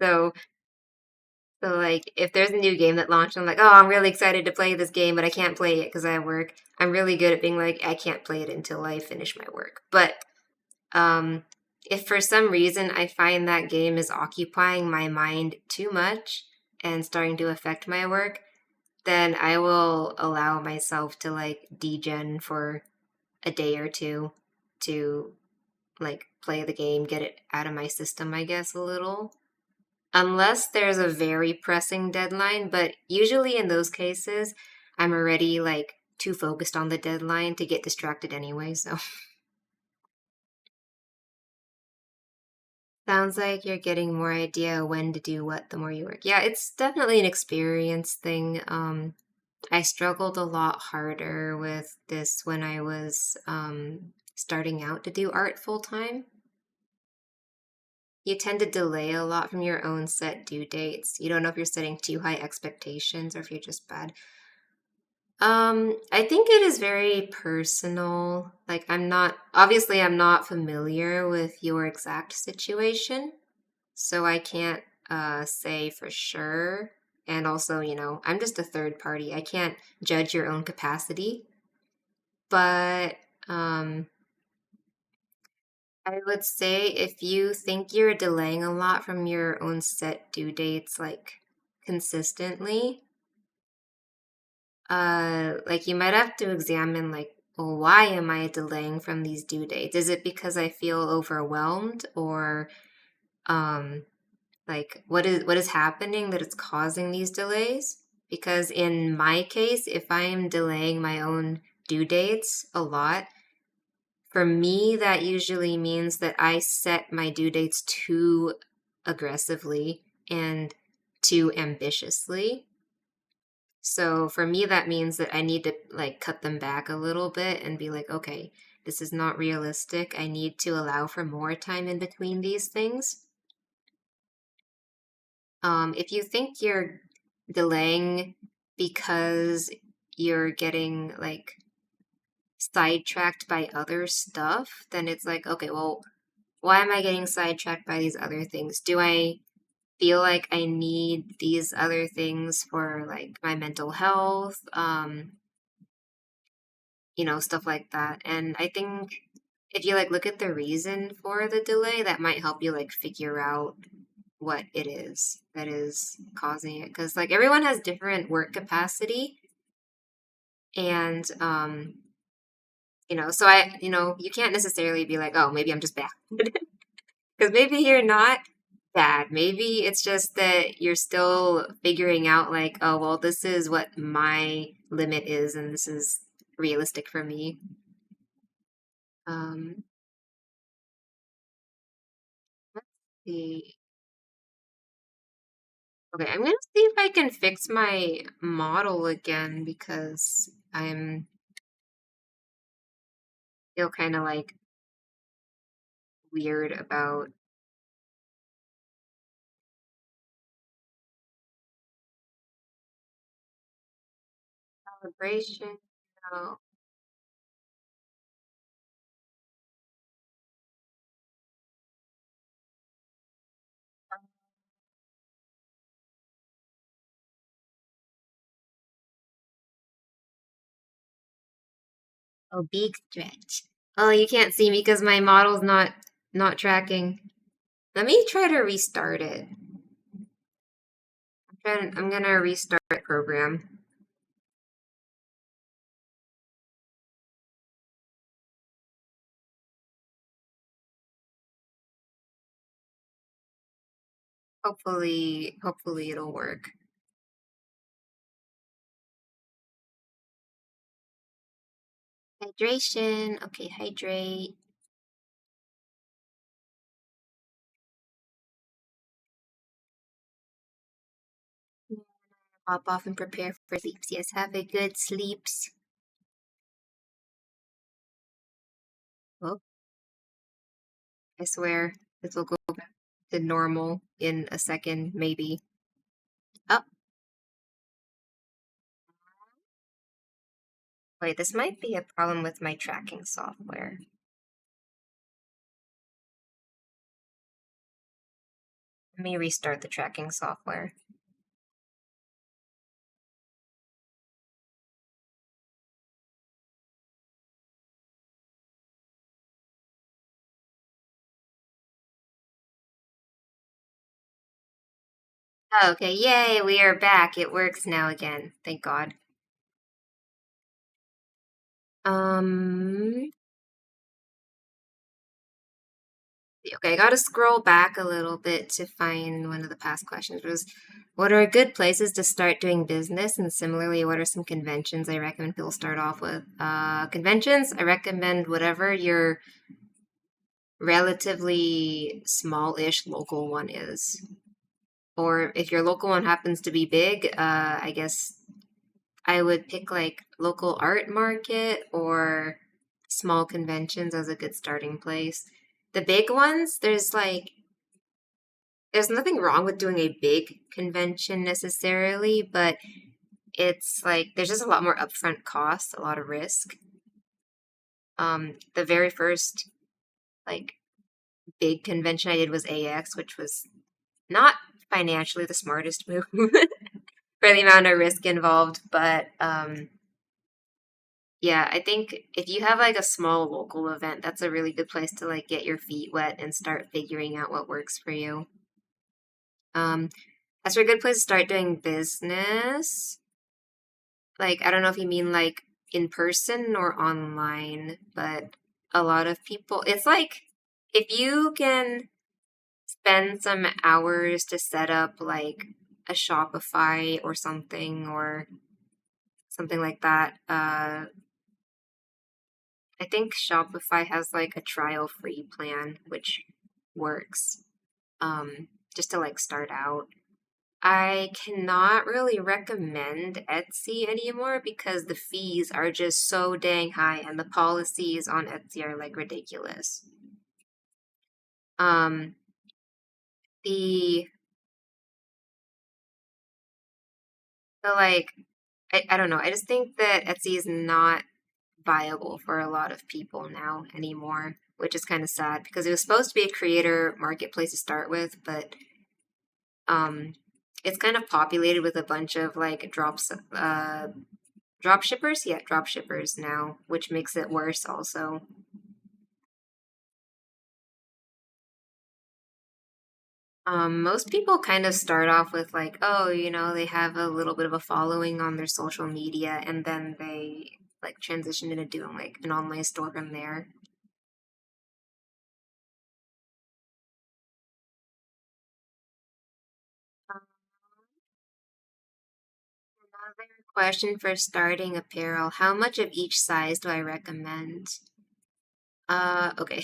Speaker 1: So, so like if there's a new game that launched, I'm like, oh, I'm really excited to play this game, but I can't play it because I have work. I'm really good at being like, I can't play it until I finish my work. But Um, if for some reason I find that game is occupying my mind too much and starting to affect my work, then I will allow myself to like degen for a day or two to like play the game, get it out of my system, I guess, a little. Unless there's a very pressing deadline, but usually in those cases, I'm already like too focused on the deadline to get distracted anyway, so. Sounds like you're getting more idea when to do what the more you work. Yeah, it's definitely an experience thing. I struggled a lot harder with this when I was starting out to do art full time. You tend to delay a lot from your own set due dates. You don't know if you're setting too high expectations or if you're just bad. I think it is very personal. Like I'm not familiar with your exact situation. So I can't say for sure. And also, I'm just a third party. I can't judge your own capacity. But um, I would say if you think you're delaying a lot from your own set due dates, like consistently, like you might have to examine, like, well, why am I delaying from these due dates? Is it because I feel overwhelmed, or um, like what is happening that it's causing these delays? Because in my case, if I am delaying my own due dates a lot, for me that usually means that I set my due dates too aggressively and too ambitiously. So for me that means that I need to like cut them back a little bit and be like, okay, this is not realistic. I need to allow for more time in between these things. If you think you're delaying because you're getting like sidetracked by other stuff, then it's like, okay, well, why am I getting sidetracked by these other things? Do I feel like I need these other things for like my mental health? Stuff like that. And I think if you like look at the reason for the delay, that might help you like figure out what it is that is causing it, because like everyone has different work capacity. And so you can't necessarily be like, oh, maybe I'm just bad. Because maybe you're not bad. Maybe it's just that you're still figuring out like, oh, well, this is what my limit is and this is realistic for me. um let's see. Okay, I'm gonna see if I can fix my model again because I'm feel kind of like weird about calibration. Oh, oh, big stretch. Oh, you can't see me because my model's not tracking. Let me try to restart it. I'm gonna restart the program. Hopefully it'll work. Hydration. Okay, hydrate. Hop off and prepare for sleeps. Yes, have a good sleeps. Oh, I swear this will go back to normal in a second, maybe. Oh, wait, this might be a problem with my tracking software. Let me restart the tracking software. Okay, yay, we are back. It works now again. Thank God. Um, okay, I gotta scroll back a little bit to find one of the past questions. Was what are good places to start doing business? And similarly, what are some conventions I recommend people start off with? Conventions, I recommend whatever your relatively small-ish local one is. Or if your local one happens to be big, I guess I would pick like local art market or small conventions as a good starting place. The big ones, there's nothing wrong with doing a big convention necessarily, but it's like there's just a lot more upfront costs, a lot of risk. The very first like big convention I did was AX, which was not financially the smartest move for the amount of risk involved, but yeah, I think if you have like a small local event, that's a really good place to like get your feet wet and start figuring out what works for you. Um, that's a good place to start doing business. Like, I don't know if you mean like in person or online, but a lot of people, it's like if you can spend some hours to set up like a Shopify or something like that. I think Shopify has like a trial free plan, which works. Just to like start out. I cannot really recommend Etsy anymore because the fees are just so dang high and the policies on Etsy are like ridiculous. Um, the like I don't know. I just think that Etsy is not viable for a lot of people now anymore, which is kind of sad because it was supposed to be a creator marketplace to start with, but um it's kind of populated with a bunch of like drop shippers, yeah, drop shippers now, which makes it worse also. Most people kind of start off with like, oh, they have a little bit of a following on their social media, and then they like transition into doing like an online store from there. Um, Another question for starting apparel: how much of each size do I recommend? Okay.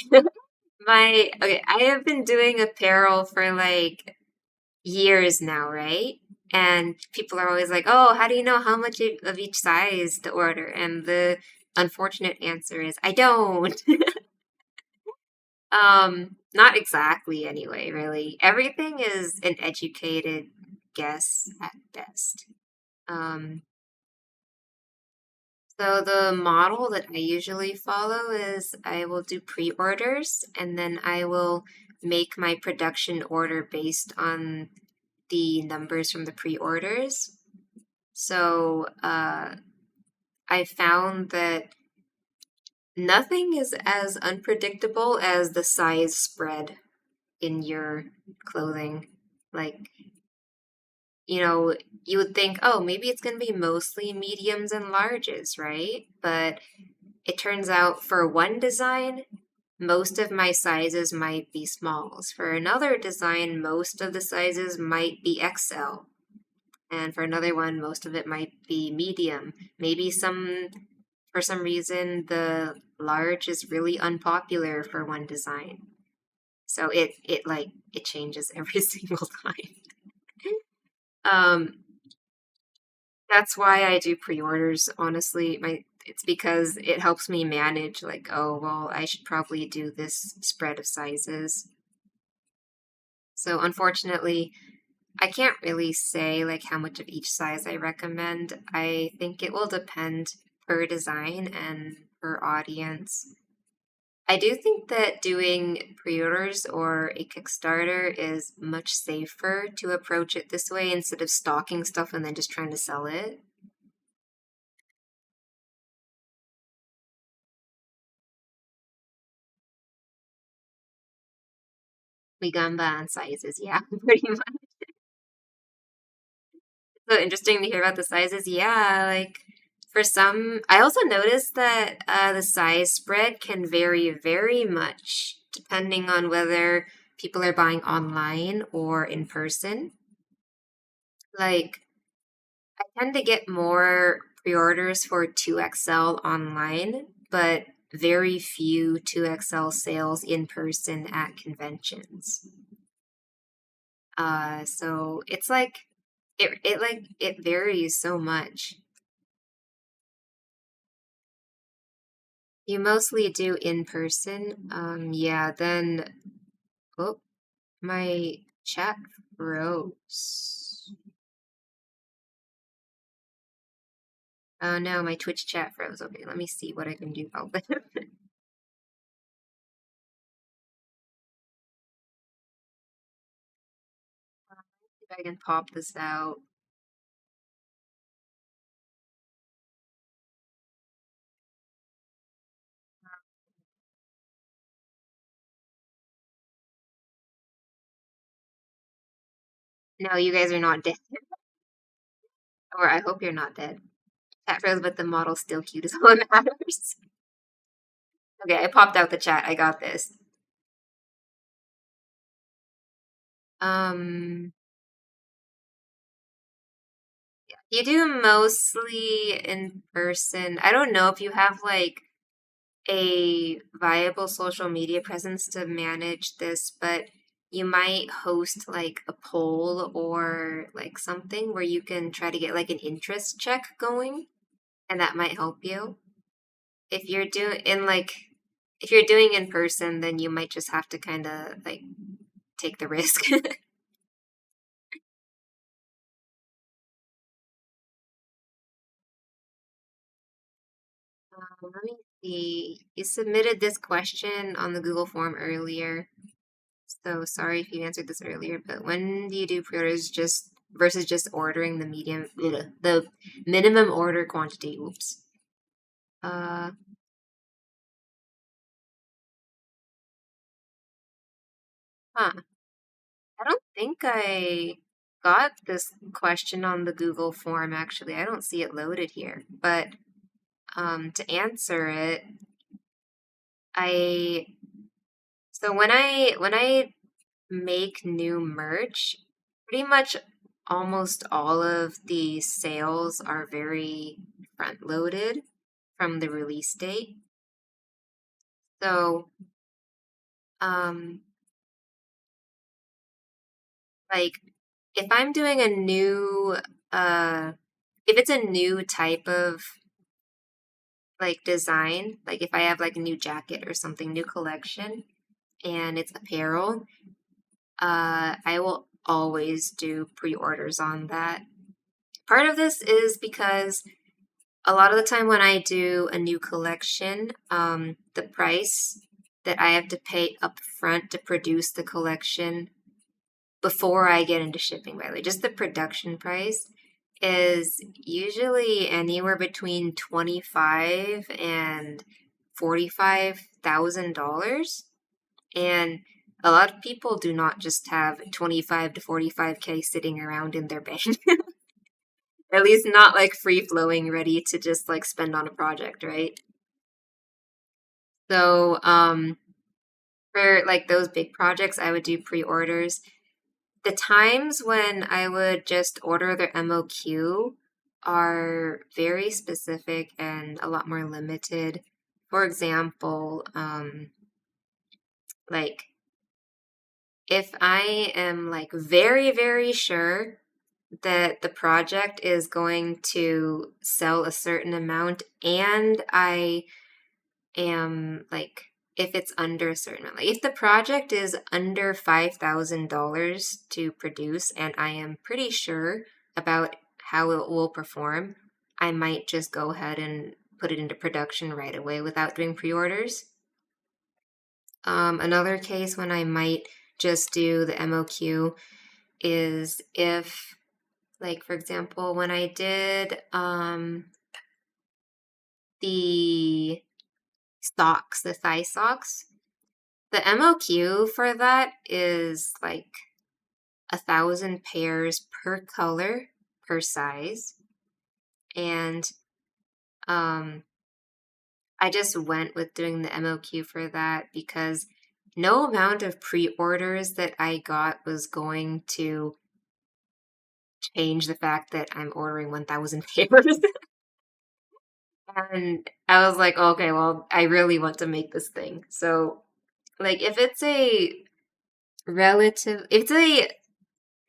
Speaker 1: Okay, I have been doing apparel for like years now, right? And people are always like, "Oh, how do you know how much of each size to order?" And the unfortunate answer is, I don't. Not exactly anyway, really. Everything is an educated guess at best. Um, so the model that I usually follow is I will do pre-orders and then I will make my production order based on the numbers from the pre-orders. So I found that nothing is as unpredictable as the size spread in your clothing. Like, you would think, oh, maybe it's going to be mostly mediums and larges, right? But it turns out for one design, most of my sizes might be smalls. For another design, most of the sizes might be XL. And for another one, most of it might be medium. Maybe for some reason, the large is really unpopular for one design. So it changes every single time. Um, that's why I do pre-orders, honestly. It's because it helps me manage like, oh, well, I should probably do this spread of sizes. So unfortunately, I can't really say like how much of each size I recommend. I think it will depend per design and per audience. I do think that doing pre-orders or a Kickstarter is much safer to approach it this way instead of stocking stuff and then just trying to sell it. We gamba on sizes, yeah, pretty much. So interesting to hear about the sizes. Yeah, like for some, I also noticed that the size spread can vary very much depending on whether people are buying online or in person. Like, I tend to get more pre-orders for 2XL online, but very few 2XL sales in person at conventions. So it's like it varies so much. You mostly do in person. Yeah, then oh, my chat froze. Oh no, my Twitch chat froze. Okay, let me see what I can do about that. If I can pop this out. No, you guys are not dead. Or I hope you're not dead. Chat froze, but the model's still cute is all that matters. Okay, I popped out the chat. I got this. Um, you do mostly in person. I don't know if you have like a viable social media presence to manage this, but you might host like a poll or like something where you can try to get like an interest check going, and that might help you. If you're doing in like if you're doing in person, then you might just have to kind of like take the risk. Let me see. You submitted this question on the Google form earlier. So sorry if you answered this earlier, but when do you do pre-orders just versus just ordering the minimum order quantity? Oops. Uh, huh. I don't think I got this question on the Google form actually. I don't see it loaded here. But to answer it, I so when I make new merch, pretty much almost all of the sales are very front loaded from the release date. So, um, like if I'm doing a new, uh, if it's a new type of like design, like if I have like a new jacket or something, new collection, and it's apparel, I will always do pre-orders on that. Part of this is because a lot of the time when I do a new collection, the price that I have to pay up front to produce the collection before I get into shipping, by the way, just the production price is usually anywhere between 25 and $45,000. And a lot of people do not just have 25 to 45K sitting around in their bank. At least not like free flowing, ready to just like spend on a project, right? So, for like those big projects, I would do pre-orders. The times when I would just order their MOQ are very specific and a lot more limited. For example, like if I am like very, very sure that the project is going to sell a certain amount and I am like if it's under a certain amount, like if the project is under $5,000 to produce and I am pretty sure about how it will perform, I might just go ahead and put it into production right away without doing pre-orders. Another case when I might just do the MOQ is if, like, for example, when I did the socks, the thigh socks, the MOQ for that is like 1,000 pairs per color per size. And I just went with doing the MOQ for that because no amount of pre-orders that I got was going to change the fact that I'm ordering 1,000 pairs. And I was like, okay, well, I really want to make this thing. So, like, if it's if it's a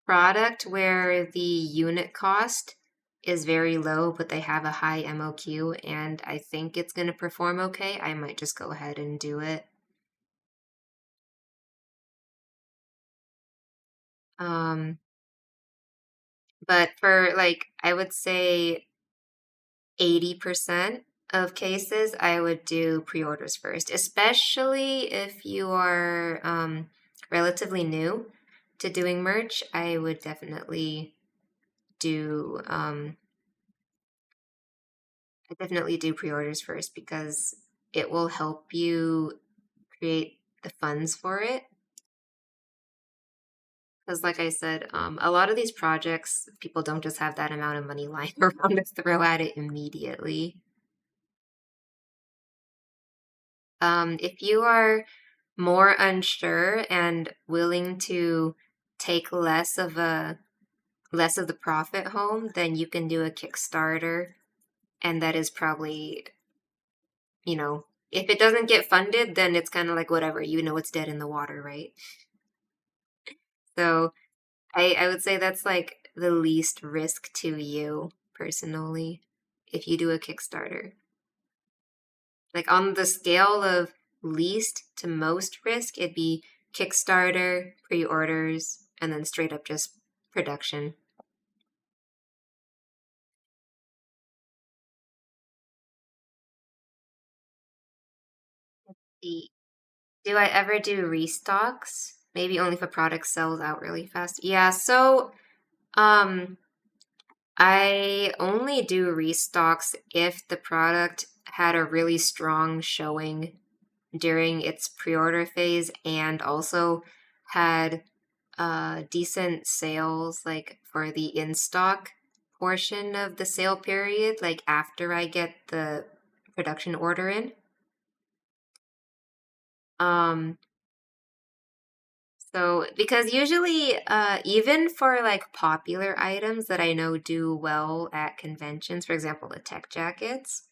Speaker 1: product where the unit cost is very low, but they have a high MOQ and I think it's going to perform okay, I might just go ahead and do it. Um, but for like, I would say 80% of cases, I would do pre-orders first, especially if you are relatively new to doing merch. I would do um, definitely do pre-orders first because it will help you create the funds for it. Because, like I said, a lot of these projects, people don't just have that amount of money lying around to throw at it immediately. If you are more unsure and willing to take less of the profit home, then you can do a Kickstarter, and that is probably, if it doesn't get funded, then it's kind of like whatever, it's dead in the water, right? So I would say that's like the least risk to you personally if you do a Kickstarter. Like on the scale of least to most risk, it'd be Kickstarter, pre-orders, and then straight up just production. The Do I ever do restocks? Maybe only if a product sells out really fast. Yeah, so um I only do restocks if the product had a really strong showing during its pre-order phase and also had decent sales like for the in-stock portion of the sale period, like after I get the production order in. Um, so because usually even for like popular items that I know do well at conventions, for example, the tech jackets,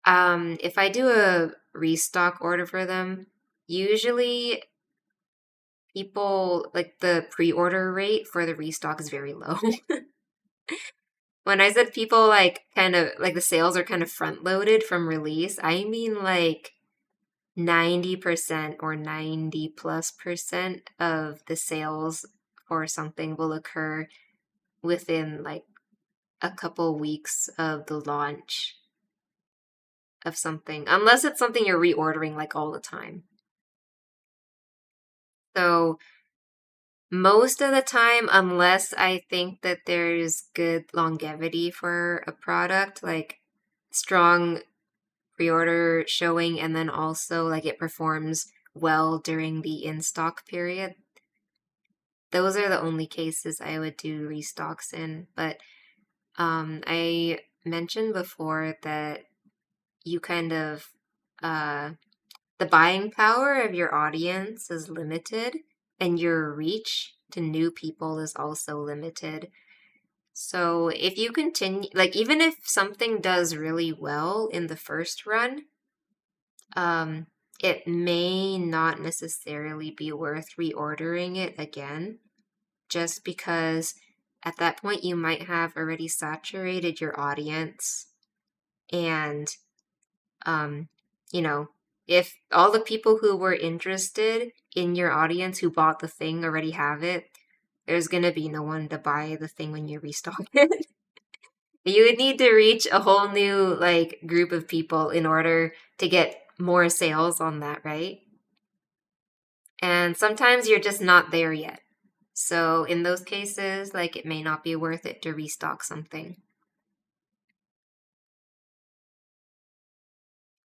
Speaker 1: if I do a restock order for them, usually people like the pre-order rate for the restock is very low. When I said people like kind of like the sales are kind of front loaded from release, I mean like 90% or 90 plus percent of the sales for something will occur within like a couple weeks of the launch of something, unless it's something you're reordering like all the time. So most of the time, unless I think that there's good longevity for a product, like strong pre-order showing, and then also like it performs well during the in-stock period, those are the only cases I would do restocks in. But I mentioned before that you kind of uh, the buying power of your audience is limited, and your reach to new people is also limited. So if you continue, like even if something does really well in the first run, um, it may not necessarily be worth reordering it again, just because at that point you might have already saturated your audience. And um, you know, if all the people who were interested in your audience who bought the thing already have it, there's gonna be no one to buy the thing when you restock it. You would need to reach a whole new like group of people in order to get more sales on that, right? And sometimes you're just not there yet. So in those cases, like it may not be worth it to restock something.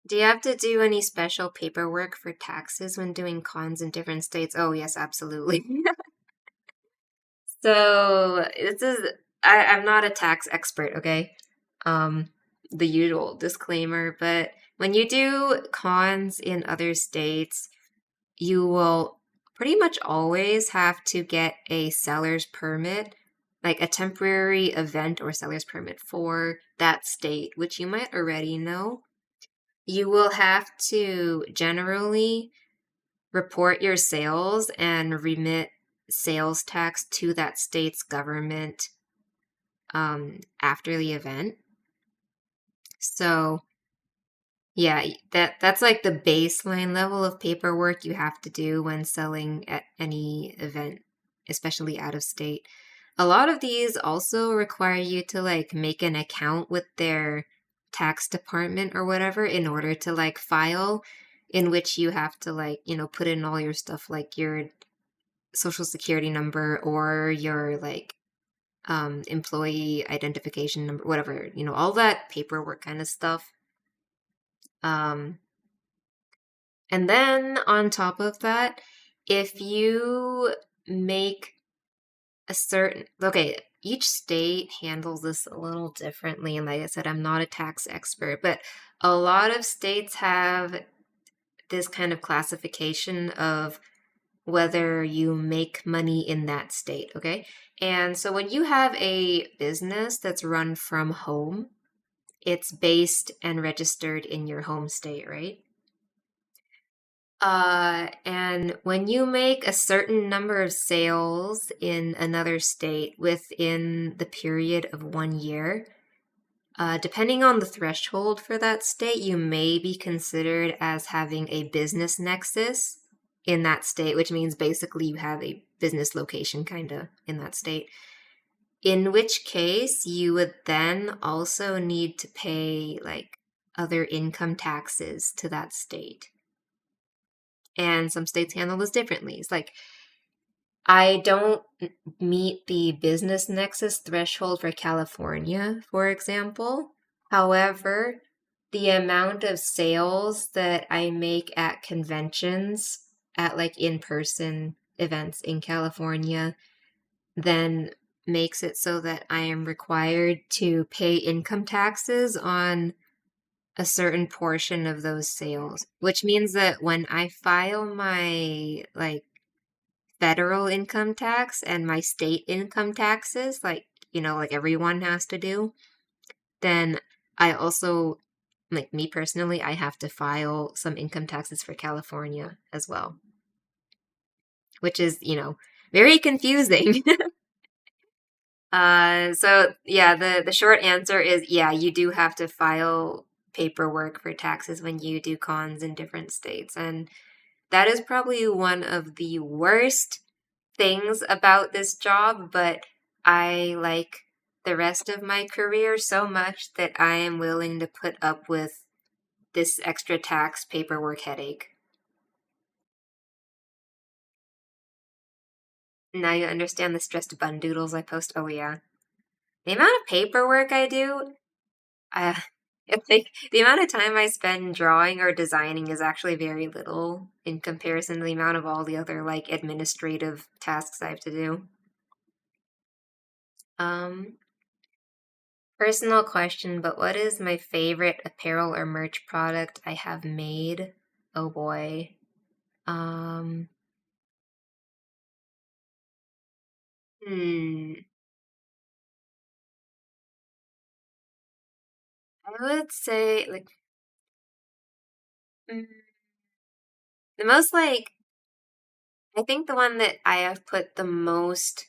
Speaker 1: Do you have to do any special paperwork for taxes when doing cons in different states? Oh, yes, absolutely. So this is I'm not a tax expert, okay? Um, the usual disclaimer, but when you do cons in other states, you will pretty much always have to get a seller's permit, like a temporary event or seller's permit for that state, which you might already know. You will have to generally report your sales and remit sales tax to that state's government after the event. So yeah, that's like the baseline level of paperwork you have to do when selling at any event, especially out of state. A lot of these also require you to like make an account with their tax department or whatever in order to like file, in which you have to like, put in all your stuff like your social security number or your like employee identification number, whatever, all that paperwork kind of stuff. Um, and then on top of that, if you make a certain, okay, each state handles this a little differently. And like I said, I'm not a tax expert, but a lot of states have this kind of classification of whether you make money in that state, okay? And so when you have a business that's run from home, it's based and registered in your home state, right? And when you make a certain number of sales in another state within the period of 1 year, depending on the threshold for that state, you may be considered as having a business nexus in that state, which means basically you have a business location kind of in that state. In which case, you would then also need to pay like other income taxes to that state. And some states handle this differently. It's like, I don't meet the business nexus threshold for California, for example. However, the amount of sales that I make at conventions, at like in-person events in California, then makes it so that I am required to pay income taxes on a certain portion of those sales, which means that when I file my like federal income tax and my state income taxes, like everyone has to do, then I also, like me personally, I have to file some income taxes for California as well, which is, very confusing. So yeah, the short answer is yeah, you do have to file paperwork for taxes when you do cons in different states. And that is probably one of the worst things about this job, but I like the rest of my career so much that I am willing to put up with this extra tax paperwork headache. Now you understand the stressed bun doodles I post. Oh yeah. The amount of paperwork I do, I it's like the amount of time I spend drawing or designing is actually very little in comparison to the amount of all the other like administrative tasks I have to do. Um, Personal question, but what is my favorite apparel or merch product I have made? Oh boy. Um, hmm. I would say like mm, the most like I think the one that I have put the most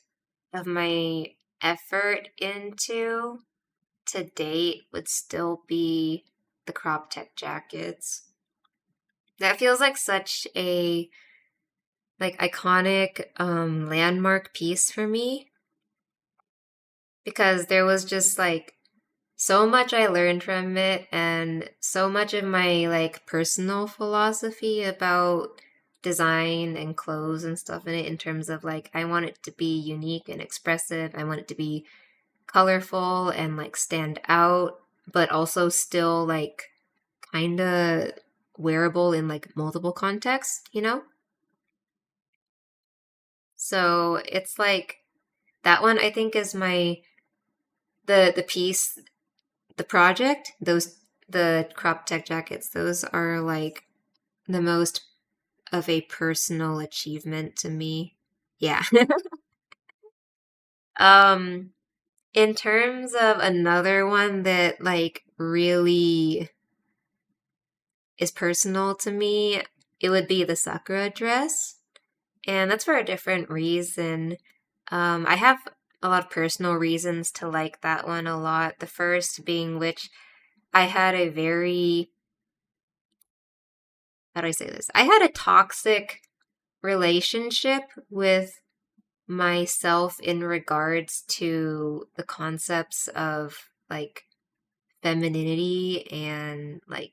Speaker 1: of my effort into to date would still be the crop tech jackets. That feels like such a like iconic landmark piece for me because there was just like so much I learned from it and so much of my like personal philosophy about design and clothes and stuff in it in terms of like I want it to be unique and expressive. I want it to be colorful and like stand out, but also still like kind of wearable in like multiple contexts, you know? So it's like that one I think is my the piece the project, those the crop tech jackets, those are like the most of a personal achievement to me. Yeah. um in terms of another one that like really is personal to me, it would be the Sakura dress. And that's for a different reason. I have a lot of personal reasons to like that one a lot. The first being which I had a very, how do I say this? I had a toxic relationship with myself in regards to the concepts of like femininity and like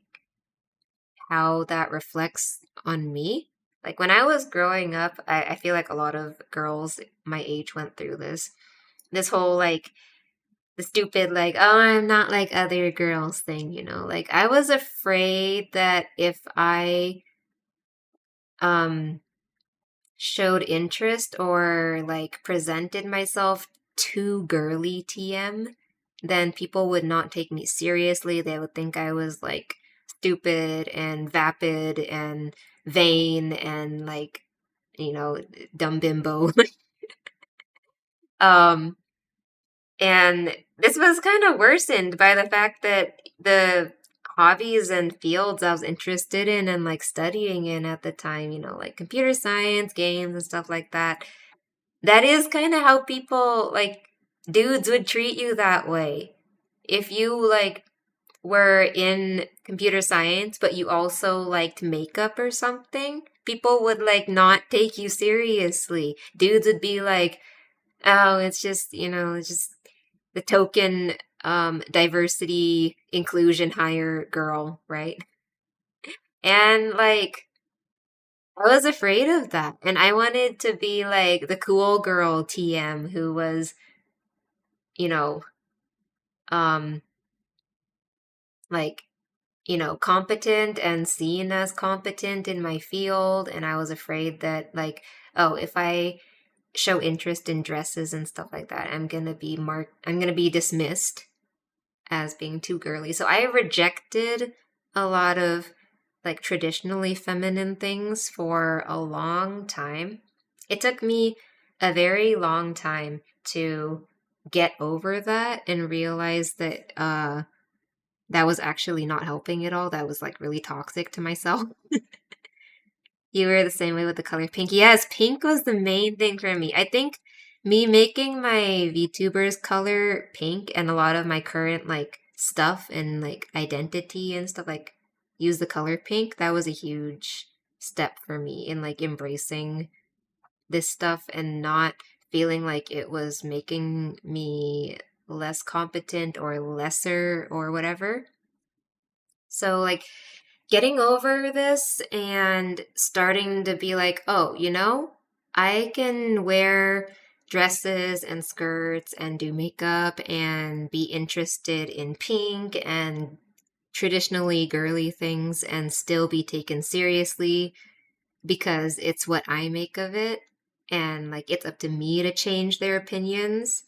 Speaker 1: how that reflects on me. Like when I was growing up, I feel like a lot of girls my age went through this. This whole like the stupid like, oh, I'm not like other girls thing, you know? Like I was afraid that if I um showed interest or like presented myself too girly TM, then people would not take me seriously. They would think I was like stupid and vapid and vain and like, you know, dumb bimbo. um and this was kind of worsened by the fact that the hobbies and fields I was interested in and like studying in at the time, you know, like computer science, games, and stuff like that. That is kind of how people like dudes would treat you that way. If you like were in computer science, but you also liked makeup or something, people would like not take you seriously. Dudes would be like, oh, it's just, you know, it's just the token diversity inclusion hire girl, right? And like I was afraid of that. And I wanted to be like the cool girl TM who was, you know, um like, you know, competent and seen as competent in my field. And I was afraid that like, oh, if I show interest in dresses and stuff like that, I'm gonna be dismissed as being too girly. So I rejected a lot of like traditionally feminine things for a long time. It took me a very long time to get over that and realize that that was actually not helping at all. That was like really toxic to myself. You were the same way with the color pink. Yes, pink was the main thing for me. I think me making my VTubers color pink and a lot of my current like stuff and like identity and stuff, like use the color pink, that was a huge step for me in like embracing this stuff and not feeling like it was making me less competent or lesser or whatever. So, like, getting over this and starting to be like, oh, I can wear dresses and skirts and do makeup and be interested in pink and traditionally girly things and still be taken seriously because it's what I make of it. And like, it's up to me to change their opinions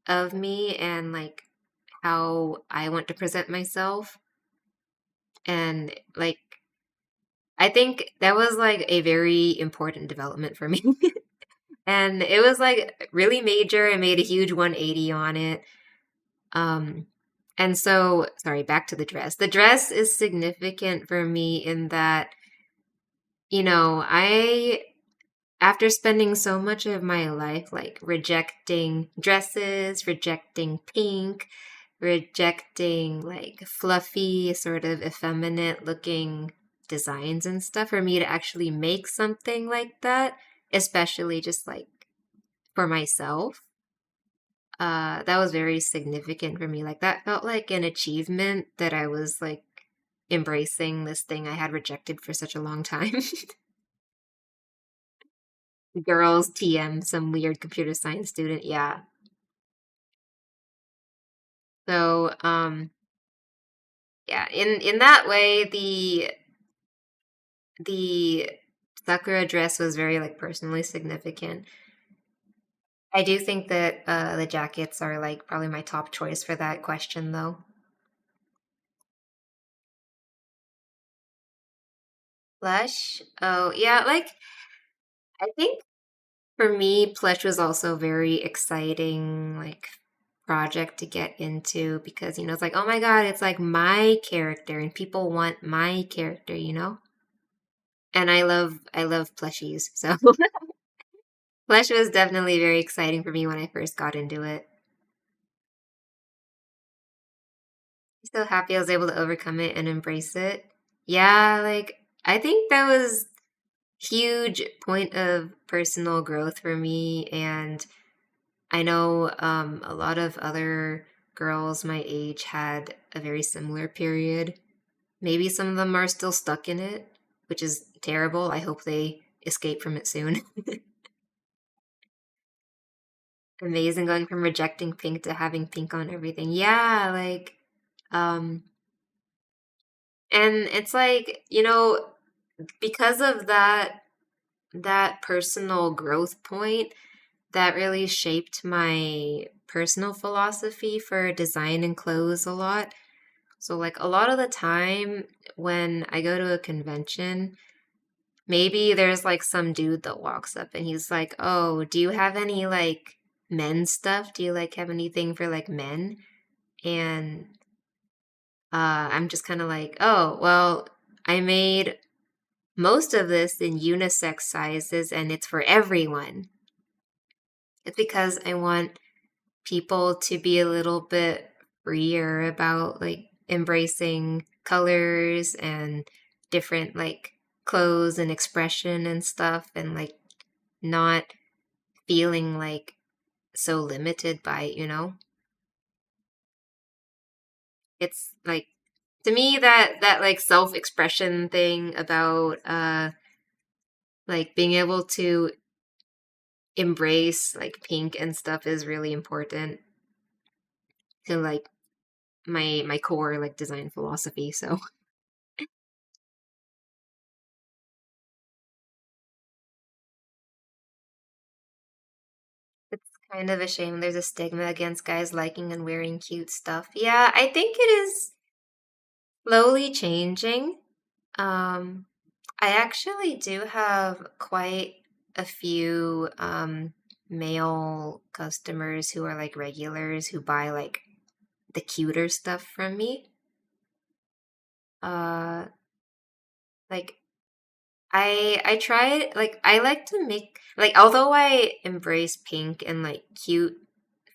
Speaker 1: of me and like how I want to present myself. And like, I think that was like a very important development for me. And it was like really major. I made a huge 180 on it. Um, and so, sorry, back to the dress. The dress is significant for me in that, I, after spending so much of my life like rejecting dresses, rejecting pink, rejecting like fluffy, sort of effeminate looking designs and stuff, for me to actually make something like that, especially just like for myself, that was very significant for me. Like that felt like an achievement that I was like embracing this thing I had rejected for such a long time. Girls TM, some weird computer science student. Yeah. So, yeah, in that way, the Sakura dress was very like personally significant. I do think that the jackets are like probably my top choice for that question, though. Plush? Oh, yeah, like I think for me, plush was also very exciting, like project to get into because it's like, oh my God, it's like my character and people want my character. And I love plushies. So plush was definitely very exciting for me when I first got into it. I'm so happy I was able to overcome it and embrace it. Yeah, like I think that was huge point of personal growth for me, and I know a lot of other girls my age had a very similar period. Maybe some of them are still stuck in it, which is terrible. I hope they escape from it soon. Amazing going from rejecting pink to having pink on everything. Yeah, like um and it's like, because of that personal growth point that really shaped my personal philosophy for design and clothes a lot. So like a lot of the time when I go to a convention, maybe there's like some dude that walks up and he's like, "Oh, do you have any like men's stuff? Do you like have anything for like men?" And I'm just kind of like, "Oh, well, I made most of this in unisex sizes and it's for everyone." It's because I want people to be a little bit freer about like embracing colors and different like clothes and expression and stuff and like not feeling like so limited by it's like to me that like self-expression thing about like being able to embrace like pink and stuff is really important to like my core like design philosophy. So it's kind of a shame there's a stigma against guys liking and wearing cute stuff. Yeah, I think it is slowly changing. Um, I actually do have quite a few male customers who are like regulars who buy like the cuter stuff from me. Uh, like I tried like I like to make like although I embrace pink and like cute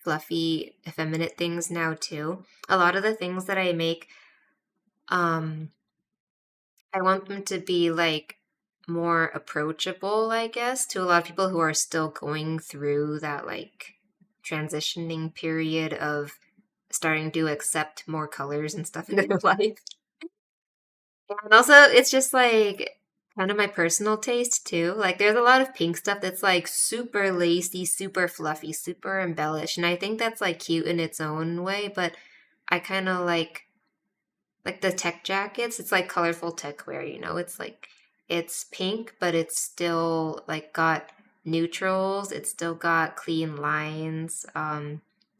Speaker 1: fluffy, effeminate things now too. A lot of the things that I make, um, I want them to be like more approachable, I guess, to a lot of people who are still going through that like transitioning period of starting to accept more colors and stuff into their life. And also, it's just like kind of my personal taste too. Like, there's a lot of pink stuff that's like super lacy, super fluffy, super embellished, and I think that's like cute in its own way. But I kind of like the tech jackets. It's like colorful tech wear. It's like it's pink, but it's still like got neutrals. It's still got clean lines.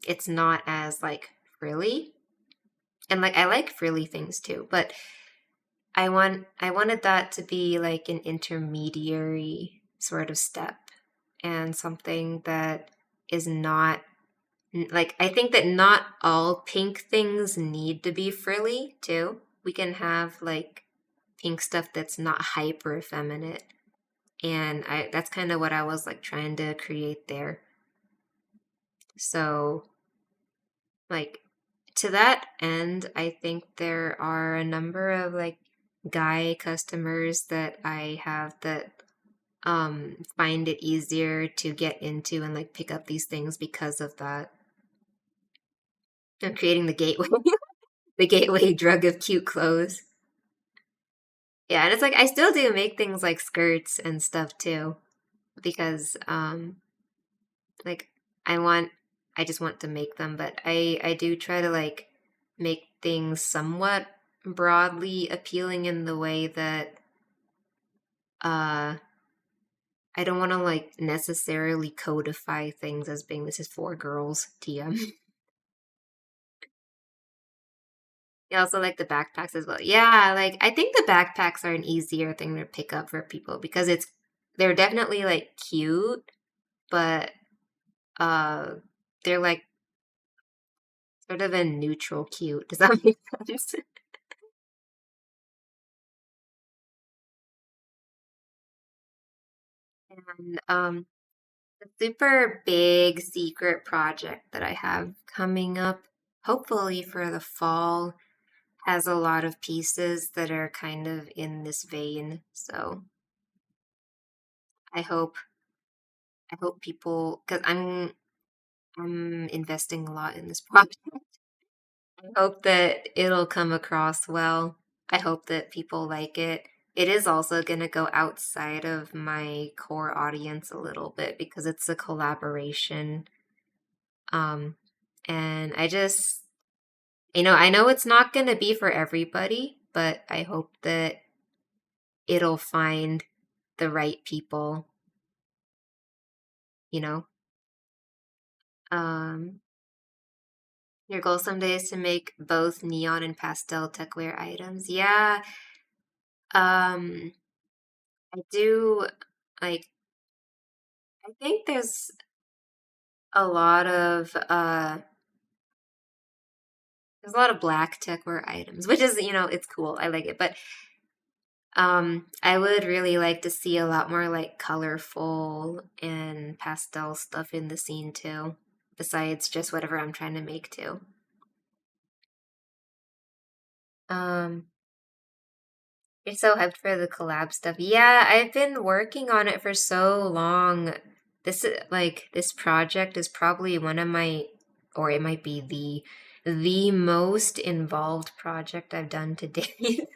Speaker 1: It's not as like frilly, and like I like frilly things too, but I wanted that to be like an intermediary sort of step and something that is not like I think that not all pink things need to be frilly too. We can have like pink stuff that's not hyper effeminate. And I that's kind of what I was like trying to create there. So like to that end, I think there are a number of like guy customers that I have that find it easier to get into and like pick up these things because of that. I'm creating the gateway, the gateway drug of cute clothes. Yeah, and it's like I still do make things like skirts and stuff too because like I want I just want to make them, but I do try to like make things somewhat broadly appealing in the way that uh I don't want to like necessarily codify things as being this is for girls TM. I also like the backpacks as well. Yeah, like I think the backpacks are an easier thing to pick up for people because they're definitely like cute, but uh they're like sort of a neutral cute. Does that make sense? And the super big secret project that I have coming up, hopefully for the fall, has a lot of pieces that are kind of in this vein. So I hope I hope people because I'm investing a lot in this project. I hope that it'll come across well. I hope that people like it. It is also going to go outside of my core audience a little bit because it's a collaboration. Um, and I know it's not going to be for everybody, but I hope that it'll find the right people, you know. Um, your goal someday is to make both neon and pastel techwear items. Yeah, um, I do like I think there's a lot of black techwear items, which is, it's cool. I like it. But I would really like to see a lot more like colorful and pastel stuff in the scene too, besides just whatever I'm trying to make too. Um, you're so hyped for the collab stuff. Yeah, I've been working on it for so long. This project is probably one of my, or it might be the most involved project I've done to date.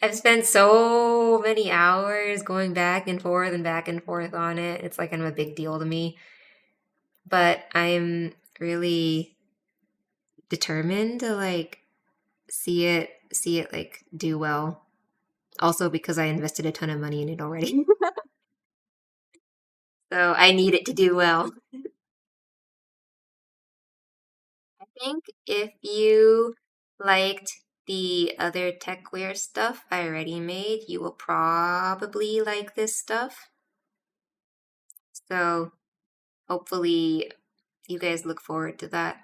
Speaker 1: I've spent so many hours going back and forth on it. It's like kind of a big deal to me. But I'm really determined to like see it like do well. Also because I invested a ton of money in it already. So I need it to do well. I think if you liked the other techwear stuff I already made, you will probably like this stuff. So hopefully you guys look forward to that.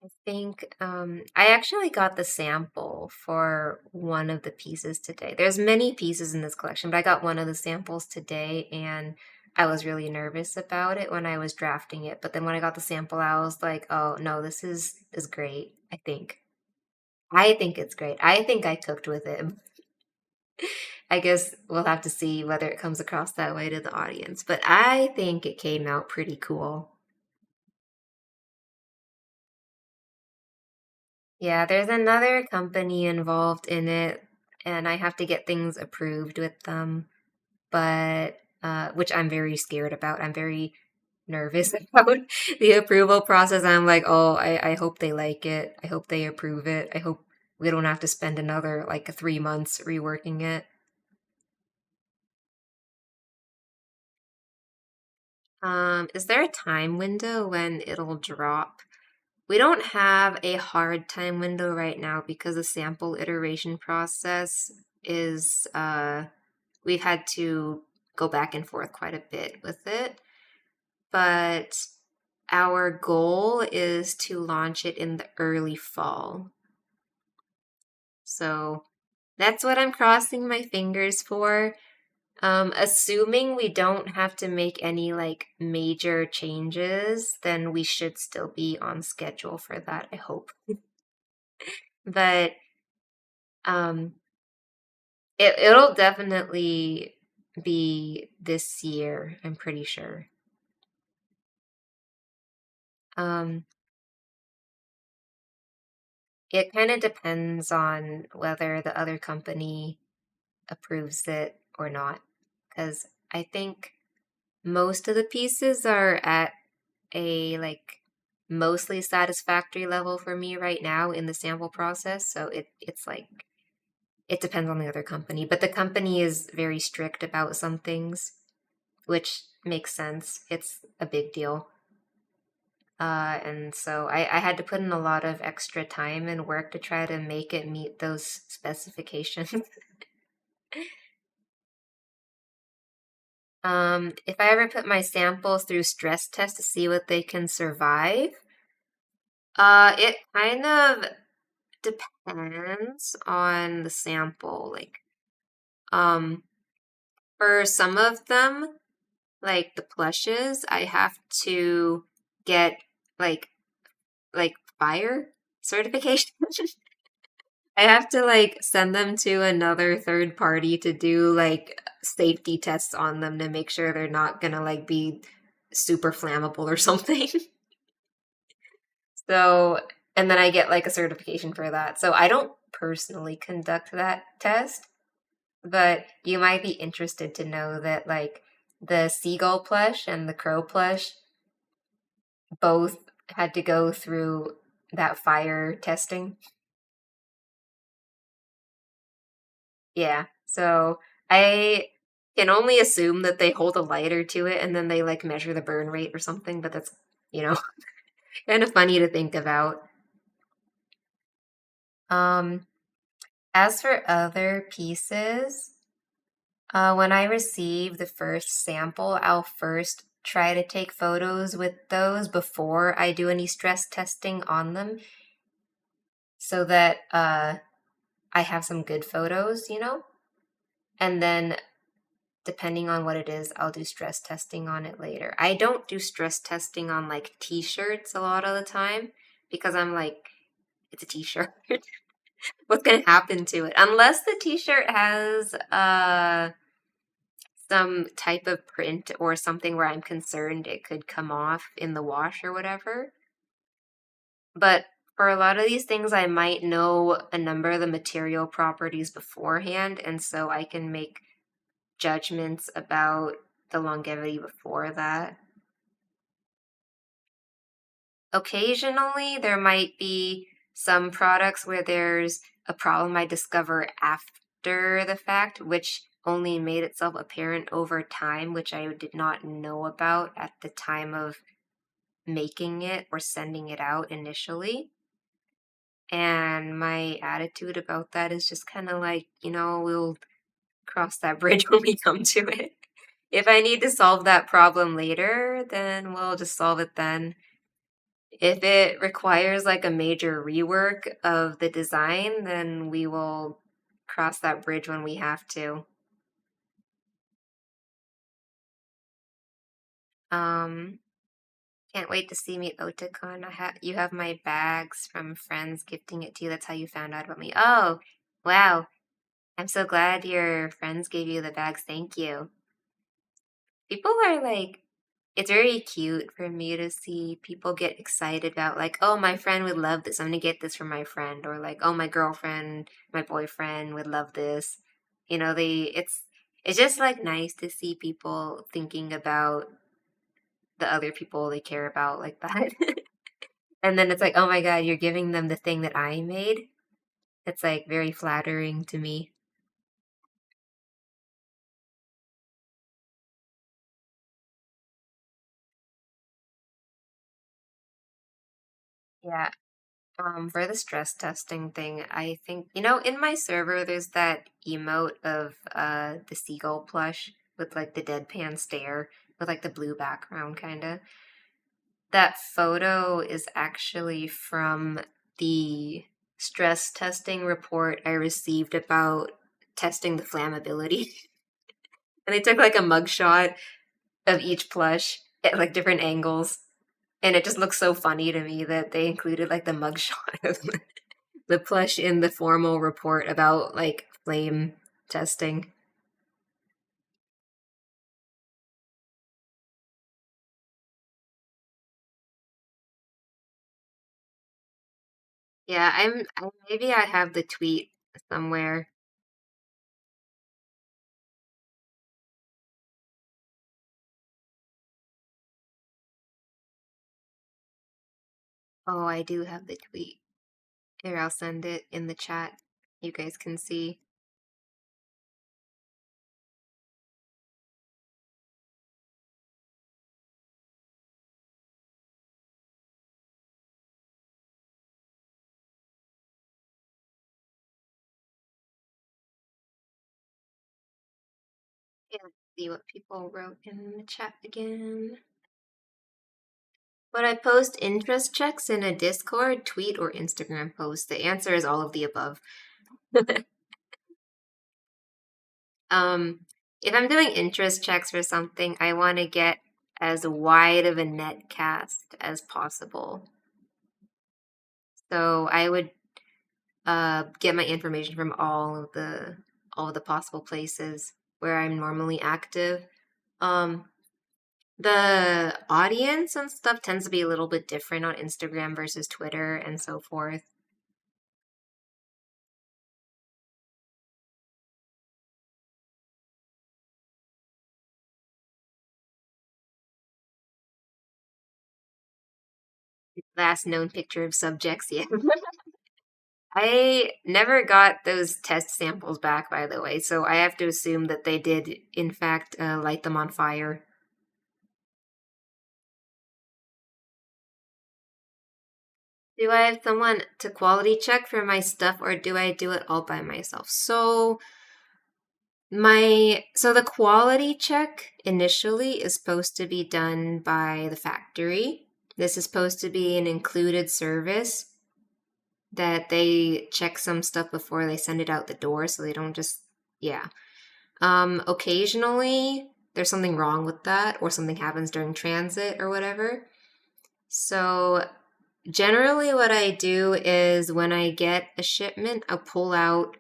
Speaker 1: I think I actually got the sample for one of the pieces today. There's many pieces in this collection, but I got one of the samples today and I was really nervous about it when I was drafting it. But then when I got the sample, I was like, "Oh, no, this is great, I think." I think it's great. I think I cooked with it. I guess we'll have to see whether it comes across that way to the audience, but I think it came out pretty cool. Yeah, there's another company involved in it, and I have to get things approved with them, but which I'm very scared about. I'm very nervous about the approval process. I'm like, oh, I hope they like it. I hope they approve it. I hope we don't have to spend another like 3 months reworking it. Is there a time window when it'll drop? We don't have a hard time window right now because the sample iteration process is we've had to go back and forth quite a bit with it. But our goal is to launch it in the early fall. So that's what I'm crossing my fingers for. Assuming we don't have to make any like major changes, then we should still be on schedule for that, I hope. But um it'll definitely be this year, I'm pretty sure. Um it kind of depends on whether the other company approves it or not. Because I think most of the pieces are at a like mostly satisfactory level for me right now in the sample process. So it's like it depends on the other company. But the company is very strict about some things, which makes sense. It's a big deal. And so I had to put in a lot of extra time and work to try to make it meet those specifications. If I ever put my samples through stress tests to see what they can survive, it kind of depends on the sample. Like, um, for some of them, like the plushes, I have to get like like fire certification. I have to like send them to another third party to do like safety tests on them to make sure they're not gonna like be super flammable or something. So, and then I get like a certification for that. So I don't personally conduct that test, but you might be interested to know that like the seagull plush and the crow plush both had to go through that fire testing. Yeah. So I can only assume that they hold a lighter to it and then they like measure the burn rate or something, but that's, you know, kind of funny to think about. Um, as for other pieces, when I receive the first sample, I'll first try to take photos with those before I do any stress testing on them so that I have some good photos, you know? And then depending on what it is, I'll do stress testing on it later. I don't do stress testing on like t-shirts a lot of the time because I'm like, it's a t-shirt. What's gonna happen to it? Unless the t-shirt has some type of print or something where I'm concerned it could come off in the wash or whatever. But for a lot of these things, I might know a number of the material properties beforehand, and so I can make judgments about the longevity before that. Occasionally, there might be some products where there's a problem I discover after the fact, which only made itself apparent over time, which I did not know about at the time of making it or sending it out initially. And my attitude about that is just kind of like, we'll cross that bridge when we come to it. If I need to solve that problem later, then we'll just solve it then. If it requires like a major rework of the design, then we will cross that bridge when we have to. Um, can't wait to see me at Otakon. You have my bags from friends gifting it to you. That's how you found out about me. Oh, wow. I'm so glad your friends gave you the bags. Thank you. People are like, it's very cute for me to see people get excited about like, oh, my friend would love this. I'm gonna get this for my friend, or like, oh, my girlfriend, my boyfriend would love this. It's just like nice to see people thinking about the other people they care about like that. And then it's like, oh my God, you're giving them the thing that I made. It's like very flattering to me. Yeah. For the stress testing thing, I think, in my server there's that emote of the seagull plush with like the deadpan stare with like the blue background kinda. That photo is actually from the stress testing report I received about testing the flammability. And they took like a mugshot of each plush at like different angles. And it just looks so funny to me that they included like the mugshot of the plush in the formal report about like flame testing. Yeah, maybe I have the tweet somewhere. Oh, I do have the tweet. Here, I'll send it in the chat. You guys can see. Yeah, let's see what people wrote in the chat again. Would I post interest checks in a Discord, tweet, or Instagram post? The answer is all of the above. Um, if I'm doing interest checks for something, I want to get as wide of a net cast as possible. So I would get my information from all of the possible places where I'm normally active. Um, the audience and stuff tends to be a little bit different on Instagram versus Twitter and so forth. Last known picture of subjects, yeah. I never got those test samples back, by the way, so I have to assume that they did, in fact, light them on fire. Do I have someone to quality check for my stuff, or do I do it all by myself? So the quality check initially is supposed to be done by the factory. This is supposed to be an included service that they check some stuff before they send it out the door, so they don't just, yeah. Occasionally there's something wrong with that, or something happens during transit or whatever. So generally what I do is when I get a shipment, I'll pull out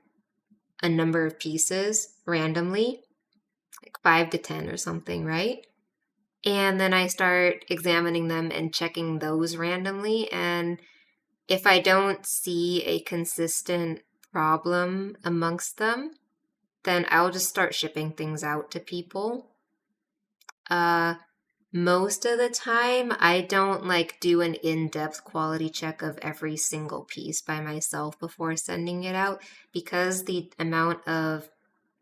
Speaker 1: a number of pieces randomly, like 5 to 10 or something, right? And then I start examining them and checking those randomly. And if I don't see a consistent problem amongst them, then I'll just start shipping things out to people. Uh, Most of the time, I don't like do an in-depth quality check of every single piece by myself before sending it out because the amount of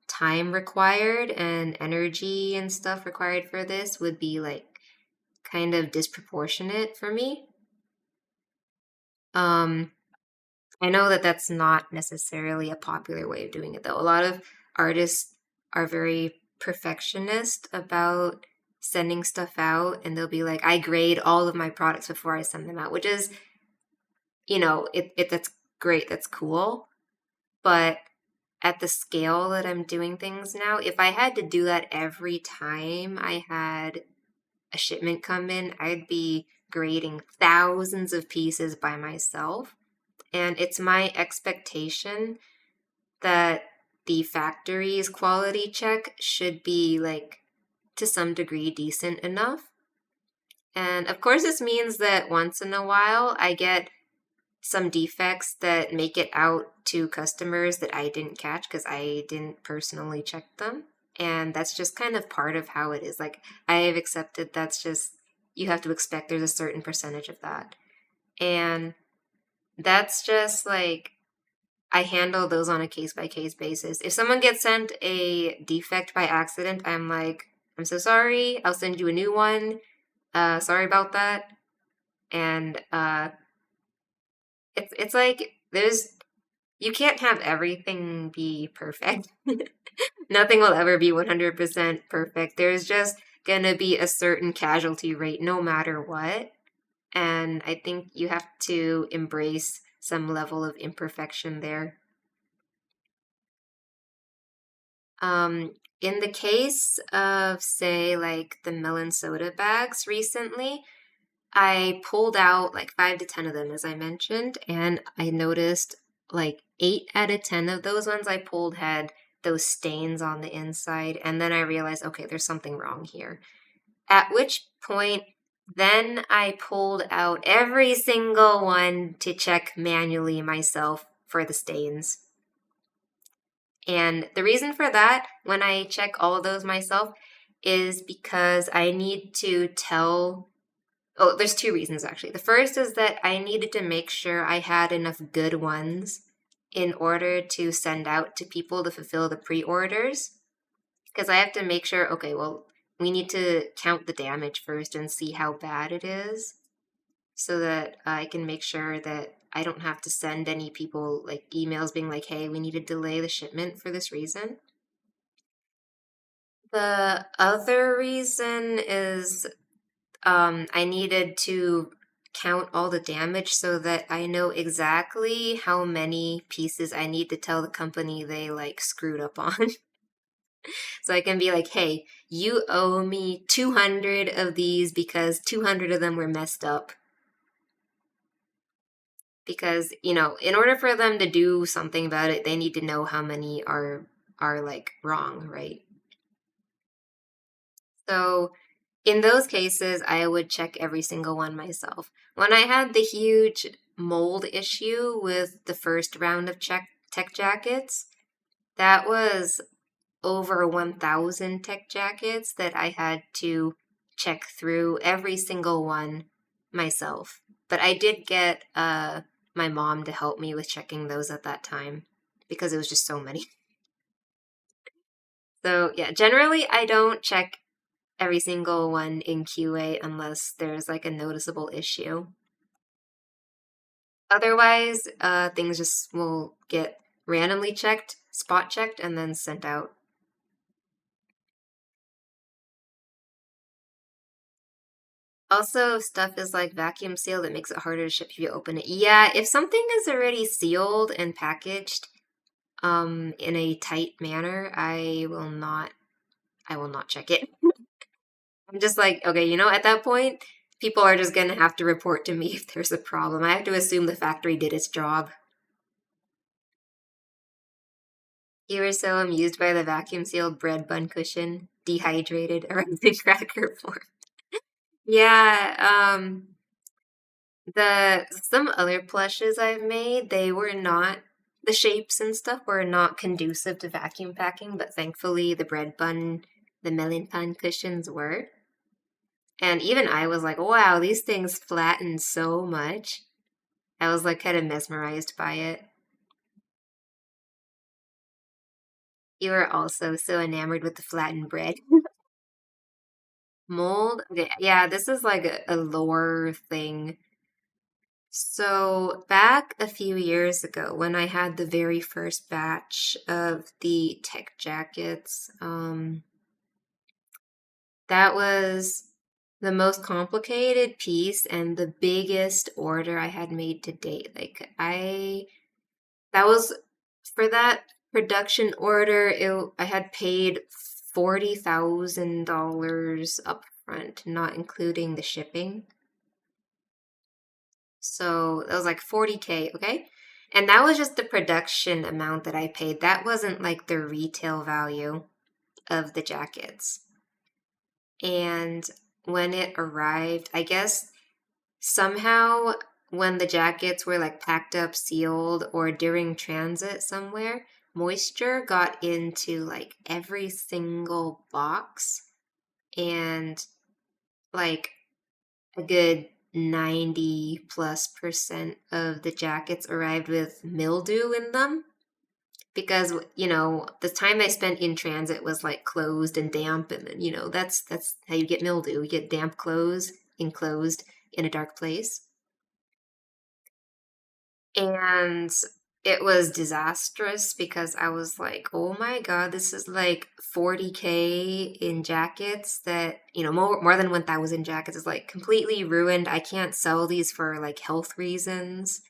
Speaker 1: time required and energy and stuff required for this would be like kind of disproportionate for me. Um, I know that that's not necessarily a popular way of doing it though. A lot of artists are very perfectionist about sending stuff out, and they'll be like, I grade all of my products before I send them out, which is, that's great, that's cool. But at the scale that I'm doing things now, if I had to do that every time I had a shipment come in, I'd be grading thousands of pieces by myself. And it's my expectation that the factory's quality check should be like to some degree decent enough. And of course, this means that once in a while I get some defects that make it out to customers that I didn't catch because I didn't personally check them. And that's just kind of part of how it is. Like, I have accepted that's just, you have to expect there's a certain percentage of that. And that's just like, I handle those on a case by case basis. If someone gets sent a defect by accident, I'm like, I'm so sorry. I'll send you a new one. Sorry about that. And it's like you can't have everything be perfect. Nothing will ever be 100% perfect. There's just gonna be a certain casualty rate no matter what. And I think you have to embrace some level of imperfection there. In the case of, say, like the melon soda bags recently, I pulled out like 5 to 10 of them, as I mentioned, and I noticed like 8 out of 10 of those ones I pulled had those stains on the inside. And then I realized, okay, there's something wrong here. At which point, then I pulled out every single one to check manually myself for the stains. And the reason for that, when I check all of those myself, is because I need to tell. Oh, there's 2 reasons actually. The first is that I needed to make sure I had enough good ones in order to send out to people to fulfill the pre orders. Because I have to make sure, okay, well, we need to count the damage first and see how bad it is so that I can make sure that I don't have to send any people like emails being like, hey, we need to delay the shipment for this reason. The other reason is I needed to count all the damage so that I know exactly how many pieces I need to tell the company they like screwed up on. So I can be like, hey, you owe me 200 of these because 200 of them were messed up. Because, in order for them to do something about it, they need to know how many are like wrong, right? So in those cases, I would check every single one myself. When I had the huge mold issue with the first round of tech jackets, that was over 1,000 tech jackets that I had to check through every single one myself. But I did get my mom to help me with checking those at that time because it was just so many. So yeah, generally I don't check every single one in QA unless there's like a noticeable issue. Otherwise, things just will get randomly checked, spot checked, and then sent out. Also, stuff is like vacuum sealed, it makes it harder to ship if you open it. Yeah, if something is already sealed and packaged in a tight manner, I will not check it. I'm just like, okay, at that point, people are just gonna have to report to me if there's a problem. I have to assume the factory did its job. You were so amused by the vacuum sealed bread bun cushion, dehydrated around the cracker form. Yeah, some other plushes I've made, they were not, the shapes and stuff were not conducive to vacuum packing, but thankfully the melon pan cushions were. And even I was like, wow, these things flatten so much. I was like kind of mesmerized by it. You were also so enamored with the flattened bread. Mold? Okay, yeah, this is like a lore thing. So, back a few years ago, when I had the very first batch of the tech jackets, That was the most complicated piece and the biggest order I had made to date. That was for that production order, I had paid $40,000 upfront, not including the shipping. So that was like 40K, okay? And that was just the production amount that I paid. That wasn't like the retail value of the jackets. And when it arrived, I guess somehow when the jackets were like packed up, sealed, or during transit somewhere, moisture got into like every single box, and like a good 90+% of the jackets arrived with mildew in them because the time I spent in transit was like closed and damp, and then that's how you get mildew. You get damp clothes enclosed in a dark place. And it was disastrous because I was like, oh my God, this is like 40K in jackets that, more than 1,000 jackets is like completely ruined. I can't sell these for like health reasons.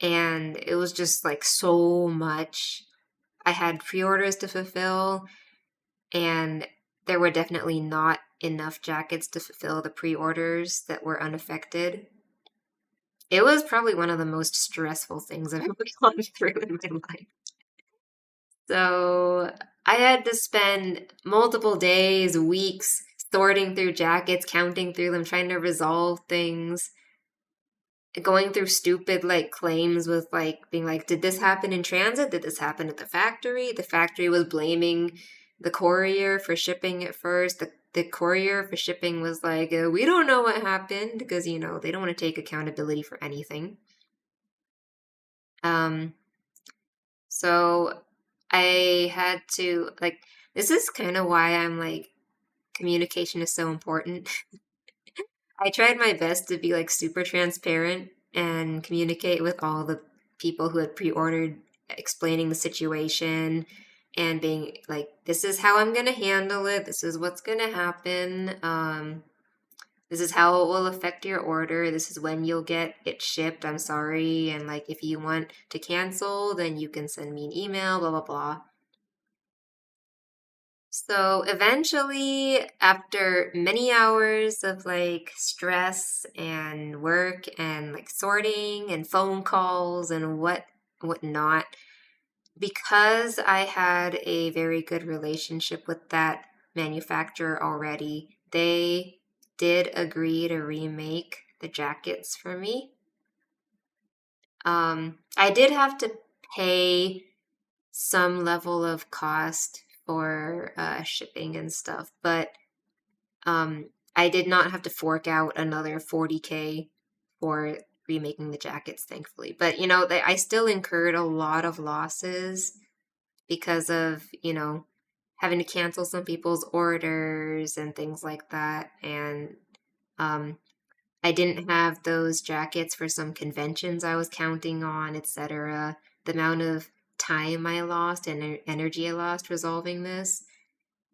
Speaker 1: And it was just like so much. I had pre-orders to fulfill, and there were definitely not enough jackets to fulfill the pre-orders that were unaffected. It was probably one of the most stressful things I've ever gone through in my life. So I had to spend multiple days, weeks sorting through jackets, counting through them, trying to resolve things, going through stupid like claims with like being like, did this happen in transit? Did this happen at the factory? The factory was blaming the courier for shipping it first. The courier for shipping was like, we don't know what happened because, they don't want to take accountability for anything. Um, so I had to, like, this is kind of why I'm like, communication is so important. I tried my best to be like super transparent and communicate with all the people who had pre-ordered, explaining the situation and being like, this is how I'm going to handle it. This is what's going to happen. This is how it will affect your order. This is when you'll get it shipped. I'm sorry. And like, if you want to cancel, then you can send me an email, blah, blah, blah. So eventually, after many hours of like stress and work and like sorting and phone calls and whatnot, because I had a very good relationship with that manufacturer already, they did agree to remake the jackets for me. I did have to pay some level of cost for shipping and stuff, but I did not have to fork out another 40K for remaking the jackets, thankfully. But I still incurred a lot of losses because of having to cancel some people's orders and things like that, and um, I didn't have those jackets for some conventions I was counting on, etc. The amount of time I lost and energy I lost resolving this.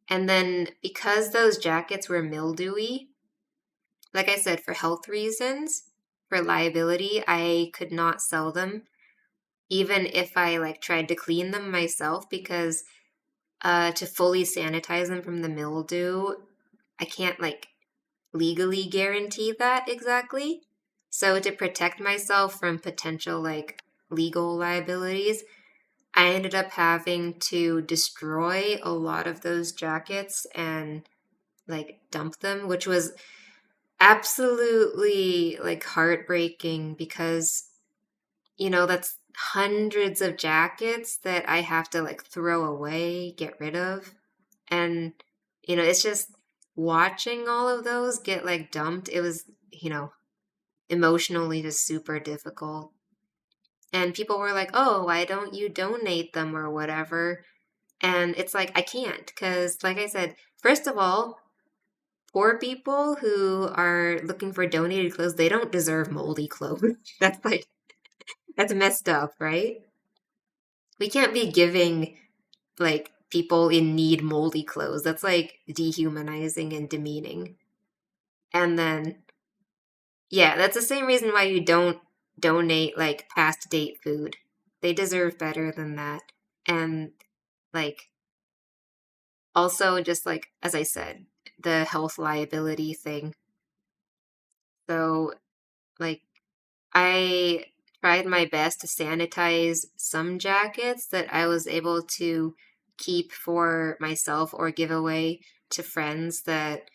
Speaker 1: And then because those jackets were mildewy, like I said, for health reasons, for liability, I could not sell them even if I like tried to clean them myself because to fully sanitize them from the mildew, I can't like legally guarantee that exactly. So to protect myself from potential like legal liabilities, I ended up having to destroy a lot of those jackets and like dump them, which was absolutely like heartbreaking because that's hundreds of jackets that I have to like throw away, get rid of. And it's just watching all of those get like dumped. It was, emotionally just super difficult. And people were like, "Oh, why don't you donate them or whatever?" And it's like I can't because like I said, first of all, poor people who are looking for donated clothes, they don't deserve moldy clothes. That's messed up, right? We can't be giving like people in need moldy clothes. That's like dehumanizing and demeaning. And then, yeah, that's the same reason why you don't donate like past date food. They deserve better than that. And like, also, just like, as I said, the health liability thing. So, like, I tried my best to sanitize some jackets that I was able to keep for myself or give away to friends that,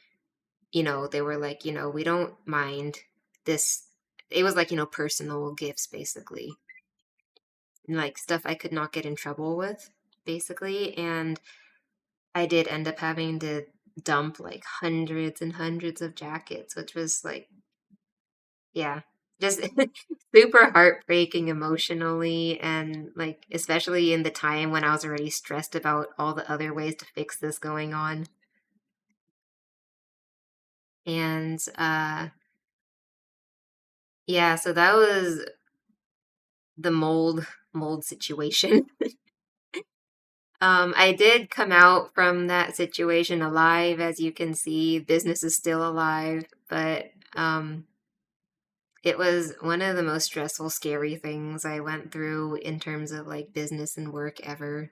Speaker 1: they were like, we don't mind this. It was like, personal gifts basically, and like stuff I could not get in trouble with, basically. And I did end up having to dump like hundreds and hundreds of jackets, which was like, yeah, just super heartbreaking emotionally. And like, especially in the time when I was already stressed about all the other ways to fix this going on. And yeah, so that was the mold situation. I did come out from that situation alive, as you can see. Business is still alive, but it was one of the most stressful, scary things I went through in terms of like business and work ever.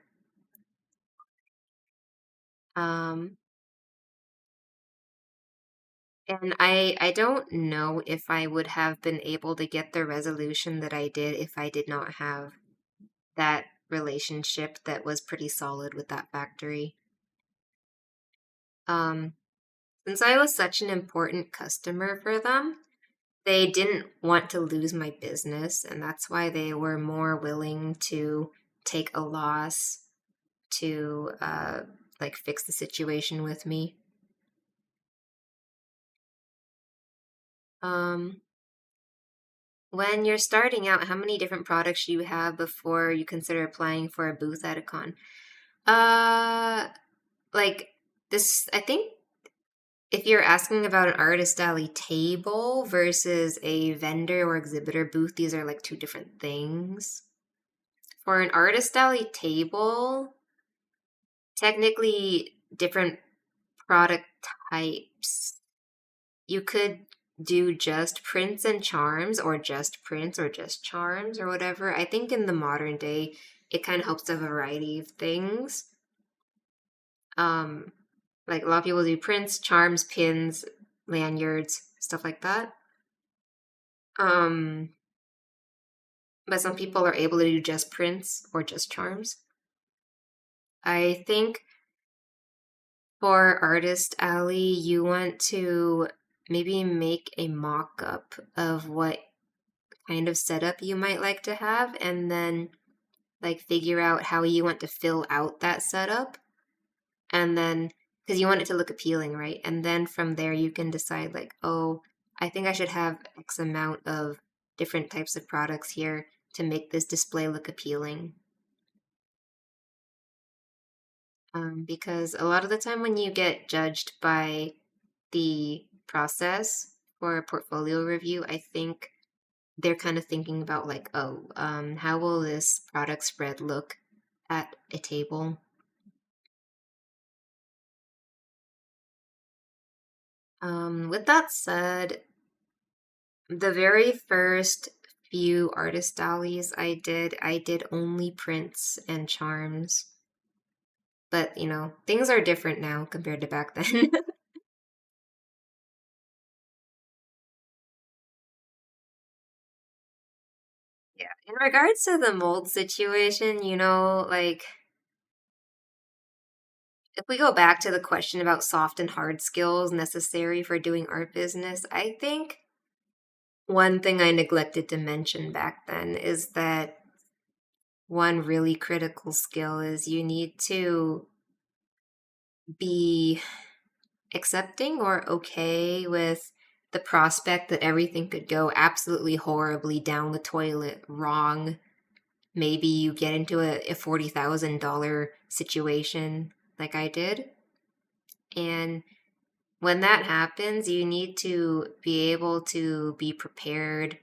Speaker 1: Um, and I don't know if I would have been able to get the resolution that I did if I did not have that relationship that was pretty solid with that factory. Um, since I was such an important customer for them, they didn't want to lose my business, and that's why they were more willing to take a loss to like fix the situation with me. Um, when you're starting out, how many different products do you have before you consider applying for a booth at a con? Uh, like this, I think if you're asking about an artist alley table versus a vendor or exhibitor booth, these are like two different things. For an artist alley table, technically different product types. You could do just prints and charms, or just prints, or just charms, or whatever. I think in the modern day, it kind of helps to have a variety of things. Um, like a lot of people do prints, charms, pins, lanyards, stuff like that. Um, but some people are able to do just prints or just charms. I think for Artist Alley, you want to maybe make a mock up of what kind of setup you might like to have, and then like figure out how you want to fill out that setup. And then, because you want it to look appealing, right? And then from there, you can decide, like, oh, I think I should have X amount of different types of products here to make this display look appealing. Because a lot of the time when you get judged by the process for a portfolio review, I think they're kind of thinking about like, oh, how will this product spread look at a table? With that said, the very first few artist alleys I did only prints and charms. But, things are different now compared to back then. Yeah. In regards to the mold situation, like if we go back to the question about soft and hard skills necessary for doing art business, I think one thing I neglected to mention back then is that one really critical skill is you need to be accepting or okay with the prospect that everything could go absolutely horribly down the toilet wrong. Maybe you get into a $40,000 situation like I did. And when that happens, you need to be able to be prepared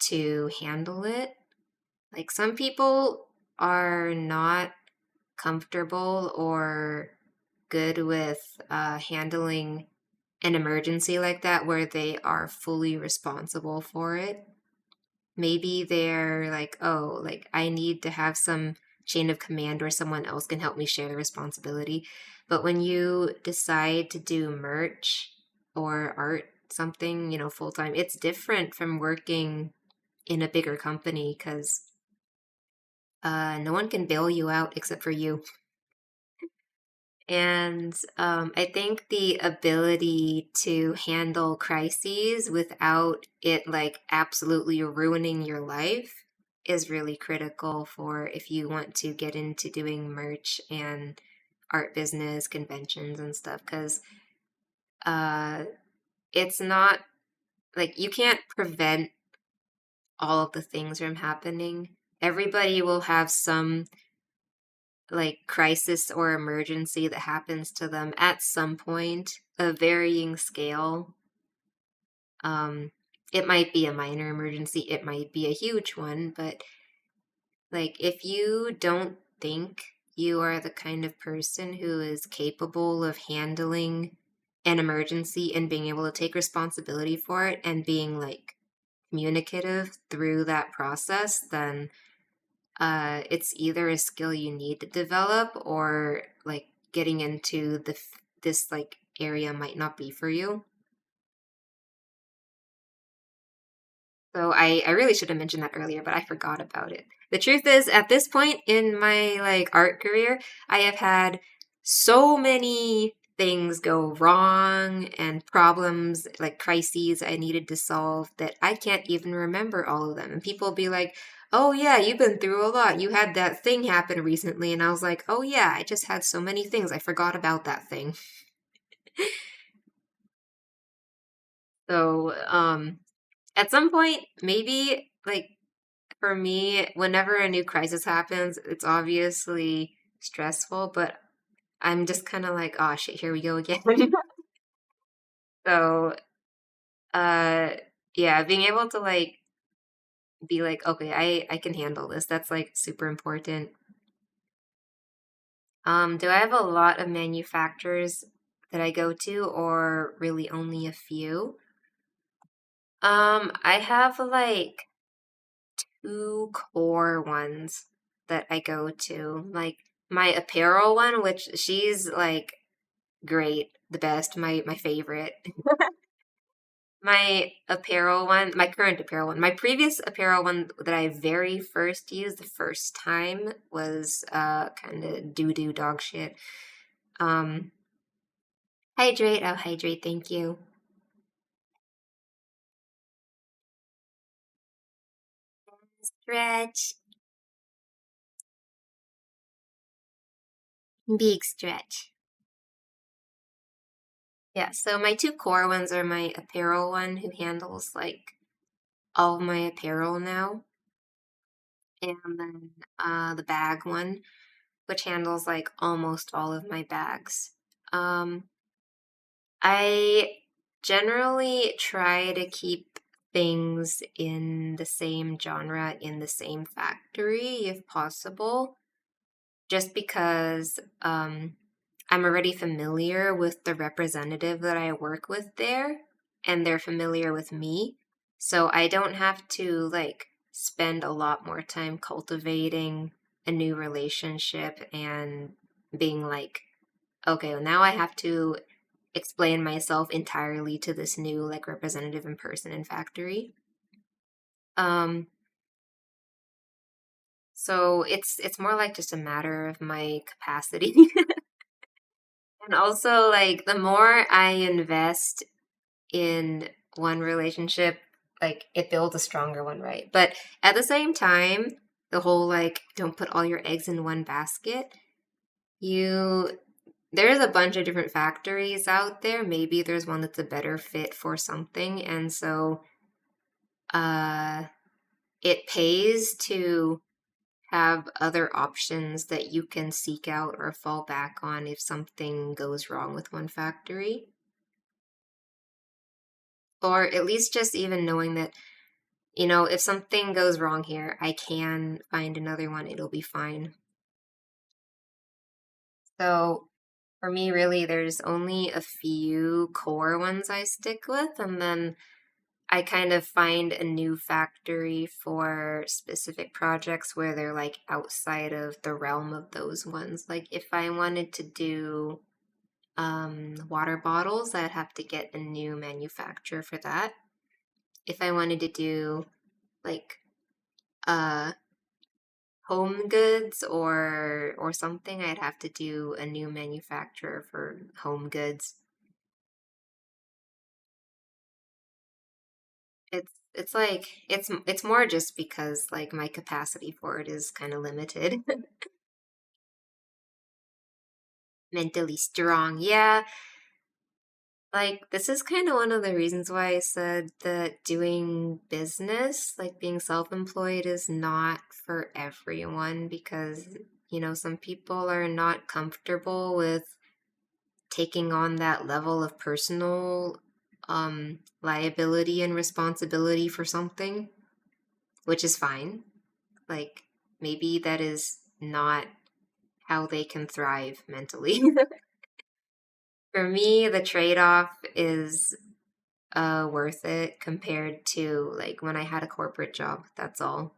Speaker 1: to handle it. Like some people are not comfortable or good with handling an emergency like that where they are fully responsible for it. Maybe they're like, oh, like I need to have some chain of command where someone else can help me share the responsibility. But when you decide to do merch or art, something, full time, it's different from working in a bigger company because no one can bail you out except for you. And I think the ability to handle crises without it like absolutely ruining your life is really critical for if you want to get into doing merch and art business conventions and stuff. Because uh, it's not like you can't prevent all of the things from happening. Everybody will have some like crisis or emergency that happens to them at some point, a varying scale. Um, it might be a minor emergency, it might be a huge one, but like if you don't think you are the kind of person who is capable of handling an emergency and being able to take responsibility for it and being like communicative through that process, then it's either a skill you need to develop or like getting into this like area might not be for you. So I really should have mentioned that earlier, but I forgot about it. The truth is, at this point in my like art career, I have had so many things go wrong and problems, like crises I needed to solve that I can't even remember all of them. And people will be like, "Oh yeah, you've been through a lot. You had that thing happen recently." And I was like, "Oh yeah, I just had so many things. I forgot about that thing." So, at some point, maybe like for me, whenever a new crisis happens, it's obviously stressful, but I'm just kind of like, oh shit, here we go again. So, uh, yeah, being able to like be like, okay, I can handle this. That's like super important. Do I have a lot of manufacturers that I go to, or really only a few? I have like two core ones that I go to. Like my apparel one, which she's like great, the best, my favorite. My apparel one, my current apparel one. My previous apparel one that I very first used the first time was kind of doo-doo dog shit. Um Hydrate, oh hydrate, thank you. Stretch, big stretch. Yeah, so my two core ones are my apparel one who handles like all of my apparel now, and then the bag one, which handles like almost all of my bags. Um, I generally try to keep things in the same genre, in the same factory, if possible, just because I'm already familiar with the representative that I work with there, and they're familiar with me. So I don't have to like spend a lot more time cultivating a new relationship and being like, okay, well, now I have to explain myself entirely to this new like representative in person in factory. Um, so it's more like just a matter of my capacity. And also like the more I invest in one relationship, like it builds a stronger one, right? But at the same time, the whole like don't put all your eggs in one basket. You there's a bunch of different factories out there. Maybe there's one that's a better fit for something, and so uh it pays to have other options that you can seek out or fall back on if something goes wrong with one factory. Or at least just even knowing that, if something goes wrong here, I can find another one, it'll be fine. So for me, really, there's only a few core ones I stick with, and then I kind of find a new factory for specific projects where they're like outside of the realm of those ones. Like if I wanted to do water bottles, I'd have to get a new manufacturer for that. If I wanted to do like uh home goods or something, I'd have to do a new manufacturer for home goods. It's like it's more just because like my capacity for it is kind of limited. Mentally strong. Yeah, like this is kind of one of the reasons why I said that doing business, like being self-employed is not for everyone because some people are not comfortable with taking on that level of personal liability and responsibility for something, which is fine. Like maybe that is not how they can thrive mentally. For me, the trade-off is worth it compared to like when I had a corporate job. That's all.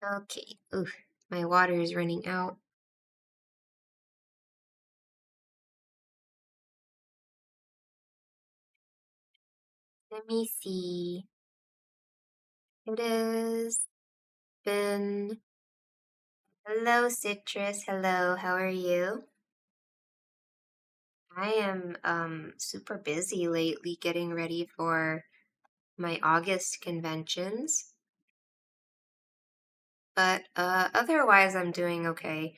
Speaker 1: Okay. Ooh, my water is running out. Let me see. It has been. Hello, Citrus. Hello, how are you? I am super busy lately getting ready for my August conventions, but otherwise I'm doing okay.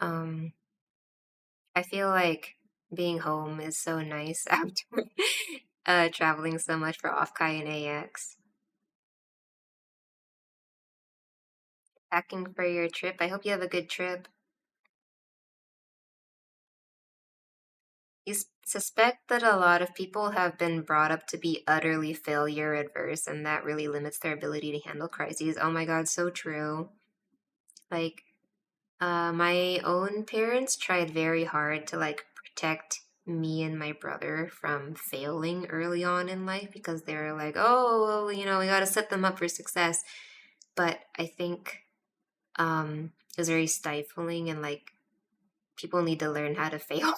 Speaker 1: Um I feel like being home is so nice after traveling so much for Offkai and AX. Packing for your trip. I hope you have a good trip. Suspect that a lot of people have been brought up to be utterly failure adverse, and that really limits their ability to handle crises. Oh my god, so true. Like, my own parents tried very hard to like protect me and my brother from failing early on in life because they were like, oh, well, we got to set them up for success. But I think it was very stifling, and like people need to learn how to fail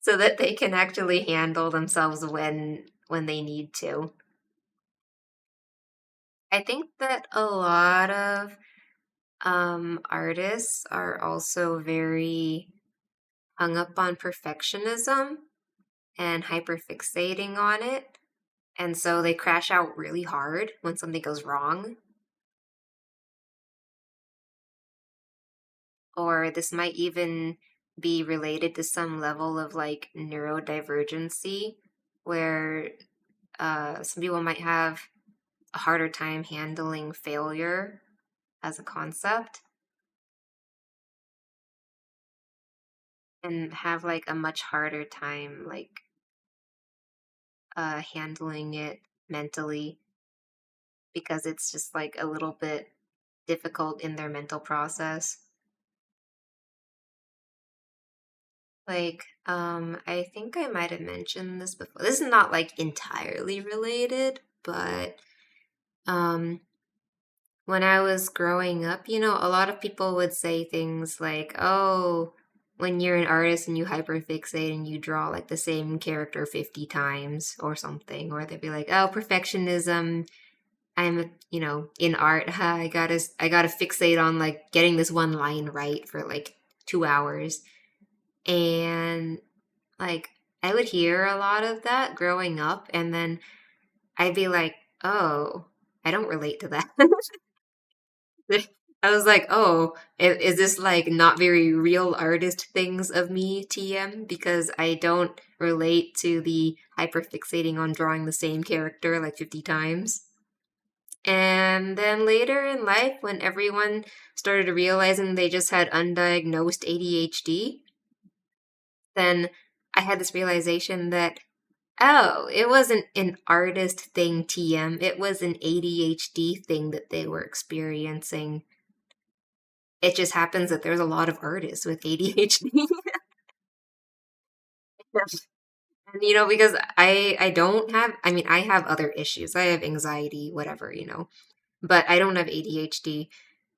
Speaker 1: so that they can actually handle themselves when they need to. I think that a lot of artists are also very hung up on perfectionism and hyperfixating on it. And so they crash out really hard when something goes wrong. Or this might even be related to some level of like neurodivergency, where some people might have a harder time handling failure as a concept and have like a much harder time like handling it mentally because it's just like a little bit difficult in their mental process. Like, I think I might have mentioned this before. This is not like entirely related, but um, when I was growing up, a lot of people would say things like, oh, when you're an artist and you hyperfixate and you draw like the same character 50 times or something, or they'd be like, oh, perfectionism. I'm, in art, I gotta fixate on like getting this one line right for like 2 hours. And like I would hear a lot of that growing up, and then I'd be like, "Oh, I don't relate to that." I was like, "Oh, is this like not very real artist things of me, TM? Because I don't relate to the hyperfixating on drawing the same character like 50 times." And then later in life, when everyone started realizing they just had undiagnosed ADHD, then I had this realization that Oh, it wasn't an artist thing, TM. It was an ADHD thing that they were experiencing. It just happens that there's a lot of artists with ADHD. And because I don't have, I mean, I have other issues. I have anxiety, whatever, but I don't have ADHD.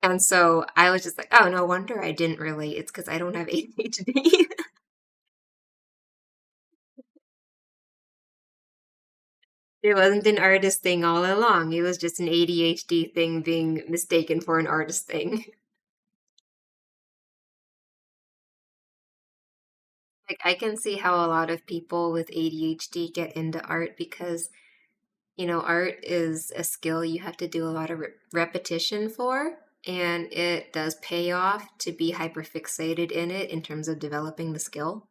Speaker 1: And so I was just like, oh, no wonder I didn't relate. It's because I don't have ADHD. It wasn't an artist thing all along. It was just an ADHD thing being mistaken for an artist thing. Like, I can see how a lot of people with ADHD get into art because, art is a skill you have to do a lot of repetition for, and it does pay off to be hyperfixated in it in terms of developing the skill.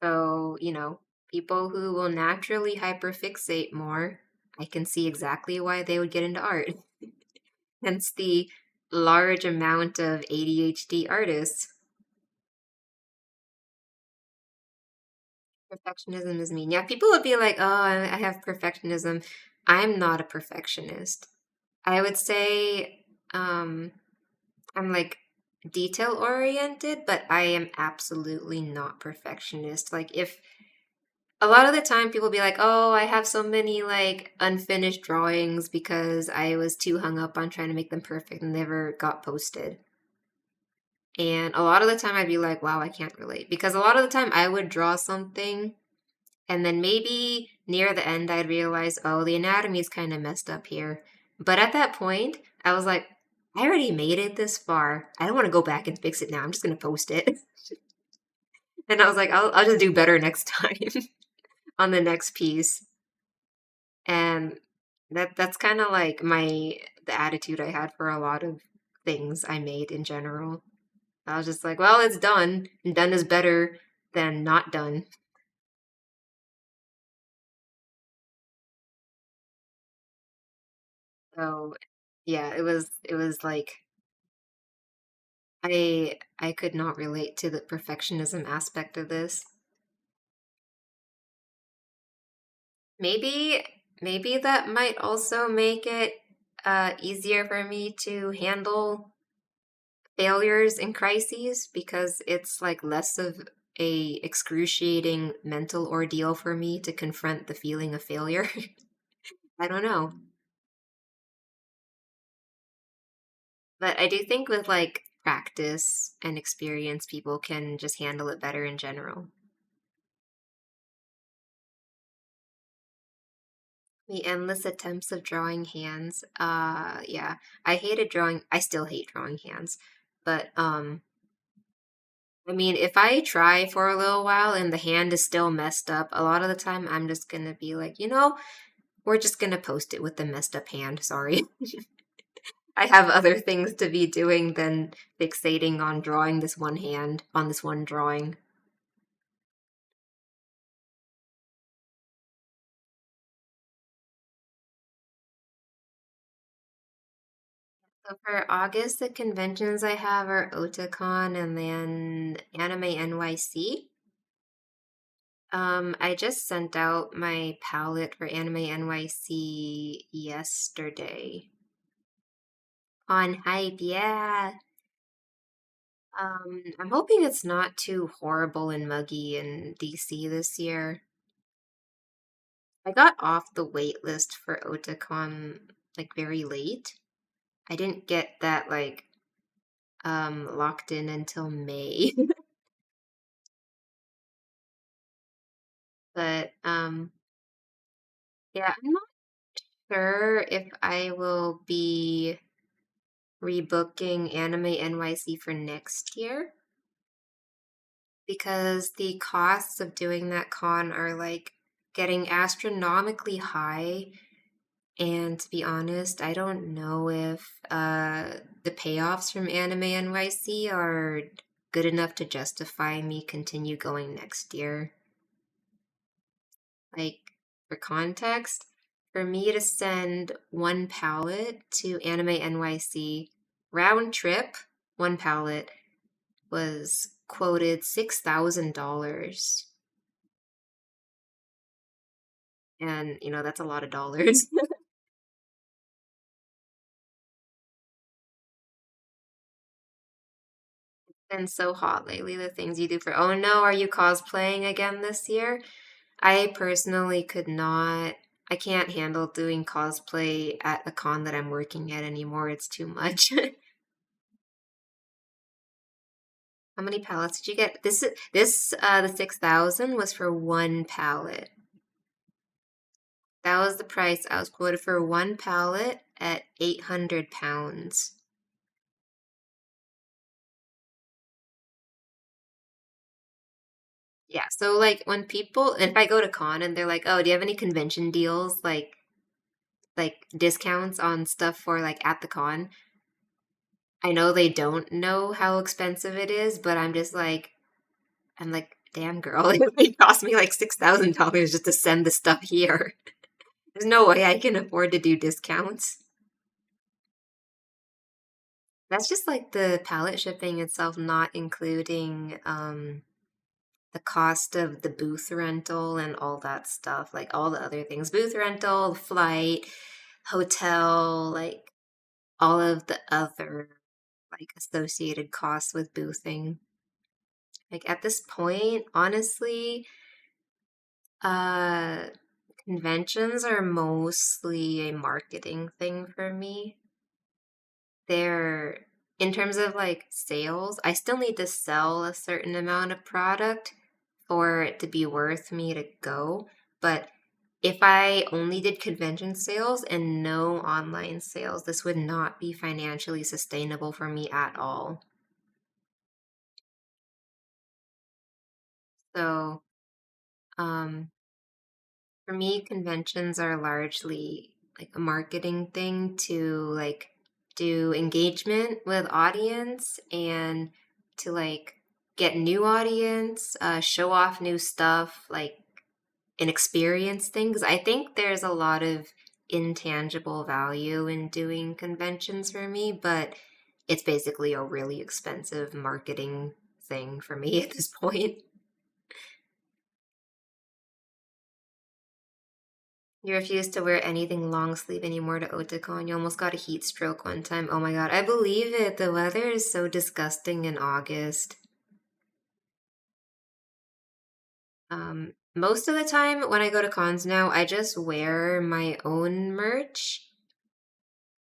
Speaker 1: So, people who will naturally hyperfixate more, I can see exactly why they would get into art. Hence the large amount of ADHD artists. Perfectionism is mean. Yeah, people would be like, oh, I have perfectionism. I'm not a perfectionist. I would say I'm like detail oriented, but I am absolutely not perfectionist. Like, if a lot of the time people be like, oh, I have so many like unfinished drawings because I was too hung up on trying to make them perfect and never got posted. And a lot of the time I'd be like, wow, I can't relate. Because a lot of the time I would draw something and then maybe near the end I'd realize, oh, the anatomy is kind of messed up here. But at that point, I was like, I already made it this far. I don't want to go back and fix it now. I'm just going to post it. And I was like, I'll just do better next time on the next piece. And that's kind of like the attitude I had for a lot of things I made in general. I was just like, well, it's done, and done is better than not done. So yeah, it was like I could not relate to the perfectionism aspect of this. Maybe maybe that might also make it easier for me to handle failures and crises because it's like less of a excruciating mental ordeal for me to confront the feeling of failure. I don't know. But I do think with like practice and experience, people can just handle it better in general. The endless attempts of drawing hands. Yeah. I hated drawing. I still hate drawing hands. But I mean, if I try for a little while and the hand is still messed up, a lot of the time I'm just gonna be like, we're just gonna post it with the messed up hand. Sorry. I have other things to be doing than fixating on drawing this one hand on this one drawing. So for August, the conventions I have are Otakon and then Anime NYC. I just sent out my palette for Anime NYC yesterday. On Hype, yeah. I'm hoping it's not too horrible and muggy in DC this year. I got off the wait list for Otakon like very late. I didn't get that like locked in until May. But yeah, I'm not sure if I will be rebooking Anime NYC for next year because the costs of doing that con are like getting astronomically high. And to be honest, I don't know if the payoffs from Anime NYC are good enough to justify me continue going next year. Like, for context, for me to send one palette to Anime NYC round trip, one palette was quoted $6,000. And, that's a lot of dollars. And so hot lately, the things you do for, oh no, are you cosplaying again this year? I personally could not, I can't handle doing cosplay at the con that I'm working at anymore. It's too much. How many pallets did you get? The 6,000 was for one pallet. That was the price I was quoted for one pallet at 800 pounds. Yeah, so like when people, if I go to con and they're like, "Oh, do you have any convention deals like discounts on stuff for like at the con?" I know they don't know how expensive it is, but I'm like, "Damn girl, it cost me like $6,000 just to send the stuff here. There's no way I can afford to do discounts." That's just like the pallet shipping itself, not including the cost of the booth rental and all that stuff, like all the other things, booth rental, flight, hotel, like all of the other like associated costs with boothing. Like at this point, honestly, uh conventions are mostly a marketing thing for me. They're in terms of like sales, I still need to sell a certain amount of product for it to be worth me to go. But if I only did convention sales and no online sales, this would not be financially sustainable for me at all. So, um, for me, conventions are largely like a marketing thing to like do engagement with audience and to like get new audience, show off new stuff, like an experience thing. Because I think there's a lot of intangible value in doing conventions for me, but it's basically a really expensive marketing thing for me at this point. You refuse to wear anything long sleeve anymore to Otakon. You almost got a heat stroke one time. Oh my god, I believe it. The weather is so disgusting in August. Most of the time when I go to cons now, I just wear my own merch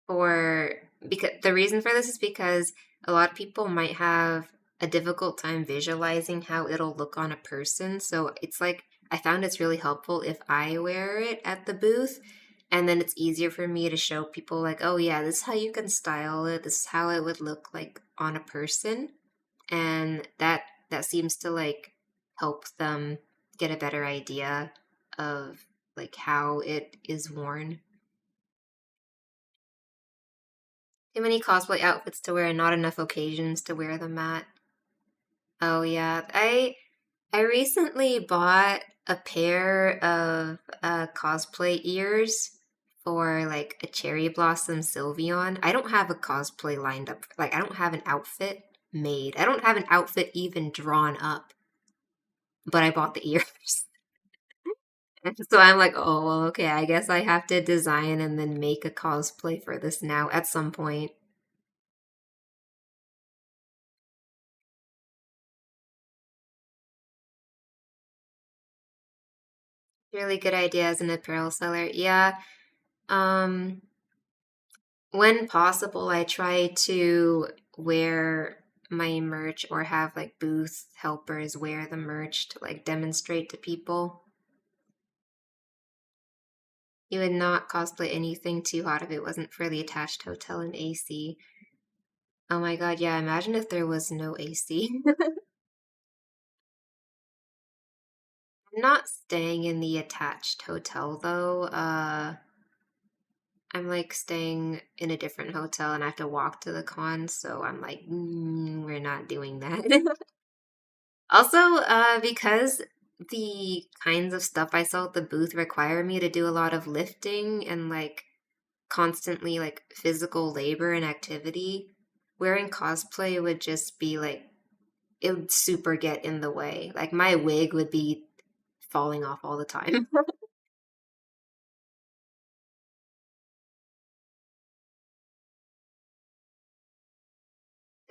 Speaker 1: for because the reason for this is because a lot of people might have a difficult time visualizing how it'll look on a person. So it's like I found it's really helpful if I wear it at the booth and then it's easier for me to show people like, "Oh yeah, this is how you can style it. This is how it would look like on a person." And that seems to like help them get a better idea of like how it is worn. Too many cosplay outfits to wear and not enough occasions to wear them at. Oh yeah, I recently bought a pair of cosplay ears for like a cherry blossom Sylveon. I don't have a cosplay lined up. Like I don't have an outfit made. I don't have an outfit even drawn up, but I bought the ears. So I'm like, oh well, okay, I guess I have to design and then make a cosplay for this now at some point. Really good idea as an apparel seller. Yeah. Um, when possible, I try to wear my merch or have like booth helpers wear the merch to like demonstrate to people. You would not cosplay anything too hot if it wasn't for the attached hotel and AC. Oh my god, yeah, imagine if there was no AC. I'm not staying in the attached hotel though. I'm like staying in a different hotel and I have to walk to the con, so I'm like, we're not doing that. Also, because the kinds of stuff I sell at the booth require me to do a lot of lifting and like constantly like physical labor and activity, wearing cosplay would just be like, it would super get in the way. Like my wig would be falling off all the time.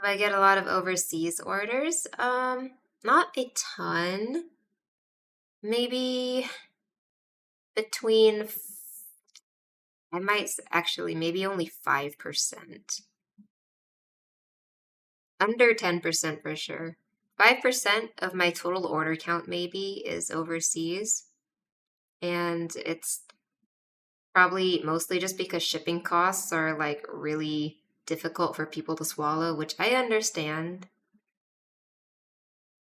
Speaker 1: I get a lot of overseas orders. Not a ton. Maybe between, I might actually, maybe only 5%. Under 10% for sure. 5% of my total order count maybe is overseas. And it's probably mostly just because shipping costs are like really difficult for people to swallow, which I understand.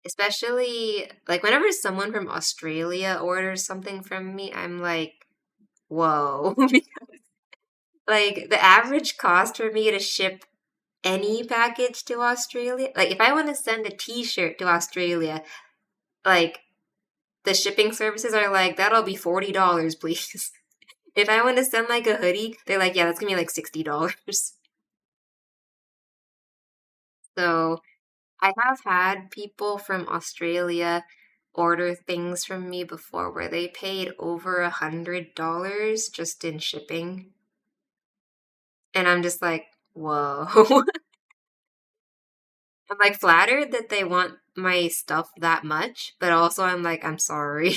Speaker 1: Especially like whenever someone from Australia orders something from me, I'm like, whoa. Like the average cost for me to ship any package to Australia, like if I want to send a t-shirt to Australia, like the shipping services are like, that'll be $40, please. If I want to send like a hoodie, they're like, yeah, that's gonna be like $60. So I have had people from Australia order things from me before where they paid over $100 just in shipping. And I'm just like, whoa. I'm like flattered that they want my stuff that much, but also I'm like, I'm sorry.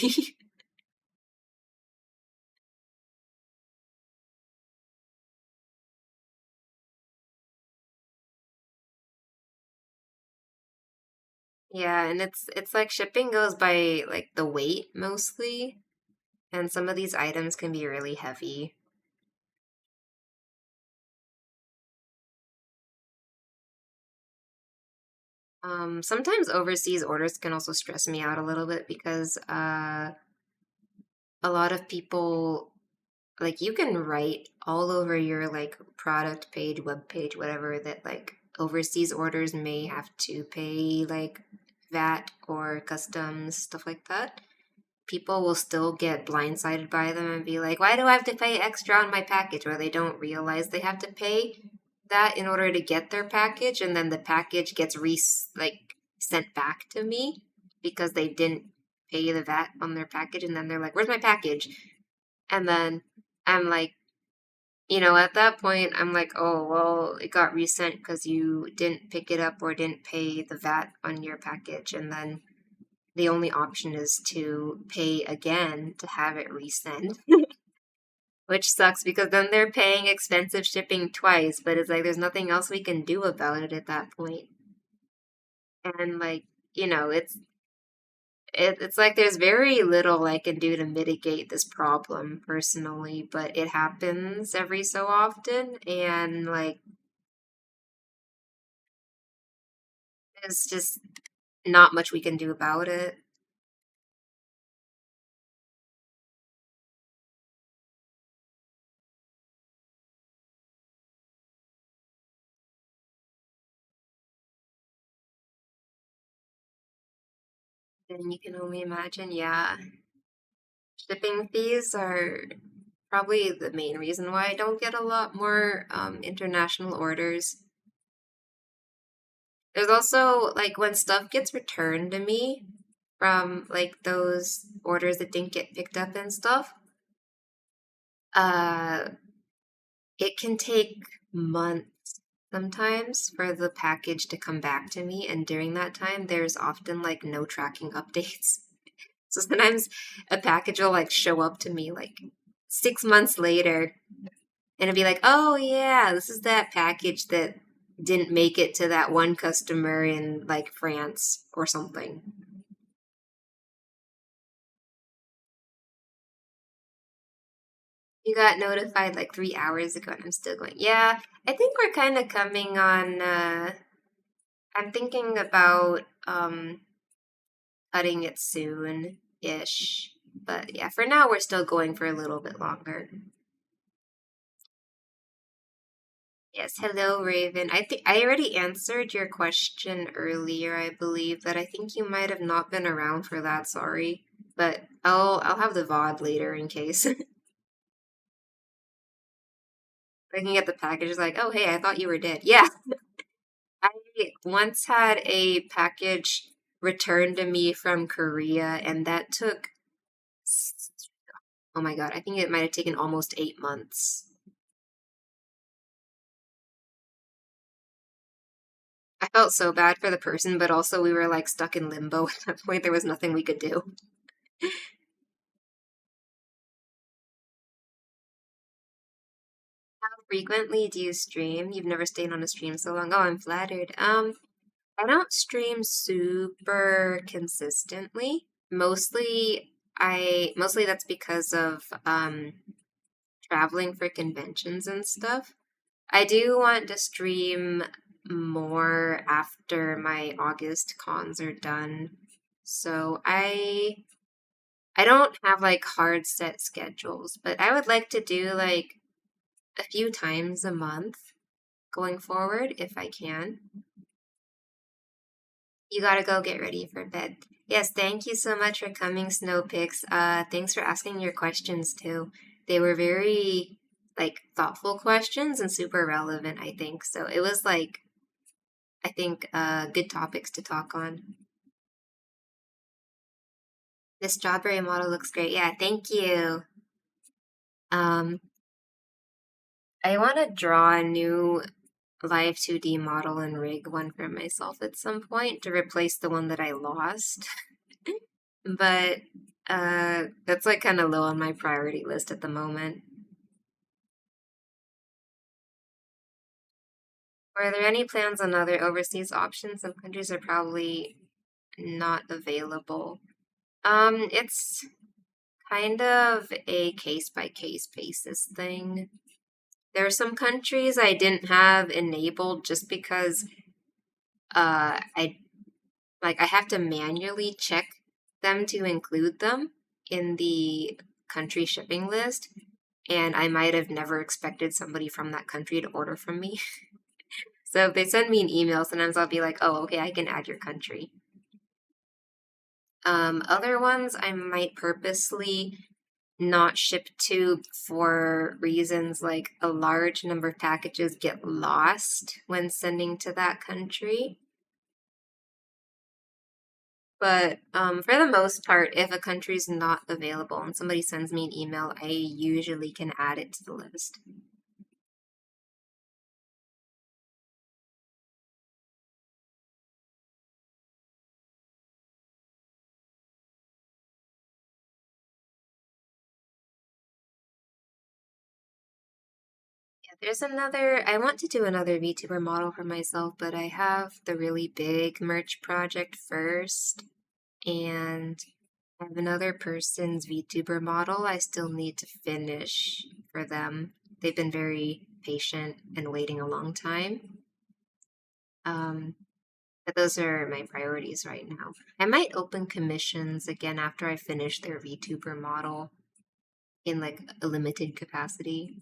Speaker 1: Yeah, and it's like shipping goes by like the weight mostly, and some of these items can be really heavy. Sometimes overseas orders can also stress me out a little bit because a lot of people like you can write all over your like product page, web page, whatever that like overseas orders may have to pay like VAT or customs, stuff like that. People will still get blindsided by them and be like, why do I have to pay extra on my package? Or they don't realize they have to pay that in order to get their package, and then the package gets like sent back to me because they didn't pay the VAT on their package, and then they're like, where's my package? And then I'm like, at that point, I'm like, oh, well, it got resent because you didn't pick it up or didn't pay the VAT on your package. And then the only option is to pay again to have it resent, which sucks because then they're paying expensive shipping twice, but it's like there's nothing else we can do about it at that point. And like, it's like there's very little I can do to mitigate this problem personally, but it happens every so often, and like there's just not much we can do about it. And you can only imagine, yeah. Shipping fees are probably the main reason why I don't get a lot more international orders. There's also like when stuff gets returned to me from like those orders that didn't get picked up and stuff, uh, it can take months sometimes for the package to come back to me, and during that time, there's often like no tracking updates. So sometimes a package will like show up to me like 6 months later and it'd be like, oh yeah, this is that package that didn't make it to that one customer in like France or something. You got notified like 3 hours ago and I'm still going, yeah, I think we're kind of coming on, I'm thinking about cutting it soon-ish. But yeah, for now we're still going for a little bit longer. Yes, hello Raven. I think I already answered your question earlier, I believe, but I think you might have not been around for that, sorry. But I'll have the VOD later in case. Looking at the package like, oh hey, I thought you were dead. Yeah. I once had a package returned to me from Korea and that took oh my god, I think it might have taken almost 8 months. I felt so bad for the person, but also we were like stuck in limbo at that point. There was nothing we could do. How frequently do you stream? You've never stayed on a stream so long. Oh, I'm flattered. I don't stream super consistently. Mostly that's because of traveling for conventions and stuff. I do want to stream more after my August cons are done. So I don't have like hard set schedules, but I would like to do like a few times a month going forward if I can. You gotta go get ready for bed. Yes, thank you so much for coming, Snowpix. Thanks for asking your questions too. They were very like thoughtful questions and super relevant, I think. So it was like I think good topics to talk on. This strawberry model looks great. Yeah, thank you. Um, I want to draw a new live 2D model and rig one for myself at some point to replace the one that I lost. But that's like kind of low on my priority list at the moment. Are there any plans on other overseas options? Some countries are probably not available. It's kind of a case by case basis thing. There are some countries I didn't have enabled just because I have to manually check them to include them in the country shipping list, and I might have never expected somebody from that country to order from me. So if they send me an email, sometimes I'll be like, "Oh, okay, I can add your country." Other ones I might purposely not ship to for reasons like a large number of packages get lost when sending to that country. But for the most part, if a country's not available and somebody sends me an email, I usually can add it to the list. Yeah, there's another, I want to do another VTuber model for myself, but I have the really big merch project first, and I have another person's VTuber model I still need to finish for them. They've been very patient and waiting a long time. Um, but those are my priorities right now. I might open commissions again after I finish their VTuber model in like a limited capacity.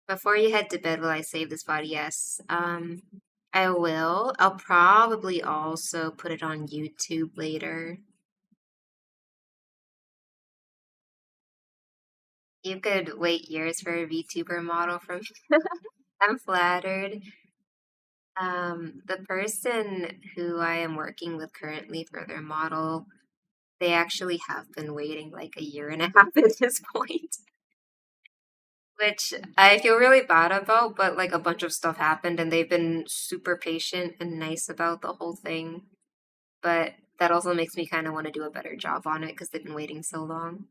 Speaker 1: Before you head to bed, will I save this body? Yes. I will. I'll probably also put it on YouTube later. You could wait years for a VTuber model from me. I'm flattered. The person who I am working with currently for their model, they actually have been waiting like a year and a half at this point, which I feel really bad about, but like a bunch of stuff happened and they've been super patient and nice about the whole thing. But that also makes me kind of want to do a better job on it because they've been waiting so long.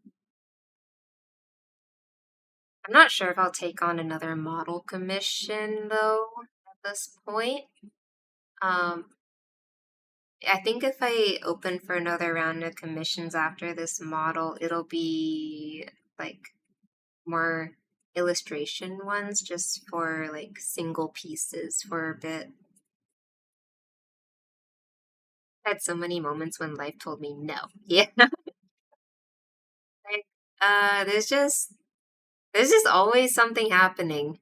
Speaker 1: I'm not sure if I'll take on another model commission though at this point. Um, I think if I open for another round of commissions after this model, it'll be like more illustration ones just for like single pieces for a bit. I had so many moments when life told me no. Yeah. Like, uh, there's just there's just always something happening.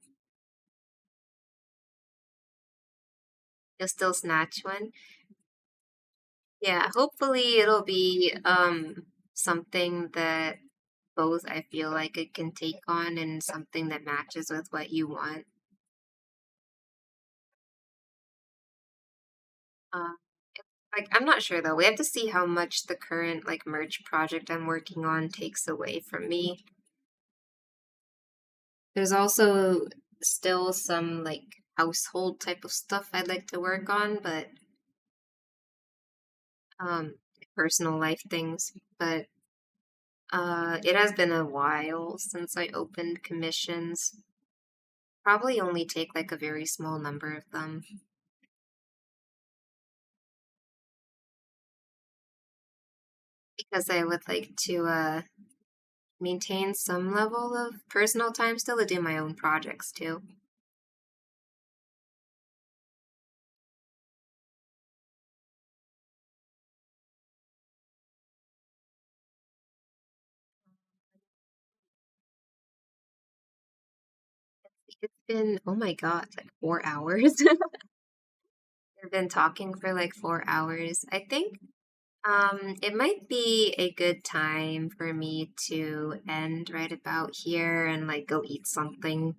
Speaker 1: You'll still snatch one. Yeah, hopefully it'll be something that both I feel like it can take on and something that matches with what you want. Uh, like I'm not sure though. We have to see how much the current like merch project I'm working on takes away from me. There's also still some like household type of stuff I'd like to work on, but um, personal life things. But it has been a while since I opened commissions. Probably only take like a very small number of them. Because I would like to maintain some level of personal time still to do my own projects too. It's been, oh my God, like 4 hours. I've been talking for like 4 hours. I think it might be a good time for me to end right about here and like go eat something.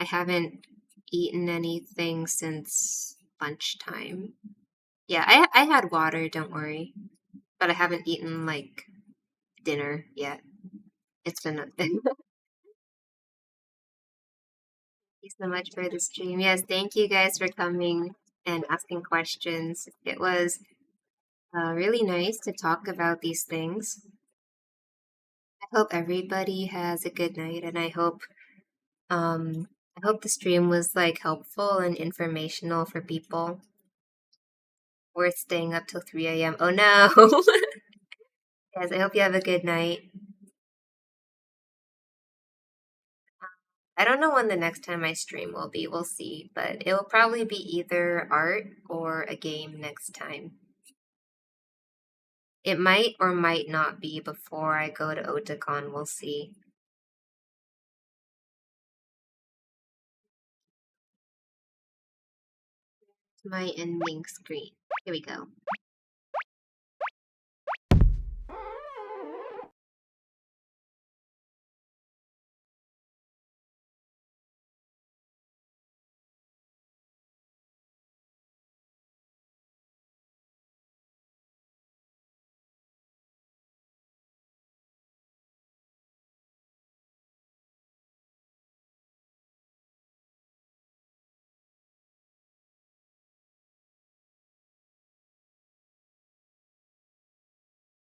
Speaker 1: I haven't eaten anything since lunchtime. Yeah, I had water, don't worry. But I haven't eaten like dinner yet. It's been a thank you so much for the stream. Yes, thank you guys for coming and asking questions. It was really nice to talk about these things. I hope everybody has a good night, and I hope the stream was like helpful and informational for people. Worth staying up till 3 a.m. Oh no. Guys, I hope you have a good night. I don't know when the next time I stream will be. We'll see, but it will probably be either art or a game next time. It might or might not be before I go to Otakon. We'll see. My ending screen. Here we go.